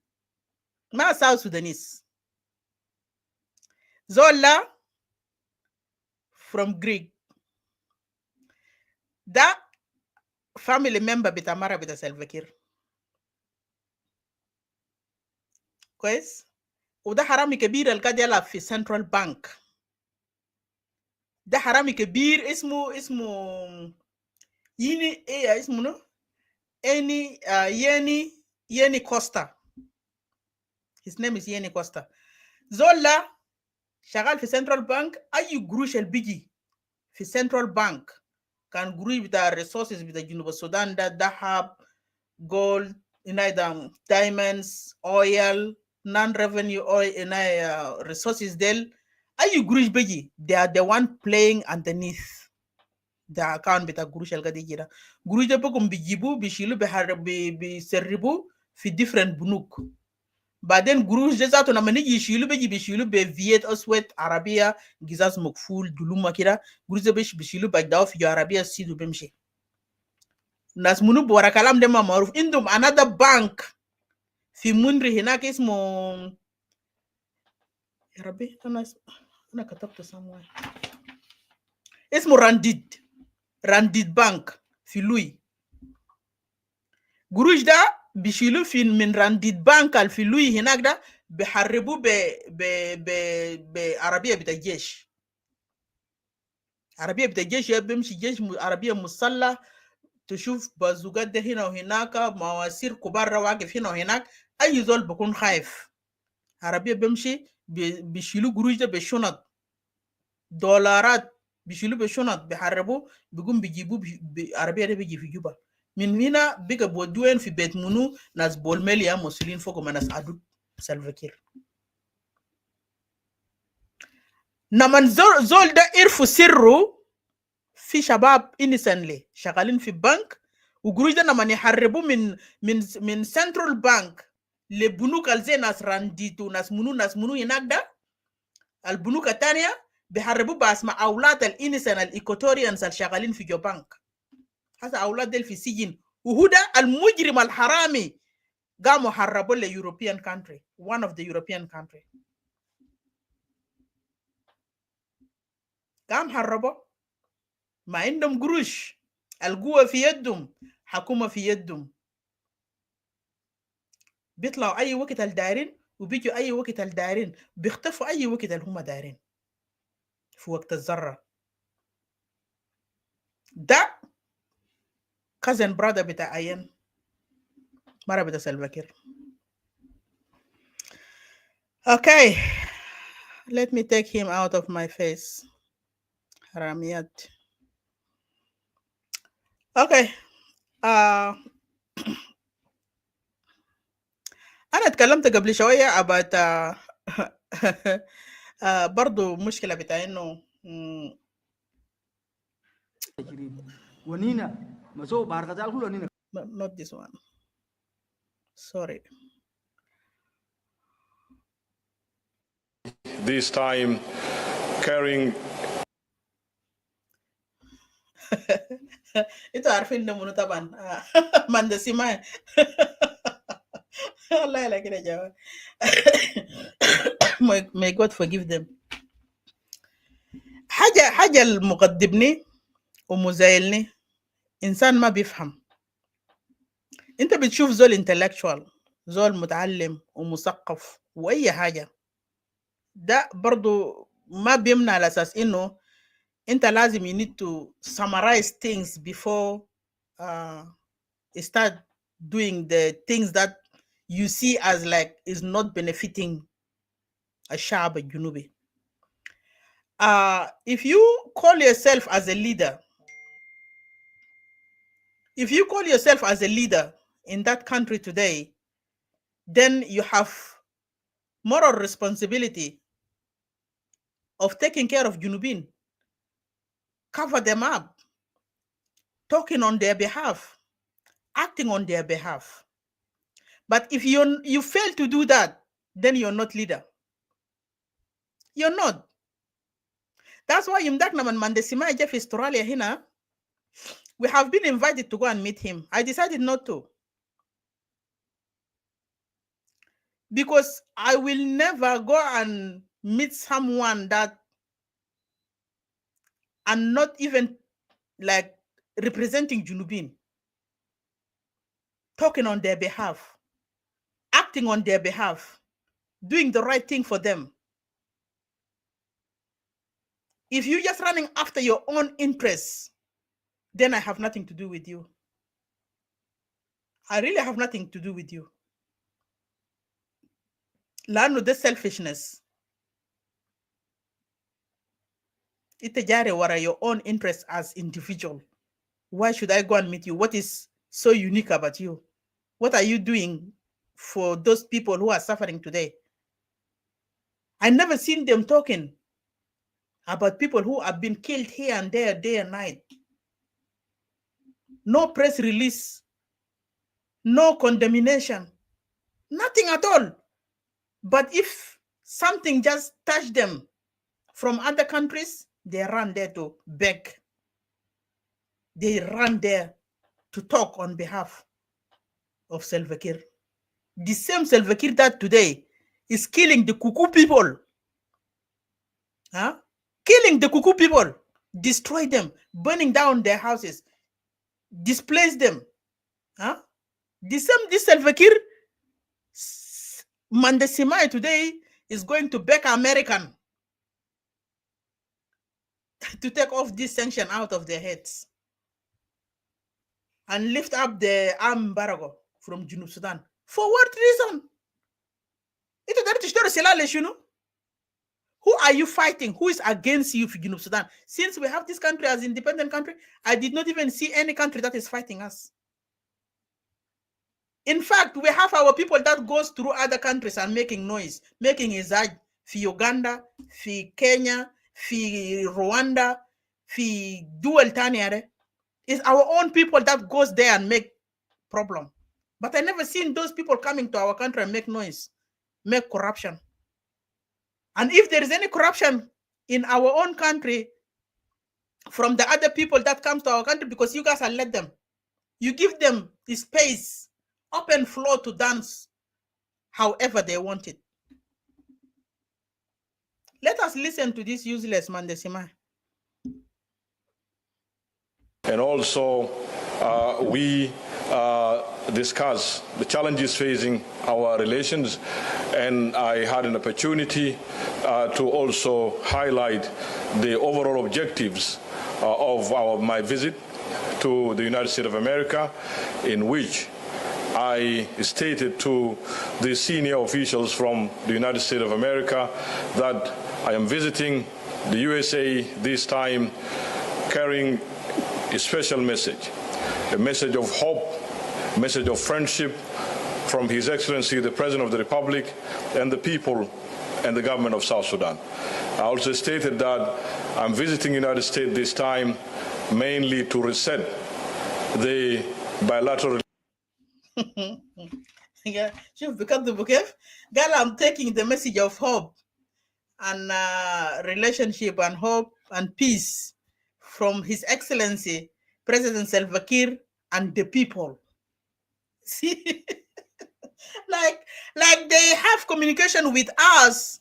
ما ساوث سودانيس. زولا from Greek ده family member بتاع مرة بتاع سلفا كير كويس. وده حرامي كبير اللي قاعد يلعب في سنترال بانك. ده حرامي كبير اسمه يني ايه اسمه نو اني يني كوستا. his name is يني كوستا. زولا شغال في سنترال بانك. اي قروش اللي بيجي في سنترال بانك كان قروش بتاع الريسورسز بتاع جنوب السودان ده ذهب جولد diamonds oil non-revenue oil resources del اي قروش بيجي they are the one playing underneath the account بتاع قروش اللي قاعد يجي ده. قروش ده بقوم بيجيبوه بيشيلوه بيسربوه في different بنوك. بعدين قروش ده ذاته لما نيجي يشيلوه بيشيلوه بفيات اسود عربيه قزاز مقفول دلومه كده. قروش ده بيشيلوه بيداوه في عربيه سيدو بيمشي. ناس منو بورا كلام ده ما معروف. عندهم another bank في منري هناك اسمه يا ربي انا كتبته somewhere اسمه رانديد بانك في لوي. قروش ده بيشيلوه من رانديد بانك في لوي هناك ده بيحربوه بعربيه بتاع الجيش. عربيه بتاع الجيش بيمشي جيش عربيه مسلح تشوف بازوقات ده هنا وهناك مواسير كبار واقف هنا وهناك. اي زول بكون خايف. عربيه بيمشي بيشيلوا قروش ده بشنط دولارات بيشيلوا بشنط بيحربوه بيقوم بيجيبوه عربيه ده بيجي في جوبا. من هنا بقى بودوين في بيت منو ناس بولميل يا مسؤولين فوق ما ناس عدود سلفا كير. نمن زول ده عرفوا سره في شباب innocently شغالين في بنك وقروش ده لما يحربوا من سنترال بانك لبنوك زي ناس رانديت وناس منو هناك ده. البنوك الثانيه بيحربوا باسماء اولاد الانسان الايكوتوريانز الشغالين في جو بانك. هذا اولاد ديل في سجن وهو ده المجرم الحرامي قاموا حربوا ليوروبيان country one of the European country. قام حربوا ما عندهم قروش. القوة في يدهم حكومة في يدهم. بيطلعوا أي وقت الدارين وبيجوا أي وقت الدارين بيختفوا أي وقت اللي هم دارين في وقت الذرة. ده cousin brother بتاع أين مرة بتاع سلفا كير. Okay, let me take him out of my face. حراميات. Okay. أنا اتكلمت قبل شوية about برضو مشكلة بتاع إنه Not this one. Sorry. This time carrying Itu arfin na muna taban. Manda si Mai. Allah la kina jawa. May God forgive them. حاجة المقدمني ومزايلني إنسان ما بيفهم. أنت بتشوف زول intellectual، زول متعلم ومثقف وأي حاجة، ده برضو ما بيمنع على أساس إنه أنت لازم you need to summarize things before start doing the things that you see as like is not benefiting الشعب الجنوبي. If you call yourself as a leader, in that country today, then you have moral responsibility of taking care of Junubin, cover them up, talking on their behalf, acting on their behalf. But if you fail to do that, then you're not leader. You're not. That's why Yimdaknaman Mandesima Jeff Australia Hina, we have been invited to go and meet him. I decided not to. Because I will never go and meet someone that and not even like representing Junubin, talking on their behalf, acting on their behalf, doing the right thing for them. If you're just running after your own interests, then I have nothing to do with you. I really have nothing to do with you. Learn the selfishness. Itajare your own interests as individual. Why should I go and meet you? What is so unique about you? What are you doing for those people who are suffering today? I never seen them talking about people who have been killed here and there, day and night. No press release, no condemnation, nothing at all. But if something just touched them from other countries, they run there to beg. They run there to talk on behalf of Salva Kiir. The same Salva Kiir that today is killing the Kuku people. Killing the Kuku people, destroy them, burning down their houses, displace them. This Salva Kiir Mandesimai today is going to beg American to take off this sanction out of their heads and lift up the arm embargo from Junub Sudan. For what reason? Who are you fighting? Who is against you for Junub Sudan? Since we have this country as independent country, I did not even see any country that is fighting us. In fact, we have our people that goes through other countries and making noise, making izaj for Uganda, for Kenya, for Rwanda, for dual taniare. It's our own people that goes there and make problem. But I never seen those people coming to our country and make noise, make corruption. And if there is any corruption in our own country from the other people that comes to our country, because you guys are let them, you give them the space, open floor to dance however they want it. Let us listen to this useless Mandesima. And also we discuss the challenges facing our relations, and I had an opportunity to also highlight the overall objectives of my visit to the United States of America, in which I stated to the senior officials from the United States of America that I am visiting the USA this time carrying a special message, a message of hope, a message of friendship from His Excellency, the President of the Republic, and the people and the government of South Sudan. I also stated that I'm visiting the United States this time mainly to reset the bilateral. Yeah, شوف بكذبوا كيف قال I'm taking the message of hope and relationship and hope and peace from His Excellency President Salva Kiir and the people. See, like they have communication with us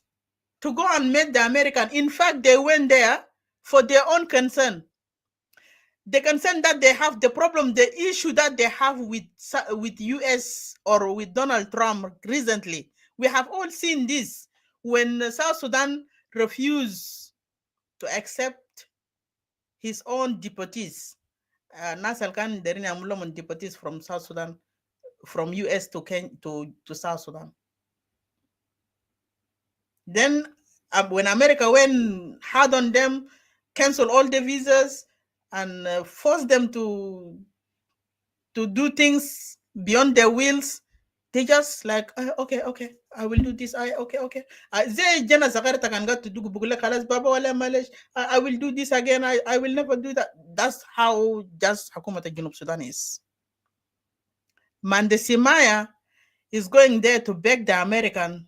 to go and meet the American. In fact, they went there for their own concern. The concern that they have, the problem, the issue that they have with US or with Donald Trump recently. We have all seen this when South Sudan refused to accept his own deportees. Nasal kan derin amulomon deportees from South Sudan, from US to South Sudan. Then when America went hard on them, canceled all the visas, and forced them to do things beyond their wills, they just like, okay, I will do this. Okay. Zay jana zagarta kan got to do bugula kalas baba wala malish. I will do this again. I will never do that. That's how just Hakumata Junub Sudan is. Mandesimaya is going there to beg the American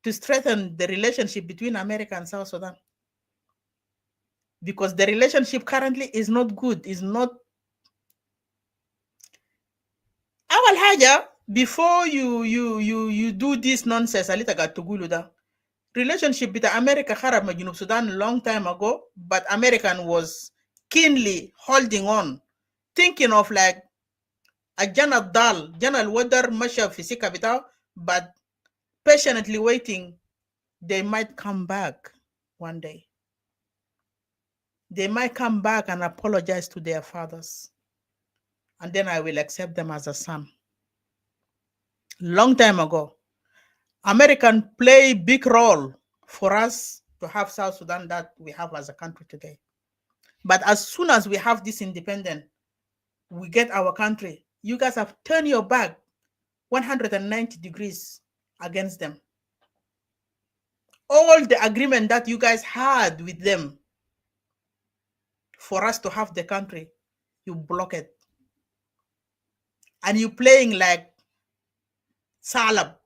to strengthen the relationship between America and South Sudan. Because the relationship currently is not good, is not. Awal haja, before you do this nonsense, alita gatugulu da. Relationship with America kharab ma Junub Sudan long time ago, but American was keenly holding on, thinking of like a Janal Dal, Janal Wadar Masha Fisika Bita, but patiently waiting, they might come back one day. They might come back and apologize to their fathers. And then I will accept them as a son. Long time ago, American play big role for us to have South Sudan that we have as a country today. But as soon as we have this independence, we get our country, you guys have turned your back 190 degrees against them. All the agreement that you guys had with them for us to have the country, you block it. And you playing like Salab.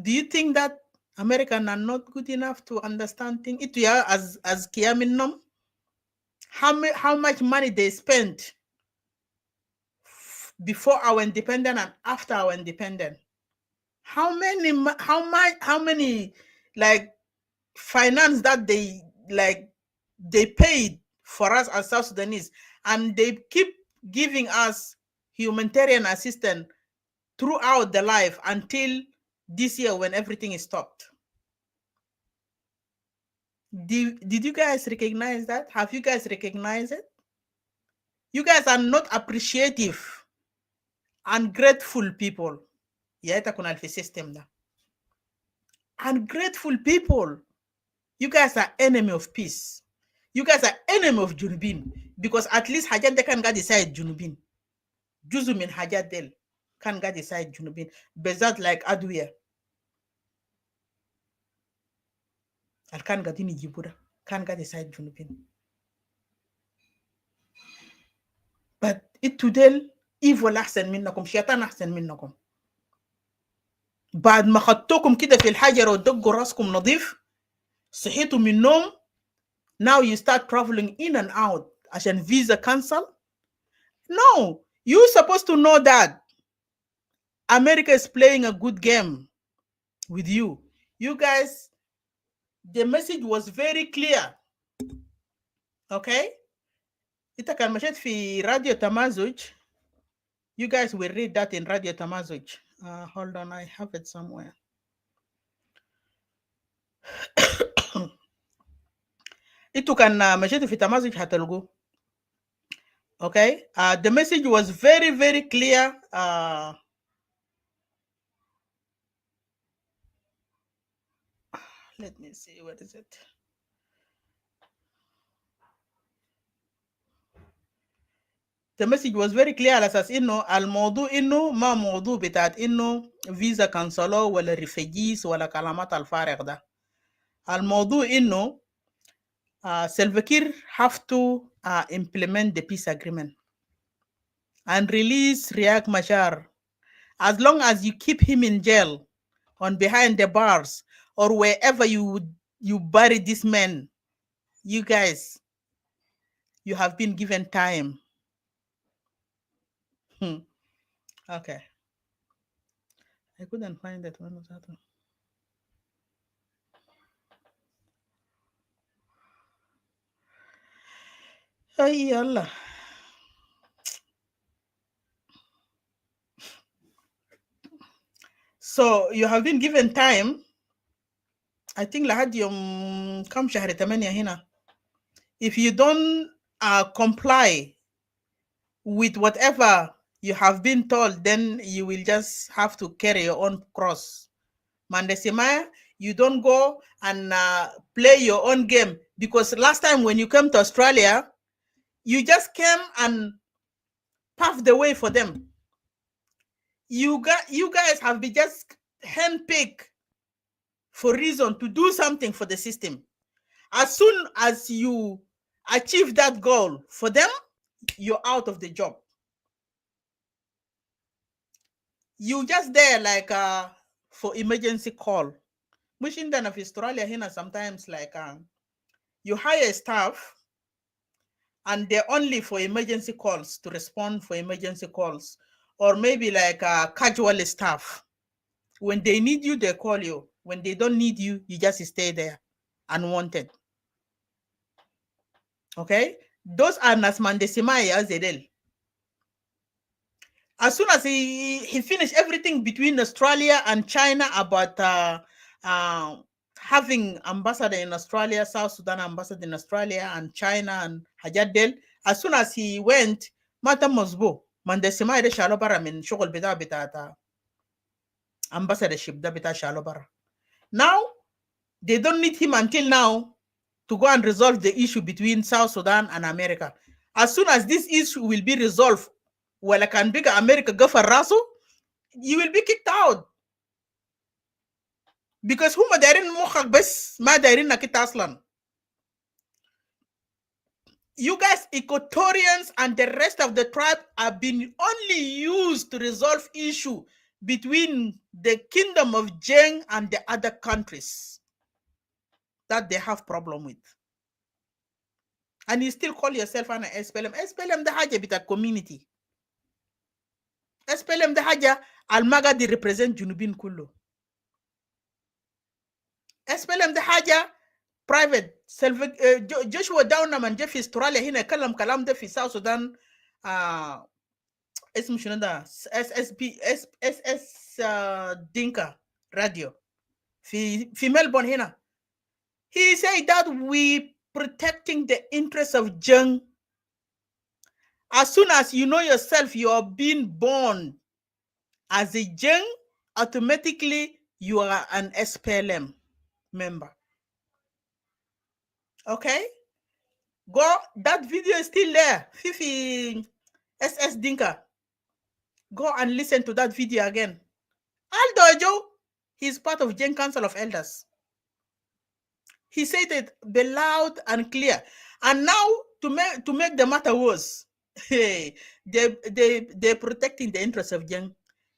Do you think that Americans are not good enough to understand things? It as Kiaminum, how much money they spent before our independence and after our independence? How many like finance that they paid for us as South Sudanese, and they keep giving us humanitarian assistance throughout the life until this year when everything is stopped. Did you guys recognize that? Have you guys recognized it? You guys are not appreciative and grateful people. Yaita kuna alfi system da. Ungrateful people. You guys are enemy of peace. You guys are enemy of Junubin, because at least Hajat de kan ga decide Junubin. Juzu min Hajat del kan ga decide Junubin. Bezat like Adwea. Al kan ga dini Jibura. Kan ga decide Junubin. But it today evil ahsan minnakum, shaitan ahsan minnakum. بعد ما خدتوكم كده في الحجر ودقوا راسكم نظيف صحيتوا من النوم, now you start traveling in and out عشان visa cancel. No, you're supposed to know that America is playing a good game with you. You guys, the message was very clear. Okay? Ita kan مشيت في راديو تمازج. You guys will read that in Radio Tamazuj. Hold on, I have it somewhere. Itu kan مشيت في تمازج هتلقوه. Okay? The message was very, very clear. Let me see, what is it? the message was very clear على اساس انه الموضوع انه ما موضوع بتاعت انه فيزا كانسلو ولا ريفيجيز ولا كلامات الفارغ ده. الموضوع انه Salva Kiir have to implement the peace agreement and release Riek Machar. As long as you keep him in jail on behind the bars or wherever you bury this man, you guys, you have been given time. Okay. I couldn't find that one. Ay, Allah. So you have been given time. I think لحد يوم كم شهر 8 هنا. If you don't comply with whatever you have been told, then you will just have to carry your own cross. Mandesimaya, you don't go and play your own game, because last time when you came to Australia, you just came and paved the way for them. You guys have been just handpicked for reason to do something for the system. As soon as you achieve that goal for them, you're out of the job. You just there like for emergency call. Which in of Australia here sometimes like you hire staff and they're only for emergency calls, to respond for emergency calls, or maybe like casual staff. When they need you, they call you. When they don't need you, you just stay there unwanted. Okay, those are Nasman Desimaya Zedel. As soon as he finished everything between Australia and China about having ambassador in Australia, South Sudan ambassador in Australia, and China and Hajadel, as soon as he went, Mata Mosbo, Mandesima de Shalobara min Shogol Bita Bitata ambassadorship da Bita Shalobara. Now they don't need him until now to go and resolve the issue between South Sudan and America. As soon as this issue will be resolved, well, I can bigger America go for Raso, you will be kicked out. Because whom dairin mohak bes ma dairin nakita aslan. You guys, Equatorians and the rest of the tribe have been only used to resolve issue between the kingdom of Jeng and the other countries that they have problem with. And you still call yourself an SPLM. SPLM the haja bita community. SPLM the haja almaga di represent Junubin kullu. SPLM the haja private Joshua Downaman Jeff Australia hina kalam kalam de fi South Sudan اسمه شنو ده SS Dinka radio في ملبون هنا. He said that we protecting the interests of Jeng. As soon as you know yourself, you are being born as a Jeng, automatically you are an SPLM member. Okay? Go, that video is still there. Fifi SS Dinka. Go and listen to that video again. Aldo Joe, he's part of Jeng Council of Elders. He said it be loud and clear. And now, to make the matter worse, they're protecting the interests of Jeng.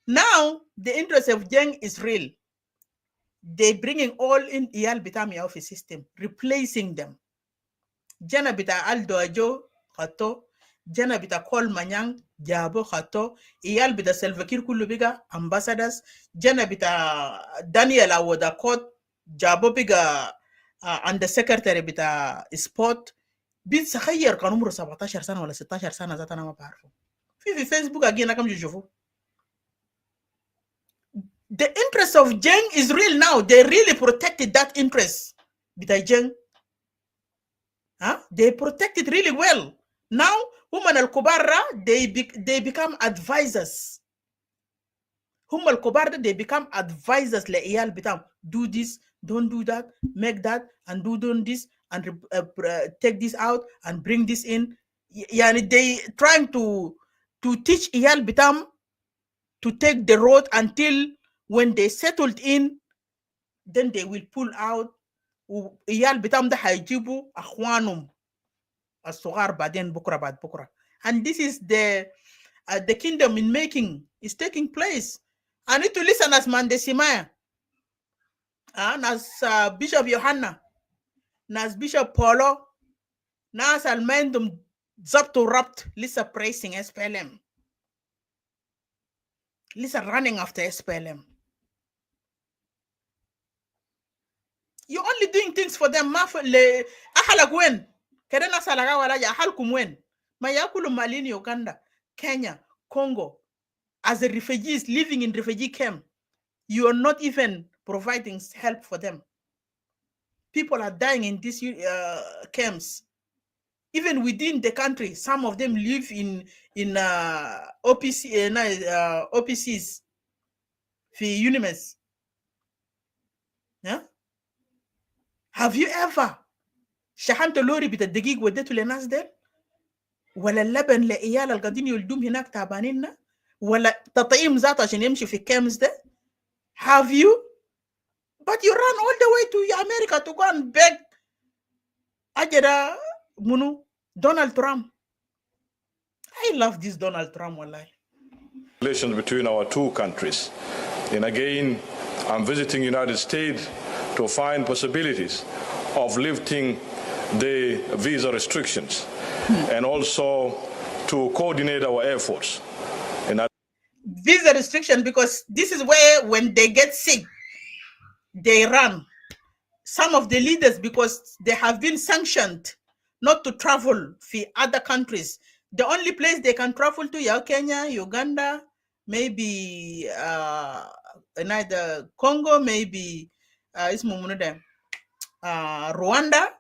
Now, the interest of Jeng is real. They're bringing all in Iyal Bitami office system, replacing them. Jana bita Aldo Ajo, Hato, Jana bita Kol Manyang, Jabo Hato, Iyal bita Salva Kiir kullu biga, ambassadors, Jana bita Daniel Awoda Kot, Jabo biga under secretary bita sport, bit sakhayar kan umru 17 sana wala 16 sana zata na ma baarfu. Fi Facebook again nakam jujufu. The interest of Jeng is real now. They really protected that interest. Bita Jeng. Huh? They protect it really well. Now, Human al-Kubarra, they become advisors. Human al-Kubarra, they become advisors. Le iyal bitam, do this, don't do that, make that, and do this, and take this out, and bring this in. Yani they trying to teach iyal bitam to take the road until when they settled in, then they will pull out. iyal bitam da hajibu akhwanum الصغار بعدين بكره بعد بكره. And this is the kingdom in making is taking place. I need to listen as Mandesimaya, as Bishop Yohanna, as Bishop Paulo, nas almendum zabto rapt, lisa praising SPLM, lisa running after SPLM. You're only doing things for them. Le ahala gwen, kerena salaga wala ya ahal kumwen. Mayakulu malini Uganda, Kenya, Congo, as a refugees living in refugee camp, you are not even providing help for them. People are dying in these camps. Even within the country, some of them live in OPCs, for UNIMES. Yeah? Have you ever شحنت لوري بالدقيق وديته لناس ديل؟ ولا اللبن لعيال القاعدين يولدوم هناك تعبانين؟ ولا تطعيم ذاته عشان يمشي في الكامس ده؟ Have you? But you run all the way to America to go and beg Ajeda Munu, Donald Trump. I love this Donald Trump, wallahi. Relations between our two countries. And again, I'm visiting United States to find possibilities of lifting the visa restrictions and also to coordinate our efforts. And visa restriction, because this is where when they get sick, they run. Some of the leaders, because they have been sanctioned not to travel to other countries. The only place they can travel to is Kenya, Uganda, maybe either Congo, maybe Rwanda.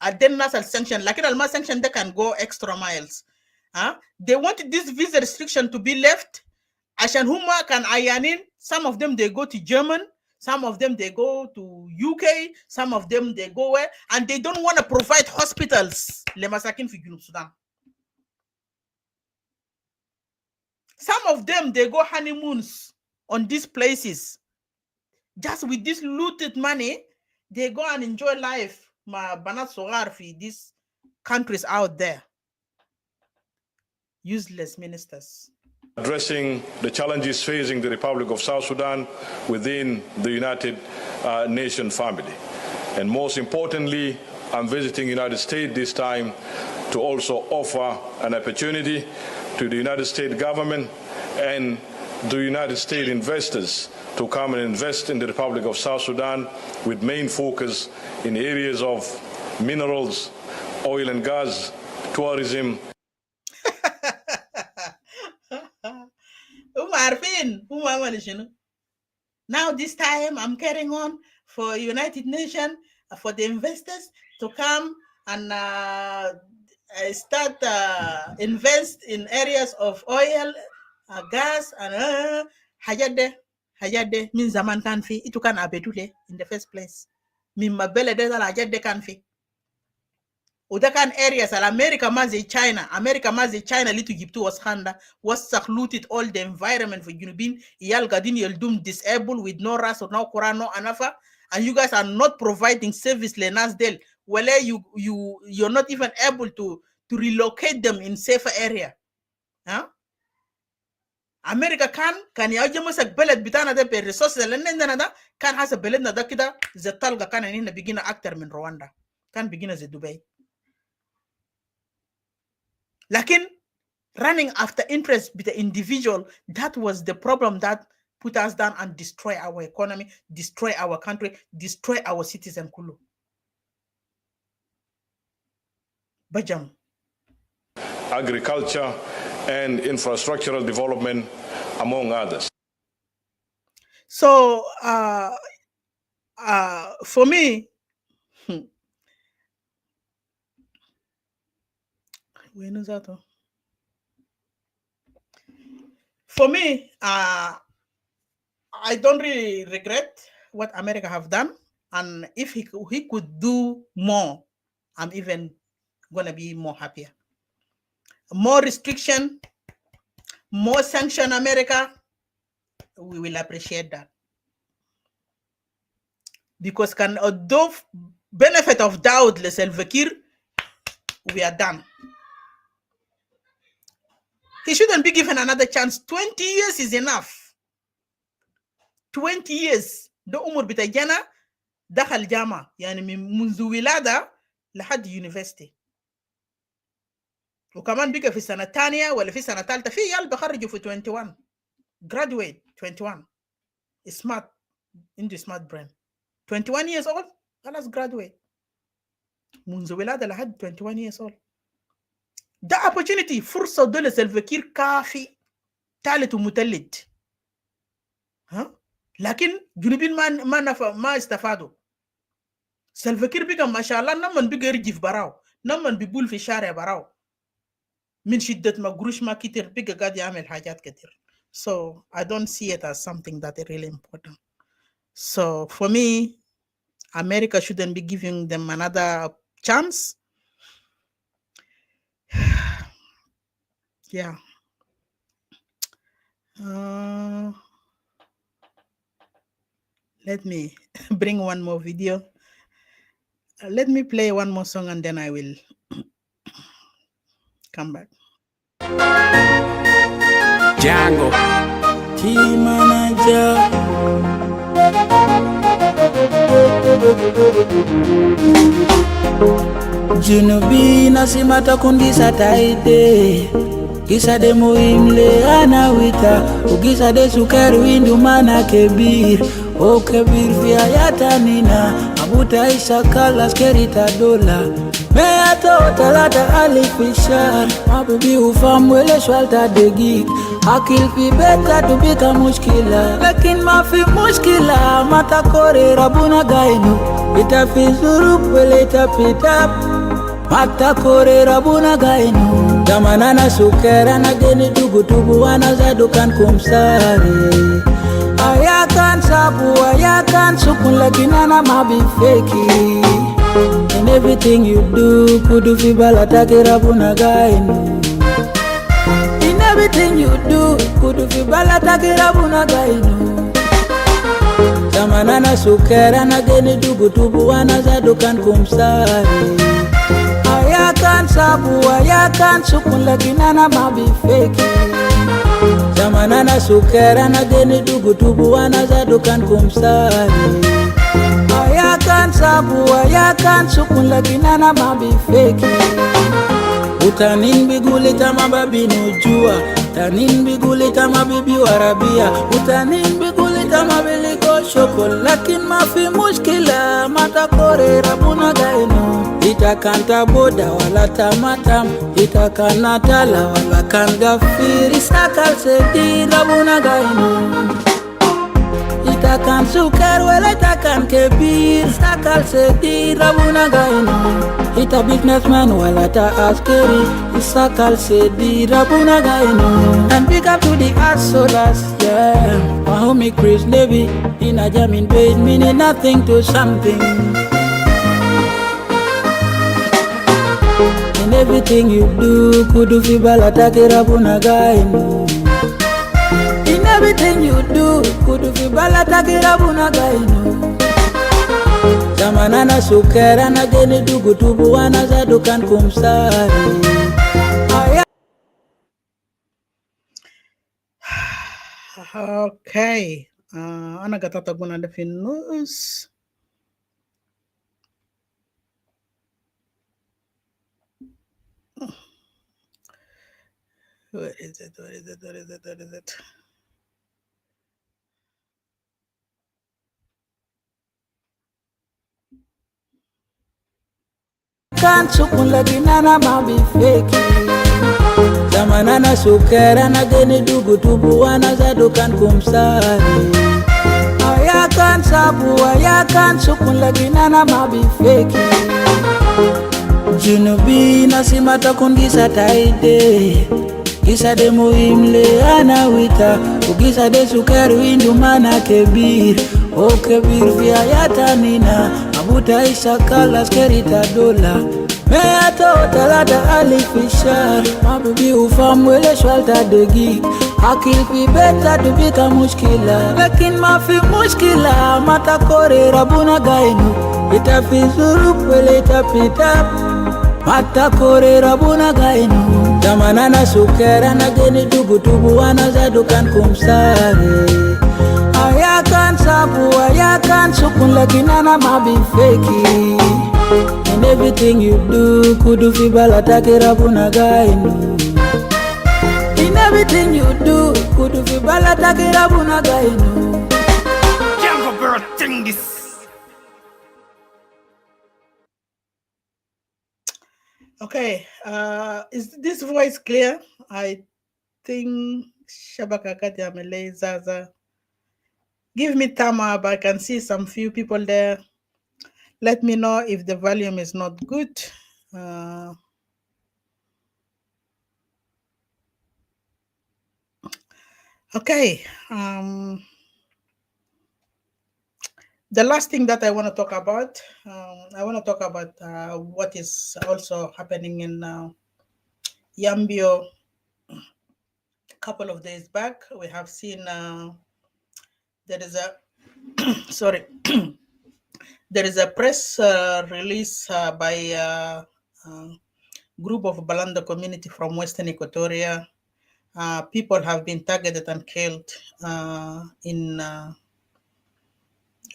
And then nasal sanction, like Alma sanction, they can go extra miles. They wanted this visa restriction to be left. Ashan Huma can ayanin. Some of them they go to German, some of them they go to UK, some of them they go where, and they don't want to provide hospitals. Le masakin fi Junub Sudan. Some of them they go honeymoons on these places. Just with this looted money, they go and enjoy life. Ma banat sogar fi these countries out there. Useless ministers. Addressing the challenges facing the Republic of South Sudan within the United Nations family. And most importantly, I'm visiting the United States this time to also offer an opportunity to the United States government and the United States investors to come and invest in the Republic of South Sudan with main focus in areas of minerals, oil and gas, tourism. Now this time I'm carrying on for United Nations, for the investors to come and start invest in areas of oil, gas, and hajade min zaman kan fi itu kan abedule in the first place. Min mabele de la hajade kan fi. Uda kan areas al America mazi China litu giptu was handa was secluded all the environment for Junubin iyal gadin yeldum disabled with no ras or no Quran no anafa, and you guys are not providing service le nasdel. Well, you're not even able to relocate them in safer area. Huh? America kan yaje masak beled bitana da per resources lennena da kan hasa beledna da kida zetalga kan inna bigina actor min Rwanda kan bigina ze Dubai. Lakin running after interest with the individual, that was the problem that put us down and destroy our economy, destroy our country, destroy our citizen kulu. Bajam. Agriculture and infrastructural development, among others. So, for me, for me, I don't really regret what America have done, and if he could do more, I'm even gonna be more happier. more restriction, more sanction America, we will appreciate that. Because can although benefit of doubt le Salva Kiir, we are done. He shouldn't be given another chance. 20 years is enough. 20 years. The umur bitajana dakhal jama. Yani munzu wilada لحد university. وكمان بقى في السنة الثانية ولا في السنة الثالثة في عيال بخرجوا في 21 graduate 21 smart عنده smart brain 21 years old خلاص graduate منذ ولادة لحد 21 years old. ده opportunity فرصة دولة سلفا كير كافي ثالث ومتلد. لكن جنوبين ما استفادوا. سلفا كير بقى ما شاء الله نمن بقى يرجف براو نمن بيقول في الشارع براو من شدة ما قروش ما كتير بقى قاعد يعمل حاجات كتير. So I don't see it as something that is really important. So for me, America shouldn't be giving them another chance. Yeah. Let me bring one more video. Let me play one more song and then I will come back. Django. Key manager. Junubi nasimata kundisa taide. Gisa de muimle anawita. Ugisa de sukari windu mana kebir. O kebir via yata nina. Abuta isa kala skerita dola. Meato talata alifishar. Mabibi ufamwele shwalta de gig. Akil fi beta tubika mushkila. Lakin ma fi mushkila. Mata kore rabuna gainu. Ita fi zurub wele ita pitap. Mata kore rabuna gainu. Damanana sukera na geni tubu wana zadukan kumsari. Ayakan sabu, ayakan sukun lakinana mabi feki. In everything you do, kudu fi balatake rabuna gainu. In everything you do, kudu fi balatake rabuna gainu. Damanana sukera na geni tubu wana zadukan kumsari. Ayakan sabu, ayakan sukun lakinana mabi feki. Zamanana sukera na geni tubu wana zadukan kumsari. Ayakan sabu, ayakan sukun lakinana mabi feki. Utanin bigulita mababi nujua. Utanin bigulita mabibi warabia. Utanin bigulita mabiliko shokol. Lakin mafi mushkila mata kore rabuna gainu. Itakanta boda wala tamatam. Itakana tala wala kan gafir. Istakal sedi rabuna gainu. Itakan sukar wala itakan kebir. Istakal sedi rabuna gainu. Ita businessman wala ta askeri. Istakal sedi rabuna gainu. And big up to the hustlers, yeah. My homie Chris Levy in a jamming bed, meaning nothing to something. In everything you do, kudu fi balatake rabuna gainu. In everything you do, kudu fi balatake rabuna gainu. Zamanana sukera na geni tubu wana zadukan kumsari. Okay. Ana gatata guna da finus. Where is it? Where is it? Where is it? Where is it? Kan sukun lakinana mabi feki. Zamanana sukera na geni tubu wana zadukan kumsari. Ayakan sabu, ayakan sukun lakinana mabi feki. Junubi nasimata kundisa taide. Gisa de muimle anawita. Ugisa de sukari windu mana kebir. O kebir via yata nina. Abuta isa kala skerita dola. Meato talata alifishar mabibi ufamu ile shwalta degi akil pi beta tubika mushkila lakin mafi mushkila mata kore rabuna gainu itapi zurup wele itapita mata kore rabuna gainu tamanana sukera na geni tubu wana zadukan kumsare ayakan sabu ayakan sukun lakinana mabi feki. And everything you do, kudu fi balata rabuna gainu. In everything you do, kudu fi balata rabuna gainu. Jungle girl, sing this. Okay, is this voice clear? I think Shabaka Kati Amele Zaza. Give me thumb up. I can see some few people there. Let me know if the volume is not good. Okay. The last thing that I want to talk about, what is also happening in Yambio. A couple of days back, we have seen there is a sorry. There is a press release by a group of Balanda community from Western Equatoria. People have been targeted and killed in a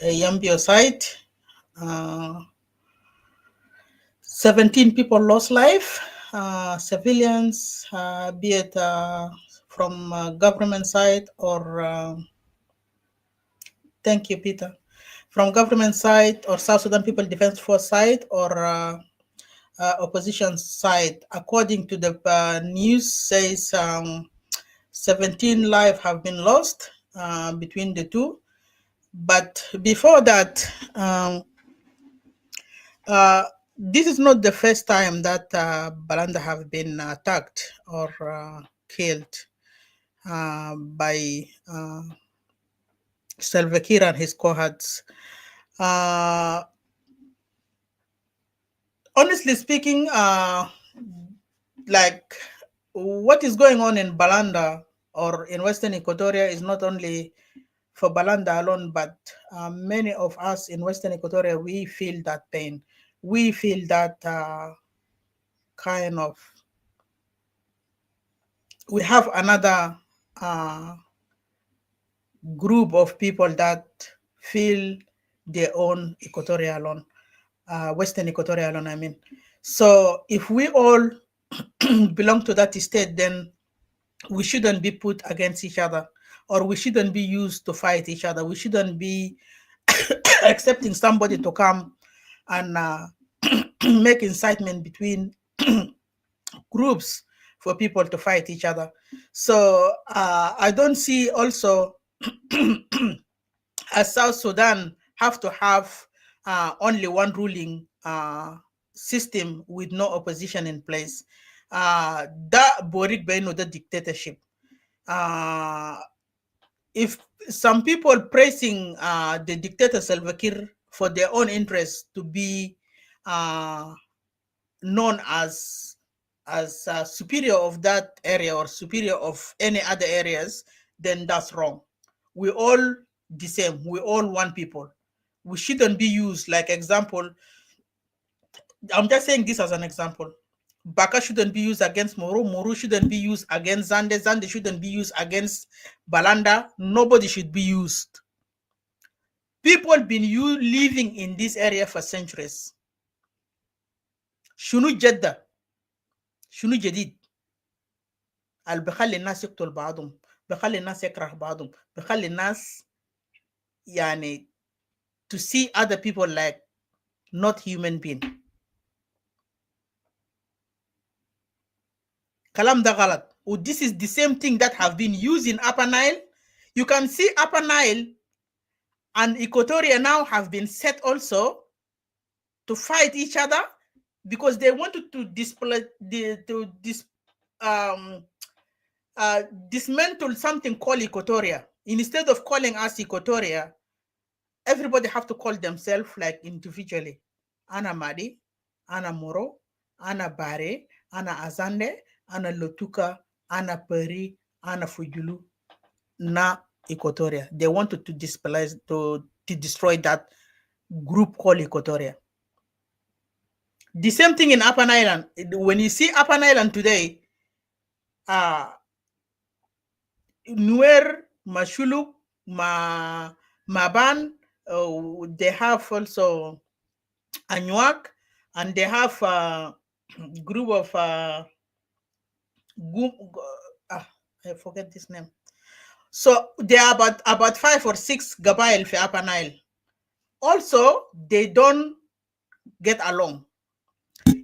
Yambio site. 17 people lost life, civilians, be it from government side or thank you, Peter. From government side or South Sudan People Defense Force side or opposition side. According to the news, says 17 lives have been lost between the two. But before that, this is not the first time that Balanda have been attacked or killed by Salva Kiir and his cohorts. Honestly speaking, like what is going on in Balanda or in Western Equatoria is not only for Balanda alone, but many of us in Western Equatoria, we feel that pain. We feel that kind of, we have another group of people that feel their own Equatoria alone, Western Equatoria alone, I mean. So if we all belong to that state, then we shouldn't be put against each other, or we shouldn't be used to fight each other. We shouldn't be accepting somebody to come and make incitement between groups for people to fight each other. So I don't see also as South Sudan have to have only one ruling system with no opposition in place. That Borik Beno, the dictatorship. If some people praising the dictator Salva Kiir for their own interests to be known as superior of that area or superior of any other areas, then that's wrong. We all the same. We all one people. We shouldn't be used like example. I'm just saying this as an example. Baka shouldn't be used against Moro. Moro shouldn't be used against Zande. Zande shouldn't be used against Balanda. Nobody should be used. People been living in this area for centuries. Shunu Jeddah. شنو جديد اللي بخلي الناس يقتل بعضهم بخلي الناس يكره بعضهم بخلي الناس يعني to see other people like not human being. كلام ده غلط. This is the same thing that have been used in Upper Nile. You can see Upper Nile and Equatoria now have been set also to fight each other because they wanted to dismantle something called Equatoria. Instead of calling us Equatoria, everybody have to call themselves like individually. Ana Madi, Ana Moro, ana Bare, ana Azande, ana Lotuka, ana Peri, ana Fujulu, na Equatoria. They wanted to displace, to destroy that group called Equatoria. The same thing in Upper Island. When you see Upper Island today, Nuer, Mashuluk, Maban, they have also Anuak, and they have a group of I forget this name. So there are about 5 or 6 Gabail for Upper Nile. Also, they don't get along.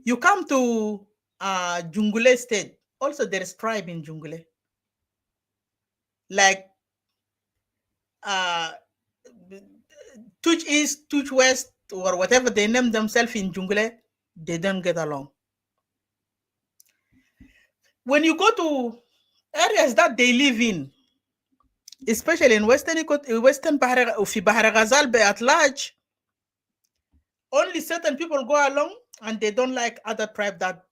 You come to Jungule State. Also, there is tribe in Jungule. Like Tuch East, Tuch West, or whatever they name themselves in Jungule, they don't get along. When you go to areas that they live in, especially in Western Bahar Ghazal at large, only certain people go along, and they don't like other tribe that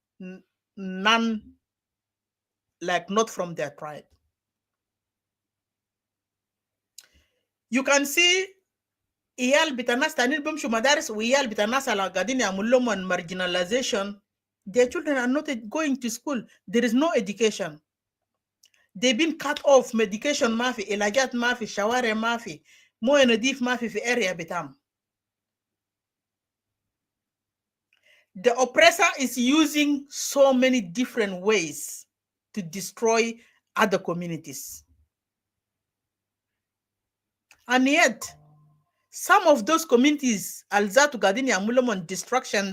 none, like not from their tribe. You can see iyal bitanas tanil bumshu madaris iyal bitanas ala gadini amulom and marginalization. Their children are not going to school. There is no education. They've been cut off. Medication mafi, ilajat mafi, shaware mafi, mo enadif mafi fi area bitam. The oppressor is using so many different ways to destroy other communities. And yet, some of those communities, Alzatu Gadini Amulomon destruction,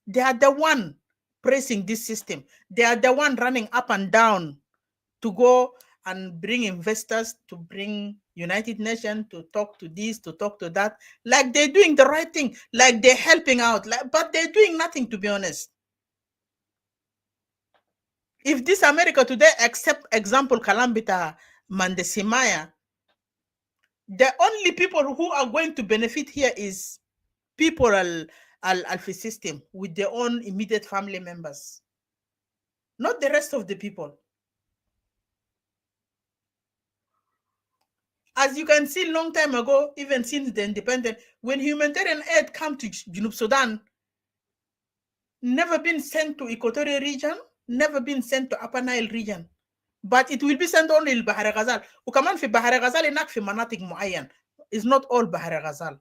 they are the one pressing this system. They are the one running up and down to go and bring investors, to bring United Nations, to talk to this, to talk to that. Like they're doing the right thing, like they're helping out, but they're doing nothing, to be honest. If this America today, except example Kalambita Mandesimaya, the only people who are going to benefit here is people al system with their own immediate family members, not the rest of the people. As you can see, long time ago, even since the independence, when humanitarian aid come to Junub Sudan, never been sent to Equatorial region, never been sent to Upper Nile region, but it will be sent only to Bahar Ghazal. Ukaman fi Bahar Ghazal inak fi manatik muayyan. It's not all Bahar Ghazal.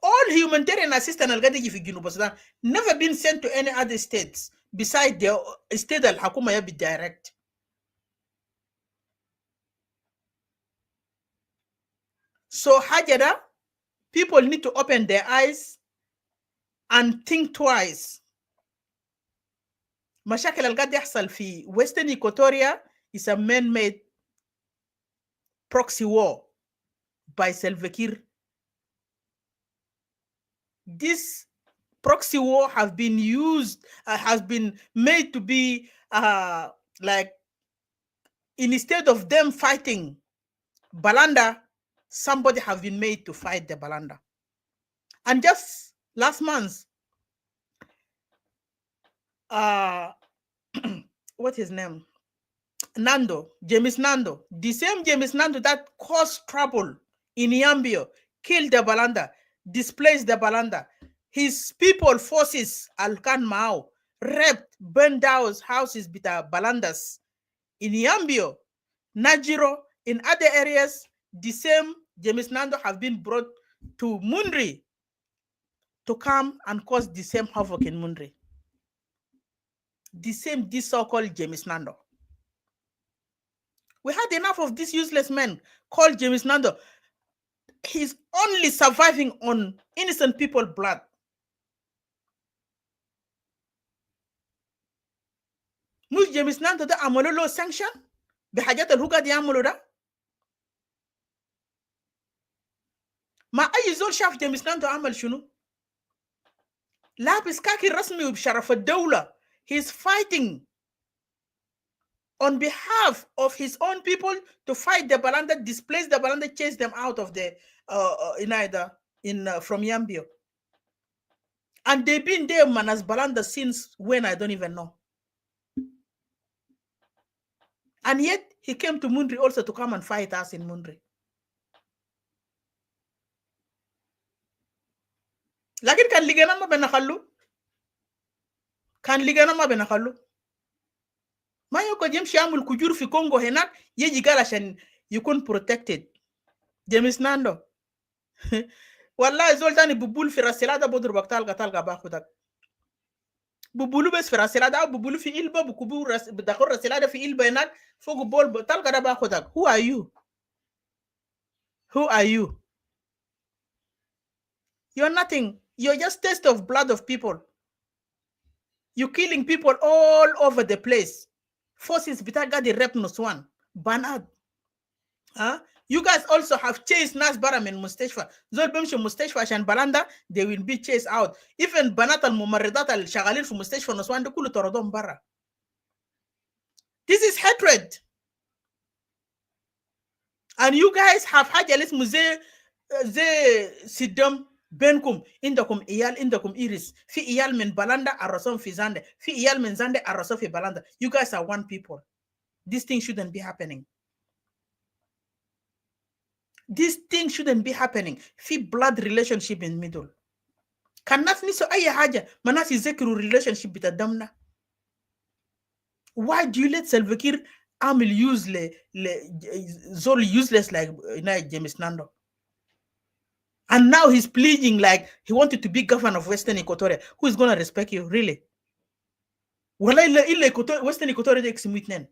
All humanitarian assistance al-Gadiji fi Junub Sudan never been sent to any other states besides the state al-Hakuma yabi direct. So Hajada, people need to open their eyes and think twice. مشاكل القاعد يحصل في Western Equatoria is a man-made proxy war by Salva Kiir. This proxy war has been used, has been made to be like, instead of them fighting Balanda, somebody have been made to fight the Balanda. And just last month, what his name? Nando, James Nando, the same James Nando that caused trouble in Yambio, killed the Balanda, displaced the Balanda. His people, forces, Alkan Mao, raped, burned down houses with the Balandas in Yambio, Najiro, in other areas. The same James Nando have been brought to Mundri to come and cause the same havoc in Mundri. This so-called James Nando. We had enough of this useless man called James Nando. He's only surviving on innocent people's blood. Mus James Nando da amolo sanction بحاجات الهوكا دي يعملوا ده. ما أي زول شاف جيمس ناندو عمل شنو؟ لابس كاكي رسمي وبشرف الدولة. He's fighting on behalf of his own people to fight the Balanda, displace the Balanda, chase them out of the from Yambio. And they've been there, Manas Balanda, since when I don't even know. And yet, he came to Mundri also to come and fight us in Mundri. Lakin kan ligana ma benakhallu. Kan ligana ma benakhallu. Ma yoko jem shamul kujur fi Congo henak, yeji gala shan yukun protected. James Nando. Wallahi zoltani bubul fi rasilada bodur baktal talga bakhudak. Bubulu bes fi rasilada, bubulu fi ilba, bukubu dakhor rasilada fi ilba henak, fogu bol talga da bakhudak. Who are you? Who are you? You're nothing. You're just taste of blood of people. You're killing people all over the place. Forces bitaga the rep nuswan. Banad. Huh? You guys also have chased Nas Baram in Mustashfa. Zol bimshu Mustashfa shan Balanda, they will be chased out. Even Banat al Mumarridat al Shagalin from Mustashfa Nuswan, de kulu torodom bara. This is hatred. And you guys have had a list muze sidam benkum indakum iyal indakum iris fi iyal min balanda arrasom fi zande fi iyal min zande arrasom fi balanda. You guys are one people. This thing shouldn't be happening. This thing shouldn't be happening. Fi blood relationship in middle. Kan nas niso aya haja manas yizekru relationship bitadamna. Why do you let Salva Kiir Amil use Zol useless like James Nando? And now he's pleading like he wanted to be governor of Western Equatoria. Who is going to respect you, really? Western Equatoria,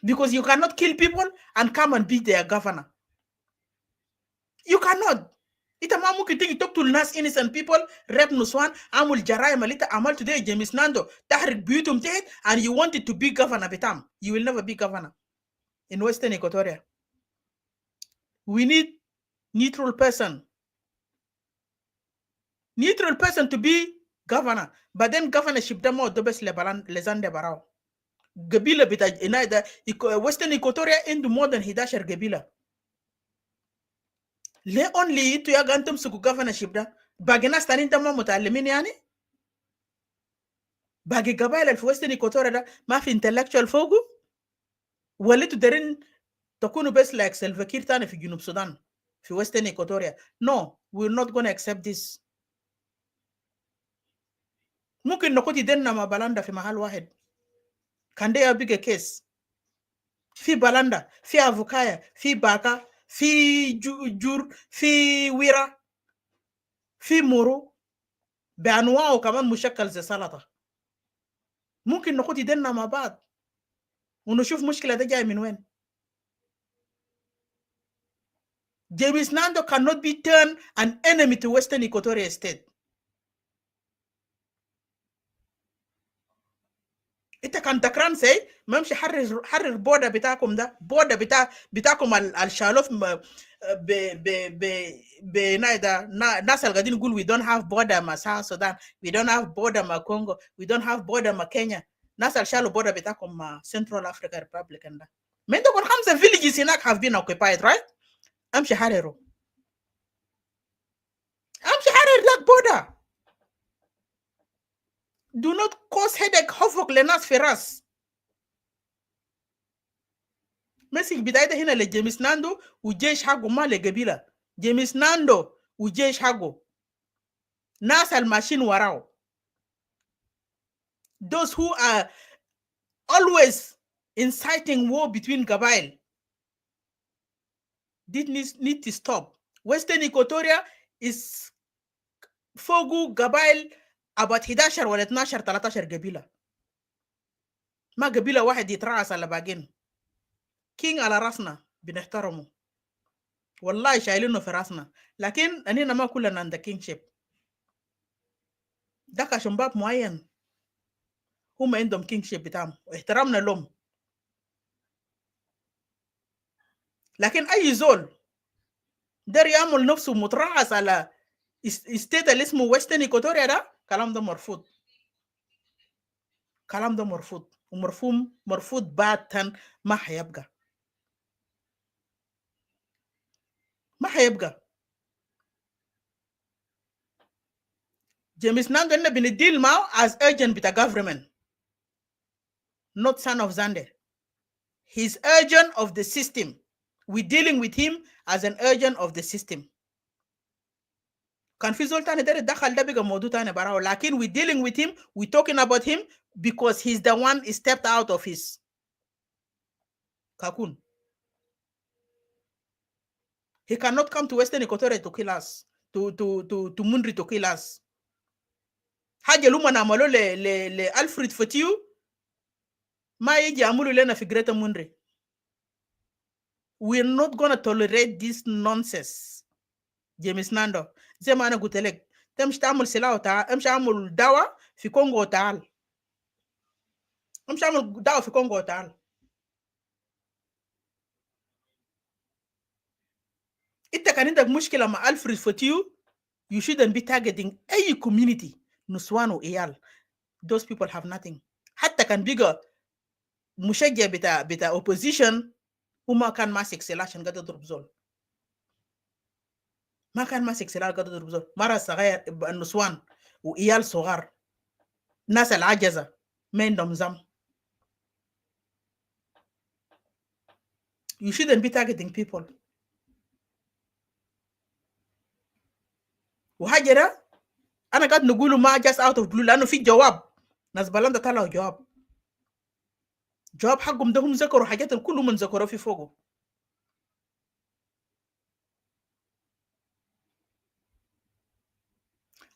because you cannot kill people and come and be their governor. You cannot. Ita mamu kitiki talk to nas innocent people, rep nuswan, amul jaray malita amal today James Nando, tahrik buyutum ted, and you wanted to be governor bitam. You will never be governor in Western Equatoria. We need neutral person. Neutral person to be governor. But then governorship demo dobes lezande barao. Gabila bita inaida Western Equatoria into more than hidasher Gabila. Le only to yagantum suku governorship da bagena stanin tama mutalimin yani bagi gabaila fi Western Equatoria da ma fi intellectual fogu wali to derin takunu best like Salva Kiir tani fi Junub Sudan fi Western Equatoria. No, we're not going to accept this. Mungkin nokoti denna ma Balanda fi mahal wahed. Can they have a bigger case? Fi Balanda, fi Avukaya, fi Baka, fi Jur, fi Wira, fi Muru, بأنواعه كمان مشكل زي سلطة. ممكن ناخد يدنا مع بعض ونشوف مشكلة ده جاي من وين. James Nando cannot be turned an enemy to Western Equatoria State. انت كان تكران سي ما مشي حرر بودا بتاعكم ده بودا بتاعكم الشالوف بنايدا ناس القاعدين يقول we don't have border مع South Sudan, we don't have border مع Congo, we don't have border مع Kenya. ناس الشالو border بتاعكم مع Central Africa Republic ده. من دول 5 villages هناك have been occupied, right? امشي حرروا. امشي حرر لك border. Do not cause headache havoc لناس في راس. مسك بداية هنا لجيمس ناندو وجيش حقه ما لقبيلة. جيمس ناندو وجيش حقه ناس الماشين وراو. Those who are always inciting war between Gabail. This need to stop. Western Equatoria is Fogu Gabail about 11 ولا 12 13 قبيلة. ما قبيلة واحد يترأس على باقين. كينج على راسنا بنحترمه. والله شايلينه في راسنا. لكن أننا ما كلنا عند كينجشيب. ده كشباب معين. هم عندهم كينجشيب بتاعهم واحترامنا لهم. لكن أي زول دار يعمل نفسه مترأس على استيت اللي اسمه ويسترن إيكواتوريا ده كلام ده مرفوض. كلام ده مرفوض مرفوض باتا. ما حيبقى James Nando na been deal now as agent with the government, not son of Zande. He's agent of the system. We're dealing with him as an agent of the system. Can Fizoltani dere dakhal da biga modu tane barao, lakin we're dealing with him, we're talking about him because he's the one who stepped out of his cocoon. He cannot come to Western Equatoria to kill us, to Mundri to kill us. Haja luma na malo le Alfred Fotiu ma yiji amulu lena fi Greater Mundri. We're not gonna tolerate this nonsense. James Nando zema ana gutelek temshi ta'amul silaho ta emshi amul dawa fi Congo ta'al. Emshi amul dawa fi Congo ta'al. Itta kan indak mushkila ma Alfred Fotiu, you shouldn't be targeting any community. Nuswano Eyal. Those people have nothing. Hatta kan bigger mushajja bita opposition uma kan masik selection gada durbzol. ما كان ماسك سلاح قدر بزول مرة صغير النسوان وإيال صغار ناس العجزة ما عندهم زم. You shouldn't be targeting people. وحاجة أنا قاعد نقوله ما just out of blue لأنه في جواب ناس بلاندا طلعوا جواب حقهم ده هم ذكروا حاجات الكل من ذكروا في فوقه.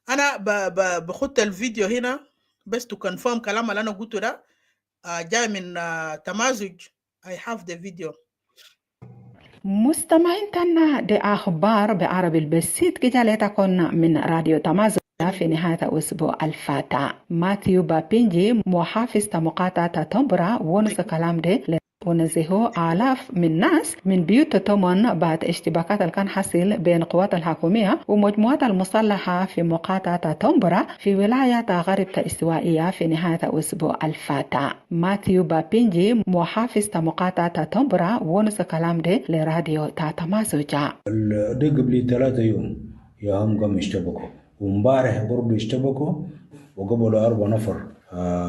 أنا بخط الفيديو هنا بس to confirm كلام اللي أنا قلته ده جاي من تمازج. I have the video. مستمعين تنا دي أخبار بعربي البسيط كجالتكن من راديو تمازج. في نهاية أسبوع الفاتح ماثيو بابينجي محافظ مقاطعة تومبرا ونص كلام ده ونزهوا آلاف من ناس من بيوت تومون بعد اشتباكات اللي كان حصل بين قوات الحكومية ومجموعات المسلحة في مقاطعة تومبرا في ولاية غرب استوائية في نهاية أسبوع الفاتح. ماثيو بابينجي محافظ مقاطعة تومبرا ونص كلام ده لراديو تمازوجا. ده قبل 3 يوم يا هم قام اشتبكوا ومبارح برضو اشتبكوا وقبلوا 4 نفر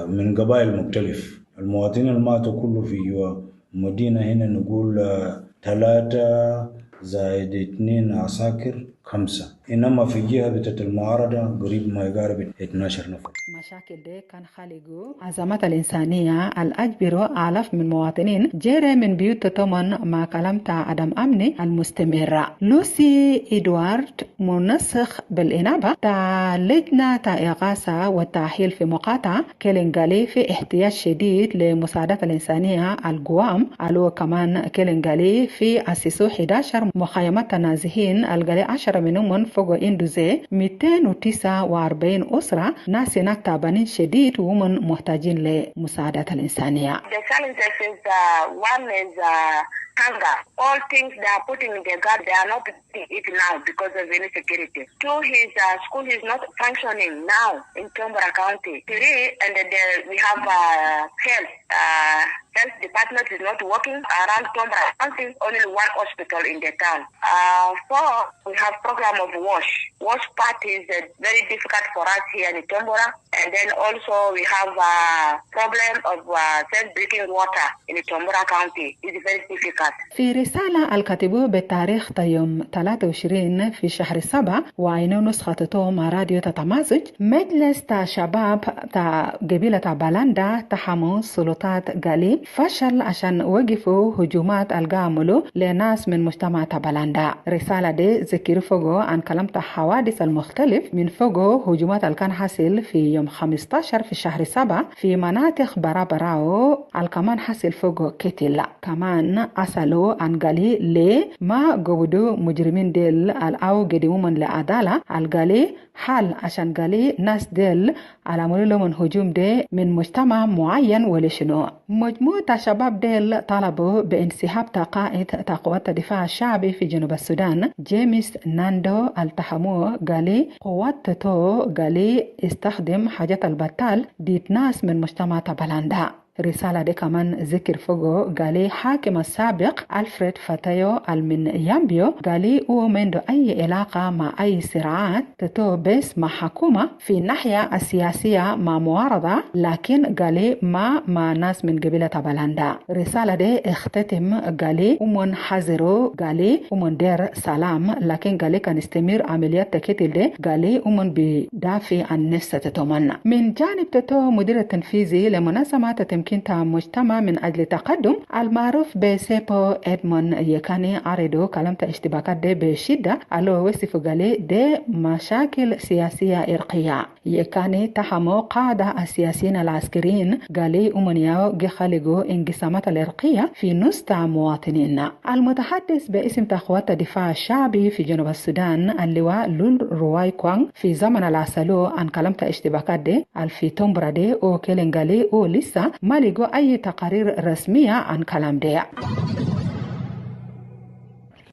من قبائل مختلف. المواطنين اللي ماتوا كله في مدينة هنا نقول 3 زائد 2 عساكر 5 إنما في جهة بتاعت المعارضة قريب ما يقارب 12 نفر. مشاكل دي كان خالقوا أزمات الإنسانية الأجبروا آلاف من المواطنين جيري من بيوت تومن مع كلامة عدم أمني المستمرة. لوسي إدوارد منسخ بالإنابة تاع لجنة تاع إغاثة والتأهيل في مقاطعة كيلينغالي في احتياج شديد لمساعدات الإنسانية القوام. ألو كمان كيلينغالي في أسسوا 11 مخيمات نازحين القلي 10 منهم فوق إندوزي 249 أسرة ناس هناك تعبانين شديد وهم محتاجين لمساعدات الإنسانية. The challenges is one is hunger. All things they are putting in the garden, they are not putting it now because of insecurity. 2, his school is not functioning now in Tombora County. 3, and we have health department is not working around Tombora County. Only 1 hospital in the town. 4, we have program of wash. Wash part is very difficult for us here in Tombora. And then also we have problem of self-drinking water in Tombora County. It's very difficult. في رسالة الكاتبة بتاريخ يوم 23 في شهر 7 وعينوا نسخته مع راديو تمازج مجلس تا شباب تا قبيلة بلاندا تحموا سلطات غالي فشل عشان وقفوا هجومات القاملو لناس من مجتمع بلاندا. رسالة دي ذكر فوقو عن كلمة حوادث المختلف من فوقو هجومات الكان حاصل في يوم 15 في شهر 7 في مناطق برابراو الكمان حاصل فوقو كتير كمان أسألوا عن قالي ليه ما قودوا مجرمين ديل أو قدموا من لعدالة القالي حال عشان قالي ناس ديل على ملولو من هجوم دي من مجتمع معين ولشنو. مجموعة شباب ديل طلبوا بانسحاب قائد قوات الدفاع الشعبي في جنوب السودان جيمس ناندو التحمو قالي قوات تو قالي استخدم حاجات البطال ديت ناس من مجتمع بلاندا. رسالة دي كمان ذكر فوقه قالي حاكم السابق ألفريد فاتايو من يامبيو قالي هو منذ أي علاقة مع أي صراعات تتو بس مع حكومة في الناحية السياسية مع معارضة، لكن قالي مع ناس من قبيلة بالاندا. رسالة دي اختتم قالي ومن حذروا قالي ومن دير سلام، لكن قالي كان استمر عمليات تكتل دي قالي ومن بدافع عن نفسه تتمنى. من جانب تتو مدير التنفيذي لمنظمة تمكين مجتمع من أجل تقدم المعروف بسيبو إدمون يكاني عرضو كلمة اشتباكات دي بشدة ألو وصف قالي دي مشاكل سياسية إرقية يكاني تحمو قاعدة السياسيين العسكريين قالي أمنياو خلقوا انقسامات الإرقية في نص مواطنين. المتحدث باسم تقوات الدفاع الشعبي في جنوب السودان اللواء لول رواي كوان في زمن العسلو عن كلمة اشتباكات دي الفي تومبرا دي وكيلنغالي ولسه ما لقوا أي تقارير رسمية عن كلام دي.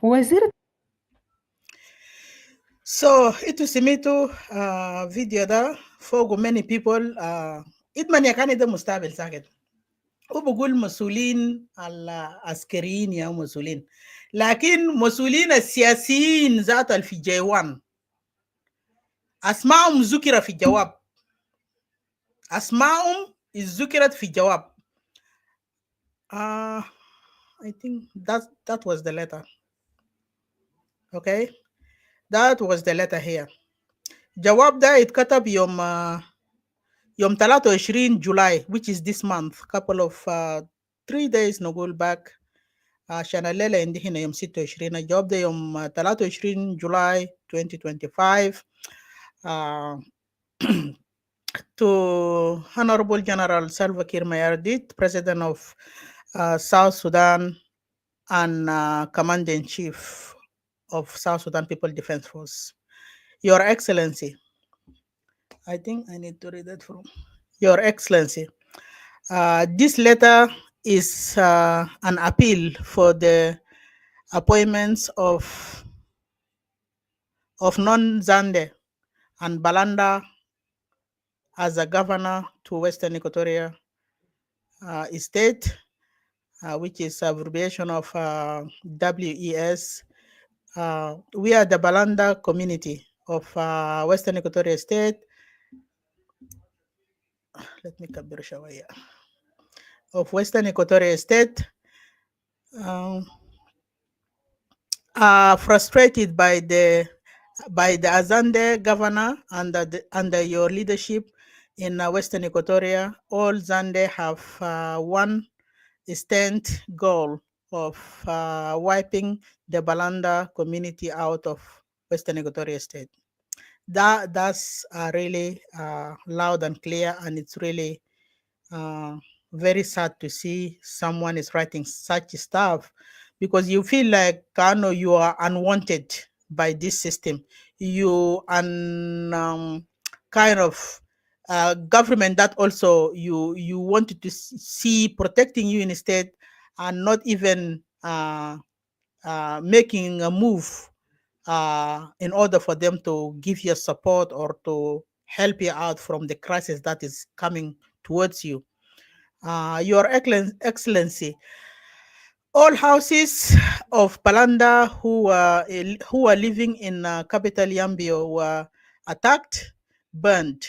وزير So itu simitu video da for many people idman yakani da mustabil sakit وبقول مسؤولين العسكريين يا مسؤولين، لكن مسؤولين السياسيين ذات في جيوان أسمائهم ذكر في الجواب، أسمائهم ذكرت في الجواب. I think that was the letter. Okay, that was the letter here. جواب ده اتكتب يوم 23 July, which is this month, couple of 3 days نقول back. عشان الليلة عندي هنا يوم 26. الجواب ده يوم 23 July 2025 to Honorable General Salva Kiir Mayardit, President of South Sudan and Commander-in-Chief of South Sudan People Defense Force. Your Excellency, I think I need to read that from Your Excellency. This letter is an appeal for the appointments of Non-Zande and Balanda as a governor to Western Equatoria State, which is abbreviation of WES. We are the Balanda community of Western Equatoria State. Let me kabir shawaya. Of Western Equatoria State, are frustrated by the Azande governor under your leadership in Western Equatoria. All Zande have one distinct goal of wiping the Balanda community out of Western Equatoria State. That's really loud and clear, and it's really very sad to see someone is writing such stuff, because you feel like Kano, you are unwanted by this system. You kind of government that also you wanted to see protecting you instead, and not even making a move in order for them to give you support or to help you out from the crisis that is coming towards you. Your Excellency, all houses of Balanda who are living in capital Yambio were attacked, burned,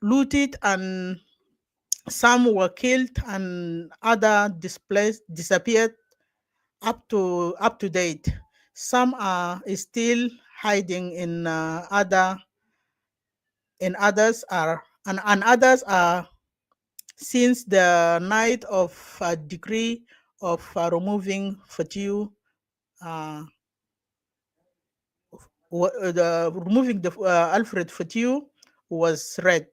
looted, and some were killed, and other disappeared up to date. Some are still hiding in others are since the night of decree of removing Fatiu, removing the Alfred Fatiu was read.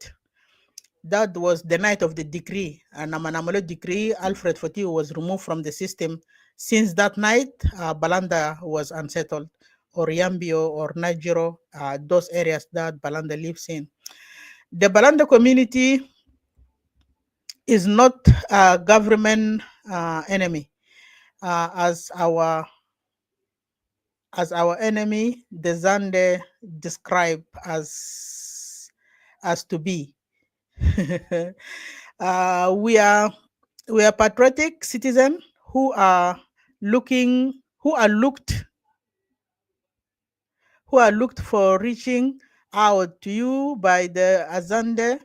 That was the night of the decree, and Amanamalo decree. Alfred Fatiu was removed from the system. Since that night, Balanda was unsettled, or Yambio or Najiro, those areas that Balanda lives in. The Balanda community is not a government enemy, as our enemy, the Zande describe as to be. We are patriotic citizens who are looking, who are looked for reaching out to you by the Azande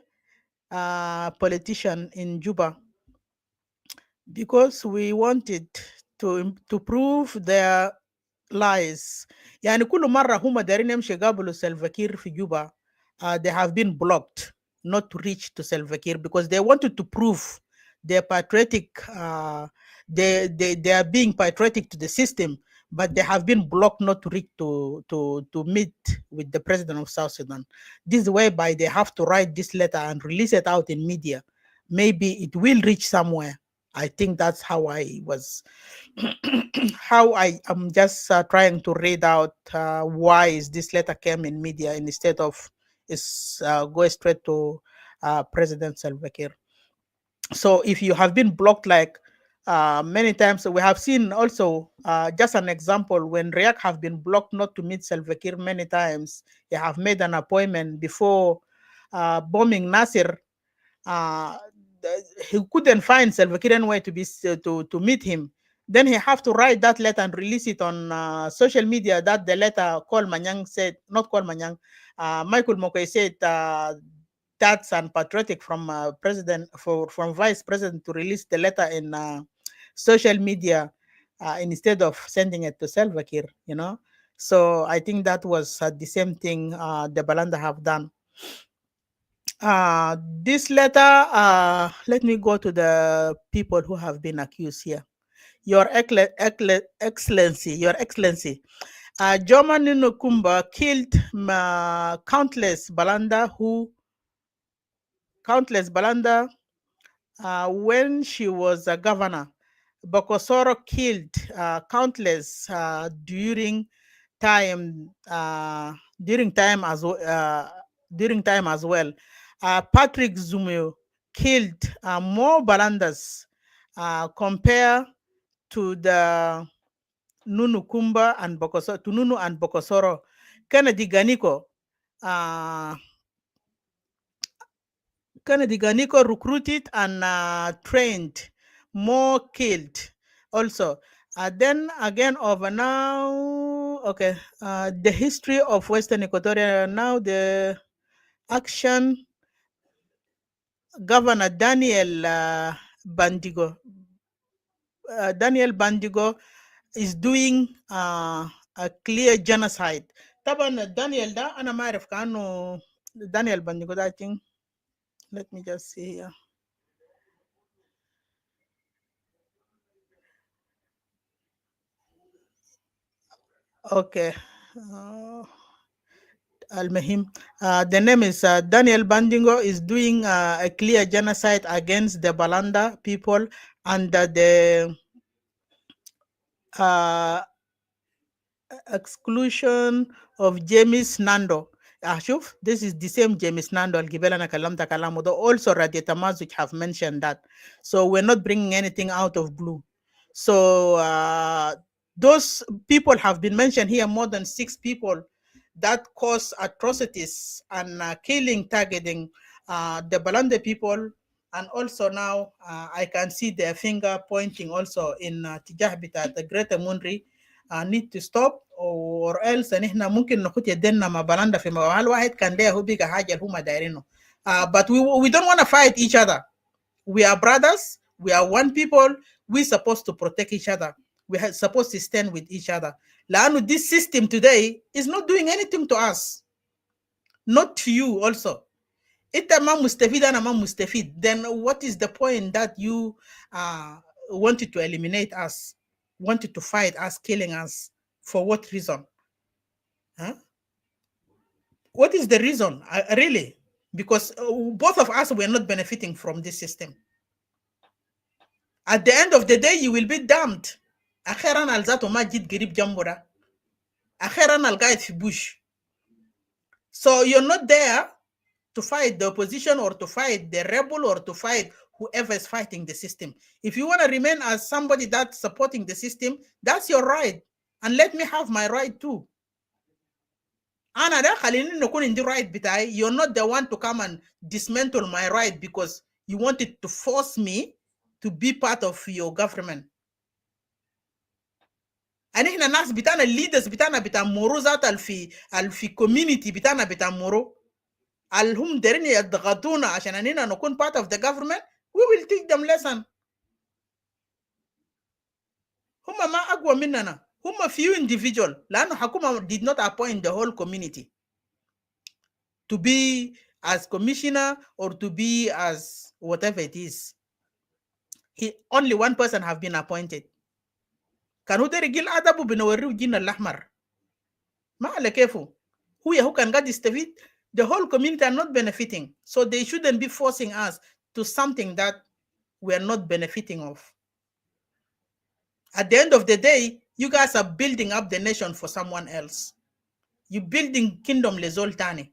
politician in Juba, because we wanted to prove their lies. يعني كل مرة هم دايرين يمشي يقابلوا Salva Kiir في Juba, they have been blocked not to reach to Salva Kiir because they wanted to prove their patriotic, they are being patriotic to the system, but they have been blocked not to reach to meet with the president of South Sudan. This is whereby they have to write this letter and release it out in media. Maybe it will reach somewhere. I think that's how I was, how I am just trying to read out why is this letter came in media instead of go straight to President Salva Kiir. So if you have been blocked like many times, we have seen also just an example when Riek have been blocked not to meet Salva Kiir many times. They have made an appointment before bombing Nasir. He couldn't find Salva Kiir anywhere to meet him. Then he have to write that letter and release it on social media. That the letter Col Manyang said, not Col Manyang, Michael Mokoy said that's unpatriotic from president from vice president to release the letter in social media instead of sending it to Salva Kiir. You know, so I think that was the same thing the Balanda have done. This letter, let me go to the people who have been accused here. Your Excellency, Joma Nukumba killed countless Balanda when she was a governor. Bokosoro killed countless during time as well. Patrick Zumio killed more Balandas compared to the Nunukumba and Bokosoro, to Nunu and Bokosoro. Kennedy Ganiko recruited and trained more killed also. Then again over now, okay, the history of Western Equatoria now, the action Governor Daniel Bandigo is doing a clear genocide. Taban Daniel da ana maarif kanu Daniel Bandigo da, I think. Let me just see here. Okay. Al-Mahim. The name is Daniel Bandingo is doing a clear genocide against the Balanda people under the exclusion of James Nando. Ashuf, this is the same James Nando Al-Gibela na Kalamta Kalamudo. Also Radiata Mazuch have mentioned that. So we're not bringing anything out of blue. So those people have been mentioned here, more than 6 people that cause atrocities and killing, targeting the Balanda people. And also now I can see their finger pointing also in Tijahbita, the Greater Munri, need to stop, or else نحن ممكن نخوت يدنا مع بلاندا في محل واحد كان ده هو بيجا حاجة اللي هم دايرينه. But we don't want to fight each other. We are brothers. We are one people. We're supposed to protect each other. We are supposed to stand with each other. لأنه this system today is not doing anything to us. Not to you also. إنت ما مستفيد أنا ما مستفيد. Then what is the point that you wanted to eliminate us, wanted to fight us, killing us? For what reason? Huh? What is the reason, really? Because both of us were not benefiting from this system. At the end of the day, you will be damned. أخيراً الذات ما جيت قريب جنبه. أخيراً القاعد في bush. So you're not there to fight the opposition or to fight the rebel or to fight whoever is fighting the system. If you want to remain as somebody that's supporting the system, that's your right. And let me have my right too. You're not the one to come and dismantle my right because You wanted to force me to be part of your government. And إحنا ناس بتاعنا leaders بتاعنا بتاع مورو ذات الفي community بتاعنا بتاع مورو هم دارين يضغطونا عشان أننا نكون part of the government. We will teach them lesson. هم ما أقوى مننا. هم few individual. لأنه حكومة did not appoint the whole community to be as commissioner or to be as whatever it is. Only one person have been appointed. كانوا داري يجيل أدبه بنوريه جينا الأحمر. ما على كيفه. هو كان قاعد يستفيد. The whole community are not benefiting. So they shouldn't be forcing us to something that we are not benefiting of. At the end of the day, you guys are building up the nation for someone else. You're building kingdom Lezoltani.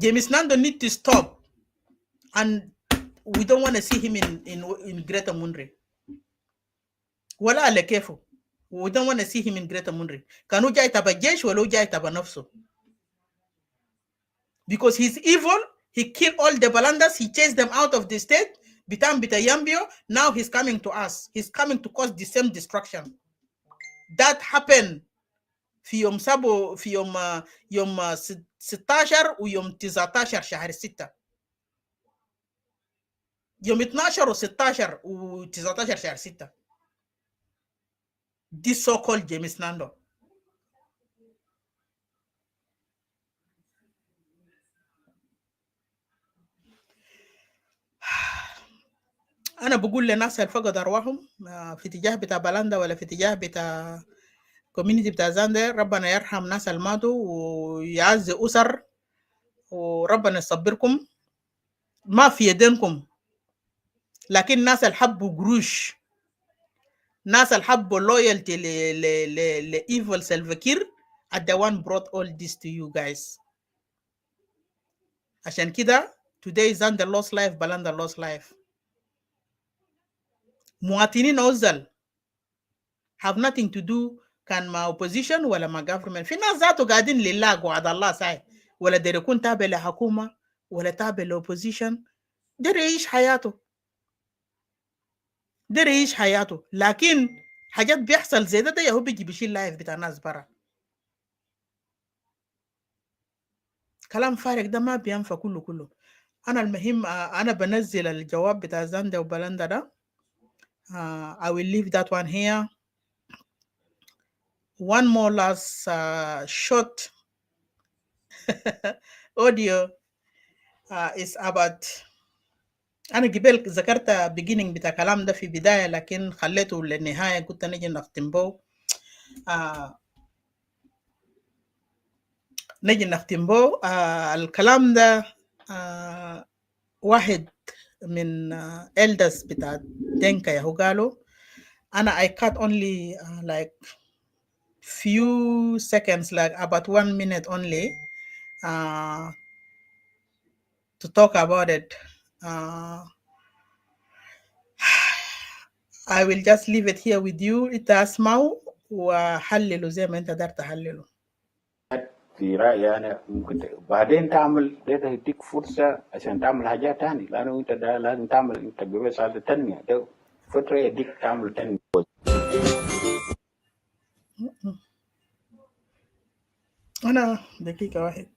James Nando need to stop. And we don't want to see him in Greater Munri. Wala ale kefu. We don't want to see him in Greater Munri. Kanu jai taba jesh wala jai taba nafsu. Because he's evil, he killed all the Balandas, he chased them out of the state. Bitam bita Yambio, now he's coming to us. He's coming to cause the same destruction. That happened في يوم سابو في يوم 16 ويوم 19 شهر 6. يوم 12 و16 و19 شهر 6. This so-called James Nando. أنا بقول للناس اللي فقد أرواحهم في اتجاه بتاع بلاندا ولا في اتجاه بتاع كوميونيتي بتاع زاندر، ربنا يرحم ناس الماتوا ويعزي أسر، وربنا يصبركم. ما في يدينكم، لكن ناس الحبوا قروش، ناس الحبوا loyalty ل evil Salva Kiir are the one brought all this to you guys. عشان كده today Zander lost life, Balanda lost life. مواطنين أوزل have nothing to do كان مع opposition ولا مع government. في ناس ذاته قاعدين لله وعد الله ساي، ولا دير يكون تابع لحكومة ولا تابع لأوبوزيشن، دير يعيش حياته، دير يعيش حياته. لكن حاجات بيحصل زي ده يهو بيجي بيشيل لايف بتاع ناس برا. كلام فارغ ده ما بينفع كله. أنا المهم أنا بنزل الجواب بتاع زاندا وبلاندا ده. I will leave that one here. One more last short audio is about أنا قبل ذكرت beginning بتاع كلام ده في بداية، لكن خليته للنهاية، قلت نجي نختم به. نجي نختم به الكلام ده. واحد من elders بتاع دينكا يهو قالوا، أنا I cut only like few seconds, like about 1 minute only to talk about it. I will just leave it here with you. إنت اسمعوا وحللوا زي ما أنت دار تحللوا. في رأيي أنا ممكن بعدين تعمل ده يديك فرصة عشان تعمل حاجات تاني، لأنه أنت ده لازم تعمل، أنت بس هذا تنمية، ده فترة يديك تعمل تنمية. أنا دقيقة واحد.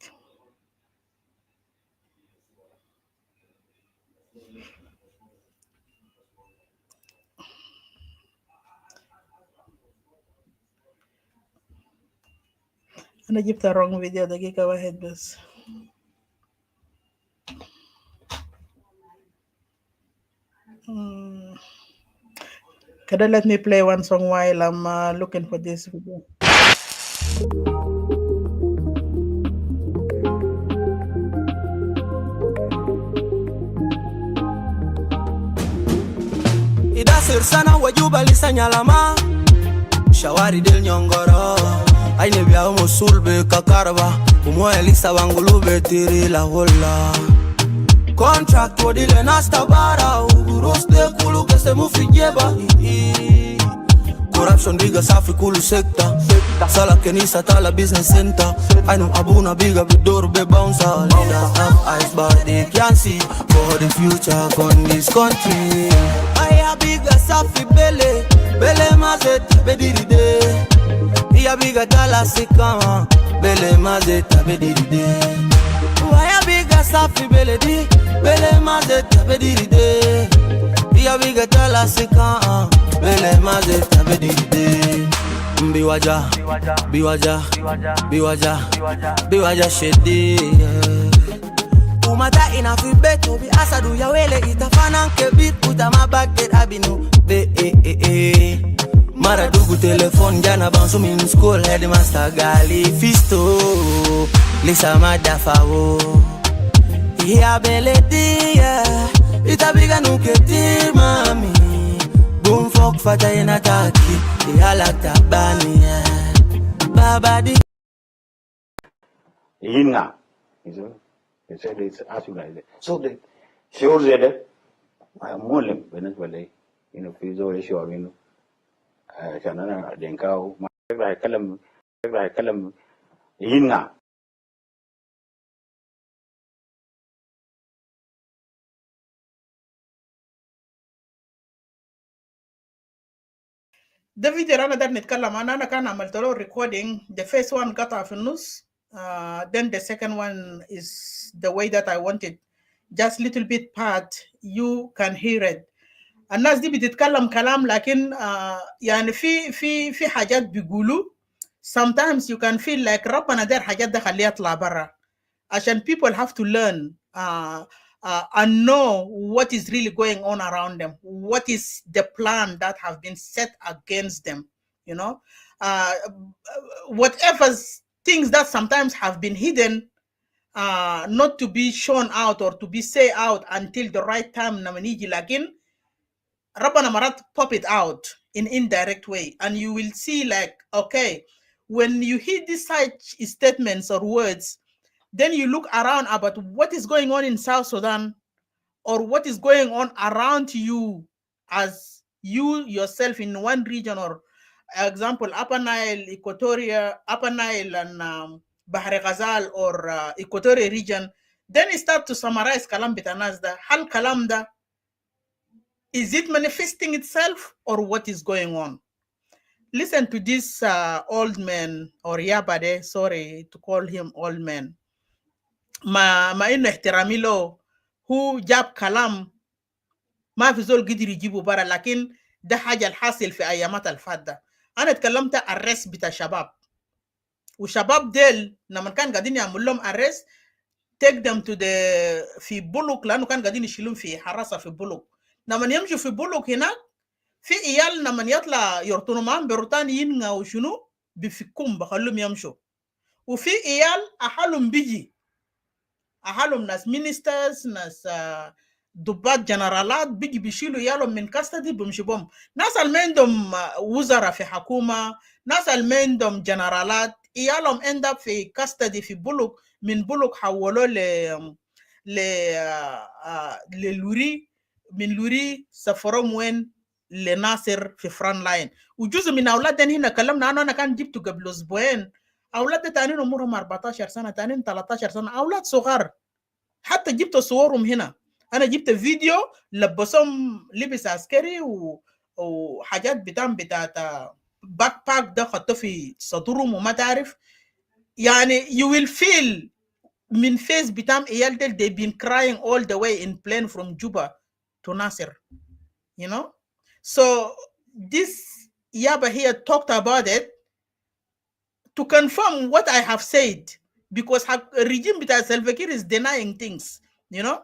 أنا جبت wrong فيديو، دقيقة واحد بس. Can I let me play one song while I'm looking for this video? Idasir sana wajuba lisanyalama shawari del nyongoro aine bia musulbe kakarba umoya lisa wangulube tiri la hola contract wodile nastabara uroste kulu kese mufijeba corruption diga safi kulu sekta sala kenisa tala business center ainu abuna biga bidor be bouncer leaders have eyes legacy for the future on this country. I have bigger safi bele, bele mazeta bediride. I bigger dalasi kama, bele mazeta bediride. I have bigger safi bele di, bele mazeta bediride. I bigger dalasi kama, bele mazeta bediride. Biwaja, biwaja, biwaja, biwaja shedi. Umata inafi beto bi asadu ya wele itafana kebit utama bagget abinu be Mara dugu telefon jana bansu min school headmaster gali fisto lisa madafawo ya beledi itabiga nuketi mami Fok fata inataki ihalakta bani baba di Inga they said it's actually so the shows that Muslim Venezuela fizo show chanana denkao kalam inga ده فيديو انا ده نتكلم عنه. انا كان عملت له recording. The first one قطع في النص, then the second one is the way that I wanted, just little bit part you can hear it. الناس دي بتتكلم كلام لكن يعني في حاجات بيقولوا sometimes you can feel like ربنا داير حاجات ده خليها يطلع برا عشان people have to learn and know what is really going on around them, what is the plan that have been set against them, you know, whatever things that sometimes have been hidden, not to be shown out or to be say out until the right time. Namaniji lakin Rabbana Marat pop it out in indirect way, and you will see like, okay, when you hear these such statements or words, then you look around about what is going on in South Sudan or what is going on around you as you yourself in one region, or example, Upper Nile, Equatoria, Upper Nile and Bahr Ghazal or Equatorial region. Then you start to summarize kalam bitanazda. Hal kalam da, is it manifesting itself or what is going on? Listen to this old man, or Yabade, sorry to call him old man. Ma inno ihtirami lo, hu jab kalam ما في زول قدر يجيبه برا, لكن ده حاجة الحاصل في أيامات الفاتة. أنا اتكلمت الرس بتاع شباب, وشباب ديل لما كان قاعدين يعمل لهم الرس take them to the في بلوك, لأنه كان قاعدين يشيلون في حراسة في بلوك. لما يمشوا في بلوك هناك في إيال لما يطلع يرطنوا معهم بروتان ينغا وشنو بفكهم بخلهم يمشوا, وفي إيال أحلهم بيجي أحلهم ناس ministers ناس ضباط جنرالات بيجي بيشيلوا يالهم من كاستدي بمشي بهم. ناس اللي عندهم وزراء في حكومة, ناس اللي عندهم جنرالات يالهم end up في كاستدي في بلوك, من بلوك حولوا للوري, من لوري سفرهم وين لناصر في فران لاين. وجزء من أولادنا هنا كلمنا عنه, أنا كان جبته قبل أسبوعين. أولاد تانين عمرهم 14 سنة, تانين 13 سنة, أولاد صغار. حتى جبت صورهم هنا, أنا جبت فيديو لبسهم لبس عسكري وحاجات بتاعت باك باك ده خطه في صدرهم وما تعرف. يعني you will feel من face بتاعهم إيال ديل they've been crying all the way in plane from Juba to Nasser, you know. So this Yaba here talked about it to confirm what I have said, because regime bita Salva Kiir is denying things, you know,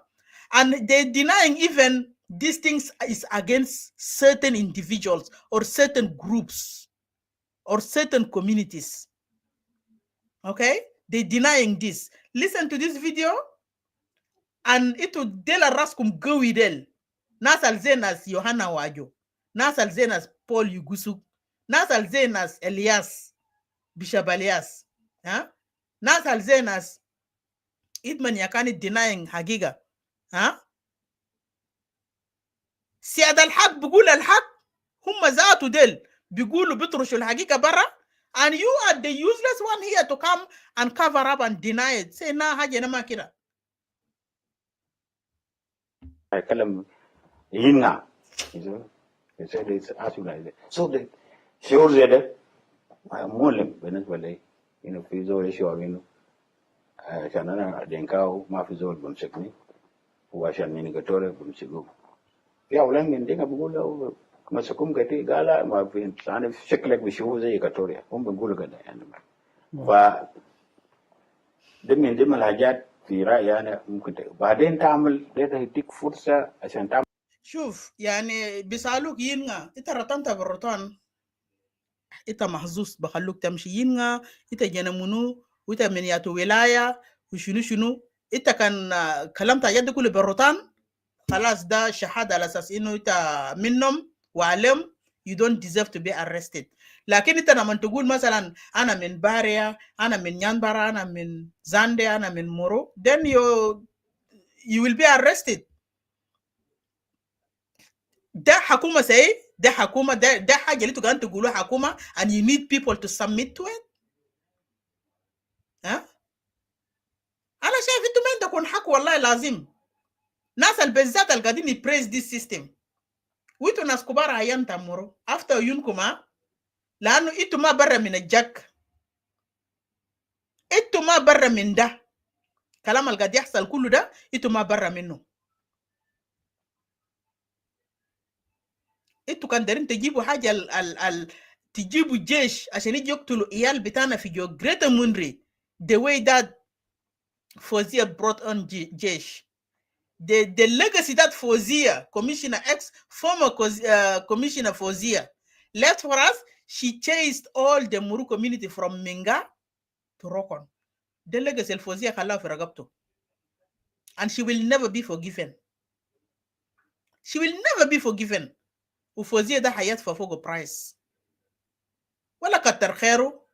and they're denying even these things is against certain individuals or certain groups or certain communities. Okay, they're denying this. Listen to this video, and it will dela raskum go with them. Nasal Zenas Yohana Wajo, Nasal Zenas Paul Yugusu, Nasal Zenas Elias Bishop Elias, Nasal Zenas Idman Yakani denying Hagiga. سيادة الحق بيقول الحق, هم ذاتوا ديل بيقولوا بيطرشوا الحقيقة برا, and you are the useless one here to come and cover up and deny it. Say nah, حاجة نما كده. kalam yinga. They said it's actually so the sure that مولم بالنسبة لي إنه في زول يشعر إنه عشان أنا دينكاو ما في زول بمسكني وعشان نيجاتوري بمسكوه في أولان من دينكا بقول له مسكوم كتير قال ما في أنا شكلك بيشوفه زي كاتوريا هم بيقولوا كده يعني ف ده من ضمن الحاجات في رأيي أنا ممكن بعدين تعمل ده يديك فرصة عشان تعمل. شوف يعني بيسألوك ينغا انت رطنت بالرطان انت محظوظ بخلوك تمشي ينغا انت جنمونو وانت من ياتو ولاية وشنو انت كان كلامت يد كله بالرطان خلاص ده شهادة على اساس انه انت منهم وعلم you don't deserve to be arrested. لكن انت لما تقول مثلا انا من باريا انا من نيانبارا انا من زاندي انا من مورو then you will be arrested. ده حكومة سي ده حكومة ده حاجة اللي تقولوا تقولوا حكومة and you need people to submit to it. ها أنا شايف أنتم ما عندكم حق والله لازم ناس بالذات اللي قاعدين يبريز this system وأنتم ناس كبار أيام تمروا after يونكم لأنه أنتم ما برا من الجك أنتم ما برا من ده كلام اللي قاعد يحصل كله ده أنتم ما برا منه. انتوا كان دارين تجيبوا حاجه تجيبوا جيش عشان يجي يقتلوا عيال بتاعنا في جو Greater Munri the way that Fozia brought on جيش. The legacy that Fozia, Commissioner X, former Commissioner Fozia, left for us, she chased all the Muru community from Minga to Rokon. The legacy of Fozia خلاها في رقبته. And she will never be forgiven. She will never be forgiven. وفوزية ده حيدفع فوق برايس ولا كتر خيره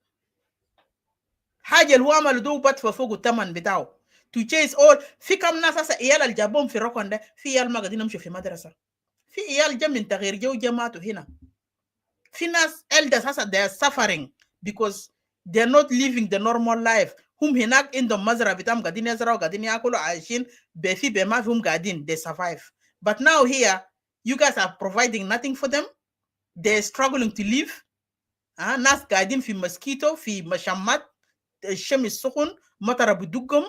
حاجة اللي هو عمله ده بدفع فوق الثمن بتاعه to chase all. في كم ناس هسه عيال اللي جابوهم في ركن ده في عيال ما قاعدين يمشوا في مدرسة في عيال جا من تغيير جو جماعته هنا في ناس elders هسه they are suffering because they are not living the normal life. هم هناك عندهم مزرعة بتاعهم قاعدين يزرعوا قاعدين ياكلوا عايشين بفي بما فيهم قاعدين they survive. But now here you guys are providing nothing for them. They're struggling to live. ناس قاعدين في مسكيتو في مشمات الشمس السخن مطر بدقهم.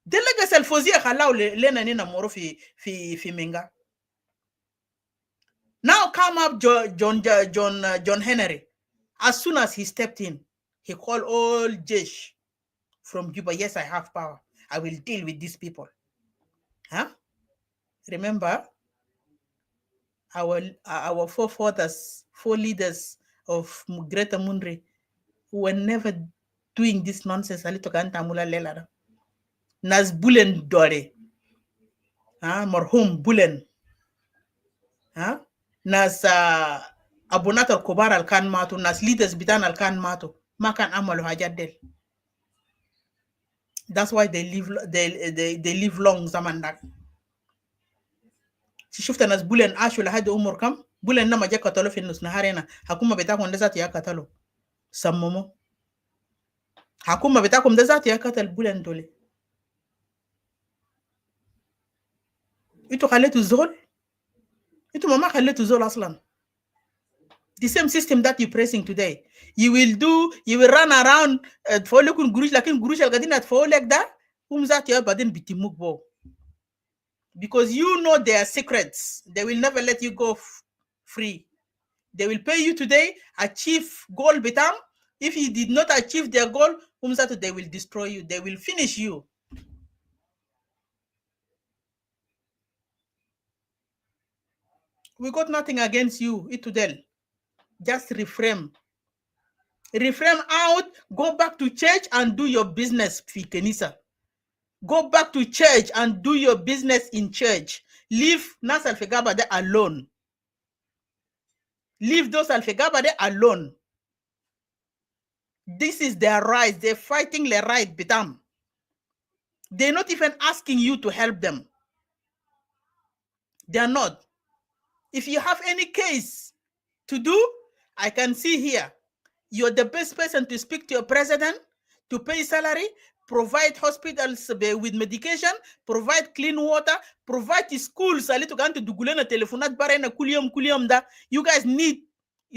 ده لقى الفوزية خلاو لنا نينا مورو في مينغا. Now come up John Henry. As soon as he stepped in, he called all Jesh from Juba. Yes, I have power. I will deal with these people. Remember, our forefathers, four leaders of Greater Munri, who were never doing this nonsense. Nas Bulen Dore, Marhum Bulen, Nas Abunatal Kobar Al Khan Mato, Nas leaders Bitan Al Khan Mato, Makan Amalu Hajadel. That's why they live long Zamandak. شفت الناس بولن عاشوا لحد عمر كم بولن لما جا قتلوا في النص نهار هنا حكومه بتاعكم ده ذات يا قتلوا سمموا حكومه بتاعكم ده ذات يا قتل بولن دول انتوا خليتوا زول انتوا ما خليتوا زول اصلا. The same system that you pressing today you will run around تفول لكم قروش لكن قروش اللي قاعدين تفول لك ده هم ذات يا بعدين بيتموك بو because you know their secrets. They will never let you go free. They will pay you today, achieve goal bitam. If you did not achieve their goal, they will destroy you. They will finish you. We got nothing against you, Itudel. Just reframe. Reframe out, go back to church and do your business, Fikenisa. Go back to church and do your business in church. Leave Nas Alfegabade alone. Leave those Alfegabade alone. This is their right. They're fighting their right, Bitam. They're not even asking you to help them. They're not. If you have any case to do, I can see here. You're the best person to speak to your president, to pay salary, provide hospitals with medication, provide clean water, provide schools. You guys need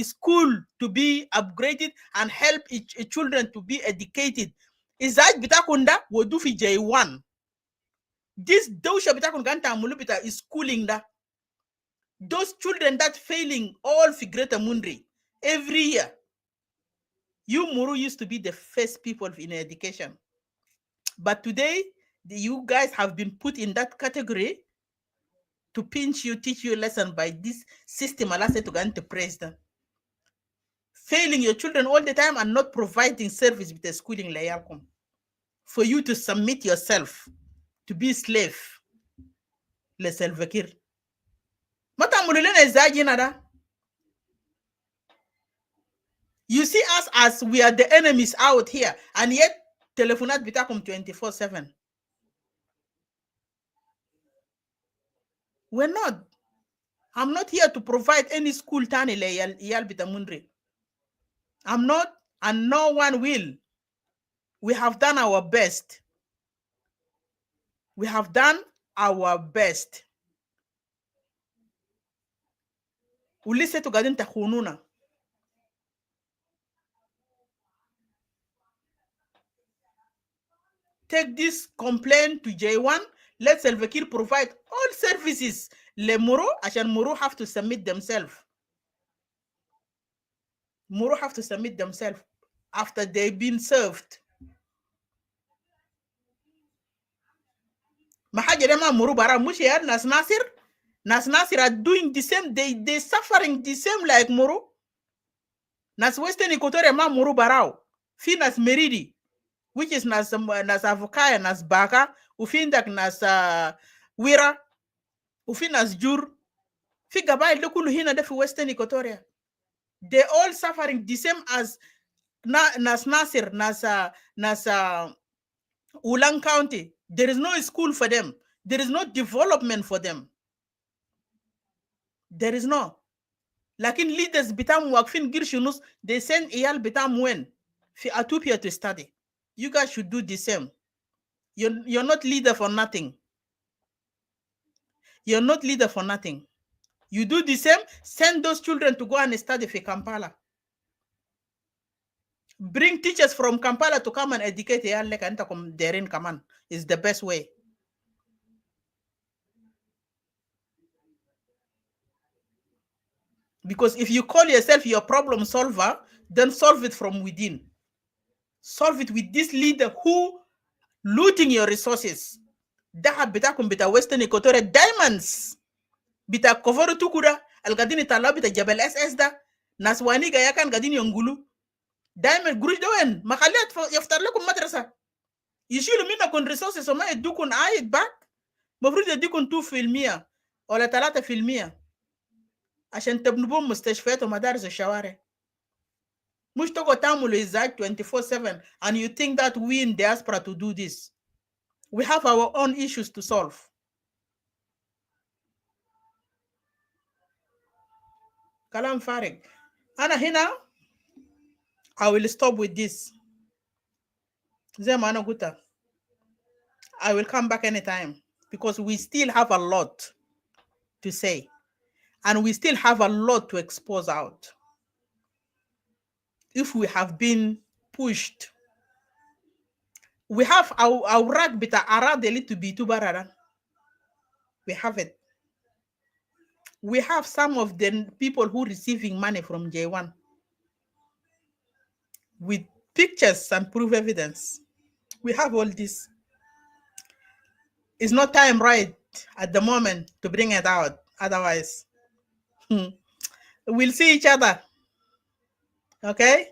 school to be upgraded and help children to be educated. Izaj bitakunda wodu fi J1. This dosha bitakun ganta amulubita is schooling da. Those children that failing all fi Greater Mundri every year. You Muru used to be the first people in education. But today, you guys have been put in that category to pinch you, teach you a lesson by this system to go into president. Failing your children all the time and not providing service with the schooling layalkum. For you to submit yourself to be slave. Le Salva-Kiir. You see us as we are the enemies out here, and yet telefonat bitakum 24/7. We're not. I'm not here to provide any school tani le yal bitamundri. I'm not, and no one will. We have done our best. We have done our best. Ulise to gadin takhununa. Take this complaint to J1. Let Salva Kiir provide all services. Le Moro, Ashan Moro have to submit themselves. Moro have to submit themselves after they've been served. Mahajerema Moro bara Mushiar Nas Nasir. Nas Nasir are doing the same. They suffering the same like Moro. Nas Western Equatoria ma Moro barao. Fi Nas Meridi, which is Nas Avokaya, Nas Baka, Ufindak Nas Wira, Ufinas Jur, Figabai Lokulu Hina de Western Equatoria. They all suffering the same as Nas Nasir, Nas Ulang County. There is no school for them. There is no development for them. There is no. Lakin leaders bitam wakfin girshunus, they send iyal bitam when fi Ethiopia to study. You guys should do the same. You're not leader for nothing. You're not leader for nothing. You do the same, send those children to go and study for Kampala. Bring teachers from Kampala to come and educate therein command is the best way. Because if you call yourself your problem solver, then solve it from within. Solve it with this leader who looting your resources. Daha bita kumbita Western Equatoria diamonds. Bita cover tukura algadini tala bita Jabal SS da naswani gayakan gadini yongulu. Diamond gruj doen makaliat yaftar lakum madrasa. Yishilu mina kun resources so ma edukun ayid back. Mafrud edukun 2% wala 3%. عشان تبنوا مستشفيات ومدارس الشوارع. مش تقعد تعملوا إزعاج 24/7 and you think that we in diaspora to do this. We have our own issues to solve. Kalam Farik. Ana hina, I will stop with this. Zemana Guta. I will come back anytime because we still have a lot to say. And we still have a lot to expose out. If we have been pushed, we have our rag bita aradeli to be tubarara. We have it. We have some of the people who receiving money from J1 with pictures and proof evidence. We have all this. It's not time right at the moment to bring it out. Otherwise, we'll see each other. Okay?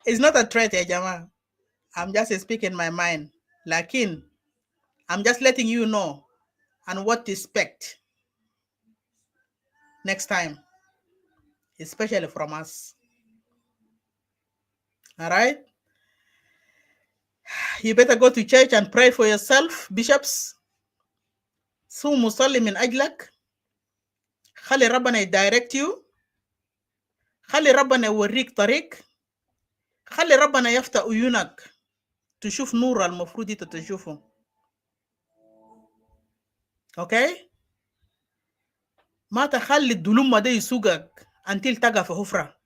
It's not a threat, Jama. I'm just speaking my mind. Lakin, I'm just letting you know and what to expect next time, especially from us. All right? You better go to church and pray for yourself, bishops. Su musalli min ajlak. Khali Rabbana direct you. Khali Rabbana yurik tariq. خلي ربنا يفتح عيونك تشوف نور المفروض انت تشوفه. اوكي؟ ما تخلي الظلم ده يسوقك until تقع في حفرة.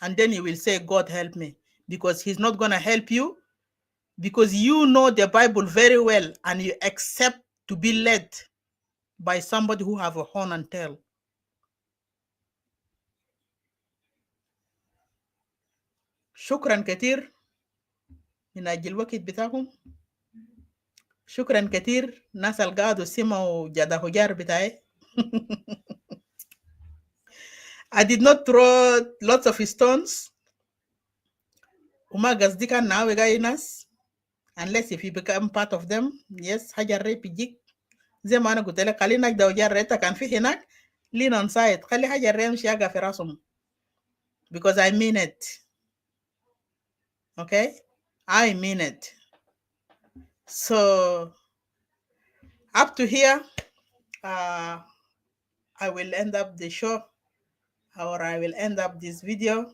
And then you will say, God help me. Because he's not going to help you. Because you know the Bible very well and you accept to be led by somebody who have a horn and tail. شكرا كتير من أجل الوقت بتاعكم. شكرا كتير ناس القادوا سمعوا جدا هجار بتاعي. I did not throw lots of stones. وما قصدي كان ناوي جاي ناس unless if you become part of them. Yes, حجر ريب يجيك زي ما أنا قلت لك. خلينا نجدا وجار ريتا كان في هناك لينا نسايد. خلي حجر ريم شياقة في راسهم. Because I mean it. Okay? I mean it. So up to here, I will end up the show, or I will end up this video.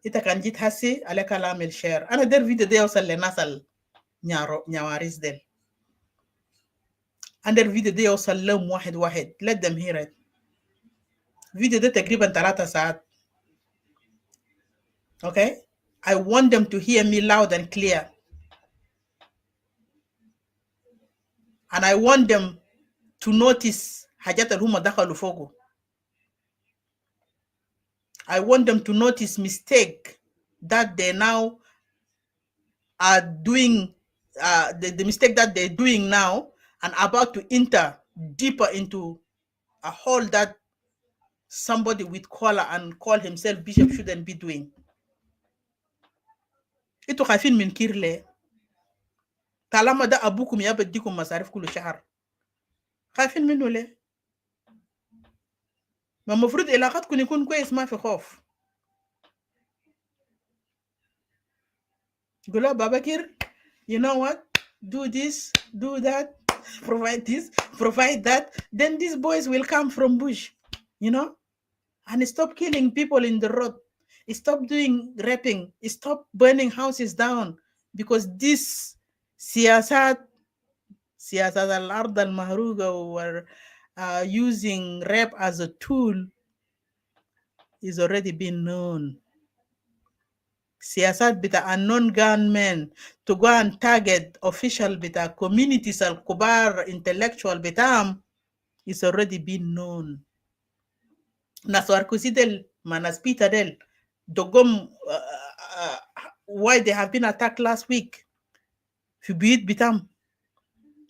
Ita kan jit hasi ala kalam el share. Ana der video de yawsal le nasal nyawaris del. And der video de yawsal lum واحد واحد. Let them hear it. Video de تقريبا 3 ساعات. Okay? I want them to hear me loud and clear. And I want them to notice حاجات اللي هم دخلوا فوقه. I want them to notice mistake that they now are doing, the mistake that they're doing now and about to enter deeper into a hole that somebody with collar and call himself bishop shouldn't be doing. Ito خايفين من كير ليه؟ طالما ده أبوكم يا بديكم مصاريف كل شهر. خايفين منه ليه؟ ما المفروض علاقتكم يكون كويس ما في خوف. قولوا بابا كير you know what, do this, do that, provide this, provide that, then these boys will come from bush, you know, and stop killing people in the road, stop doing raping, stop burning houses down, because this siyasat al-ard al-mahruga were using rape as a tool is already been known. Siyasat bita unknown gunmen to go and target official bita communities al-kubar intellectual bitam is already been known. Naswar kusidel manas Peter del dogom why they have been attacked last week. Fibit bitam.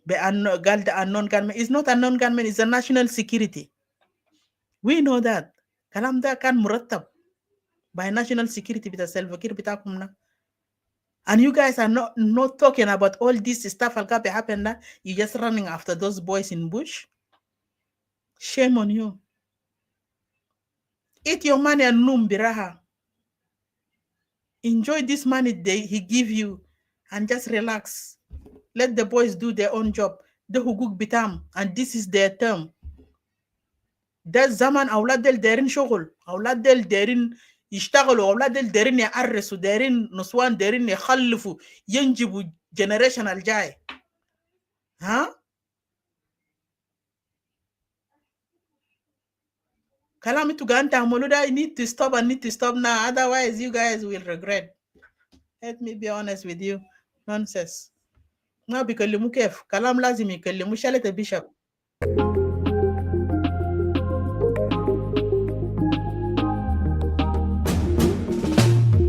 The unknown gunman is not unknown gunman, it's a national security. We know that. Kalam da kan murattab by national security bita Salva-Kiir bitakum na. And you guys are not talking about all this stuff al gabe happened. You're just running after those boys in bush. Shame on you. Eat your money and num biraha. Enjoy this money he give you and just relax. Let the boys do their own job. The huguk bitam, and this is their term. ده zaman أولاد دل دارين شغل، أولاد دل دارين يشتغلوا، أولاد دل دارين يعرسوا، دارين نسوان دارين يخلفوا، ينجبوا generation الجاي. ها؟ كلام انتوا قاعدين تعملوا ده need to stop and need to stop now, otherwise you guys will regret. Let me be honest with you. Nonsense. ما بيكلموا كيف؟ كلام لازم يكلموا شالة بيشب.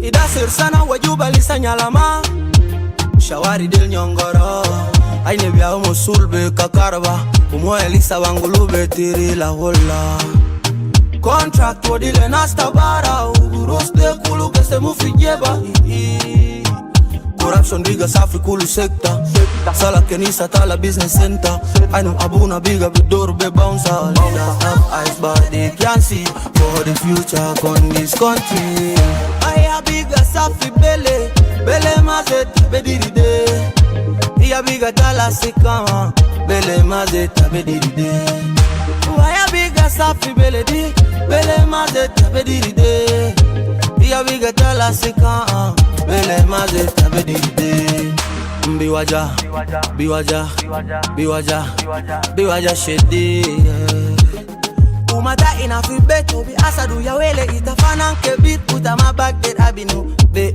Idasir sana wajuba lisanya lama Shawari del nyongoro Aine bia musulbe kakarba Umo elisa wangulube tiri la hola Contract wadile nasta bara Uguros de kulu kese mufijeba Corruption biga safi kulu sekta Sala kenisa tala business center I know abuna biga bidor be bouncer Leaders have eyes but they can't see For the future on this country Aya biga safi bele Bele mazeta bediride Iya biga tala sikama Bele mazeta bediride Aya biga safi bele di Bele mazeta bediride Iya biga tala sika bele maze tabedide biwaja biwaja biwaja biwaja shedi umata ina fi beto bi asadu ya wele itafana kebit utama bagdet abinu be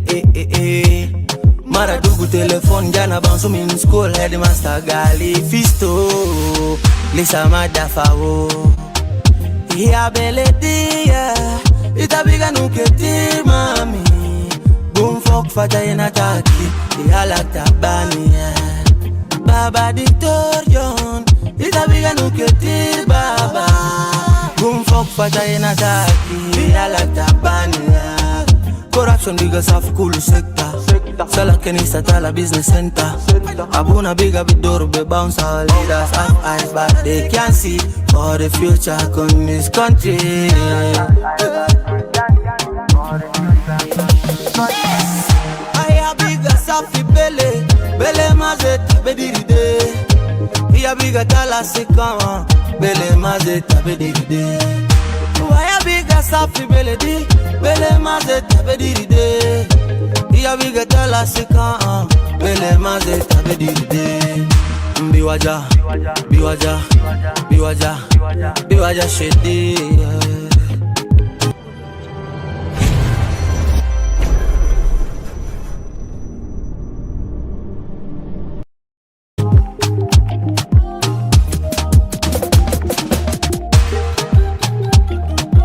mara dugu telefon jana bansu min school headmaster gali fisto lisa madafawo ya beledia itabiga nuketi mami bumfok fata inataki yala tabani baba Dictor John itabiga nuketi baba bumfok fata inataki yala tabani corruption biga safi kulu sekta sala kenisa tala business center abuna biga bidoro be bounce our leaders have eyes but they can't see for the future in this country. Aya biga safi bele mazeta bediride iya biga tala sika bele mazeta bediride aya biga safi bele mazeta bediride iya biga tala sika bele mazeta bediride biwaja biwaja biwaja biwaja shedi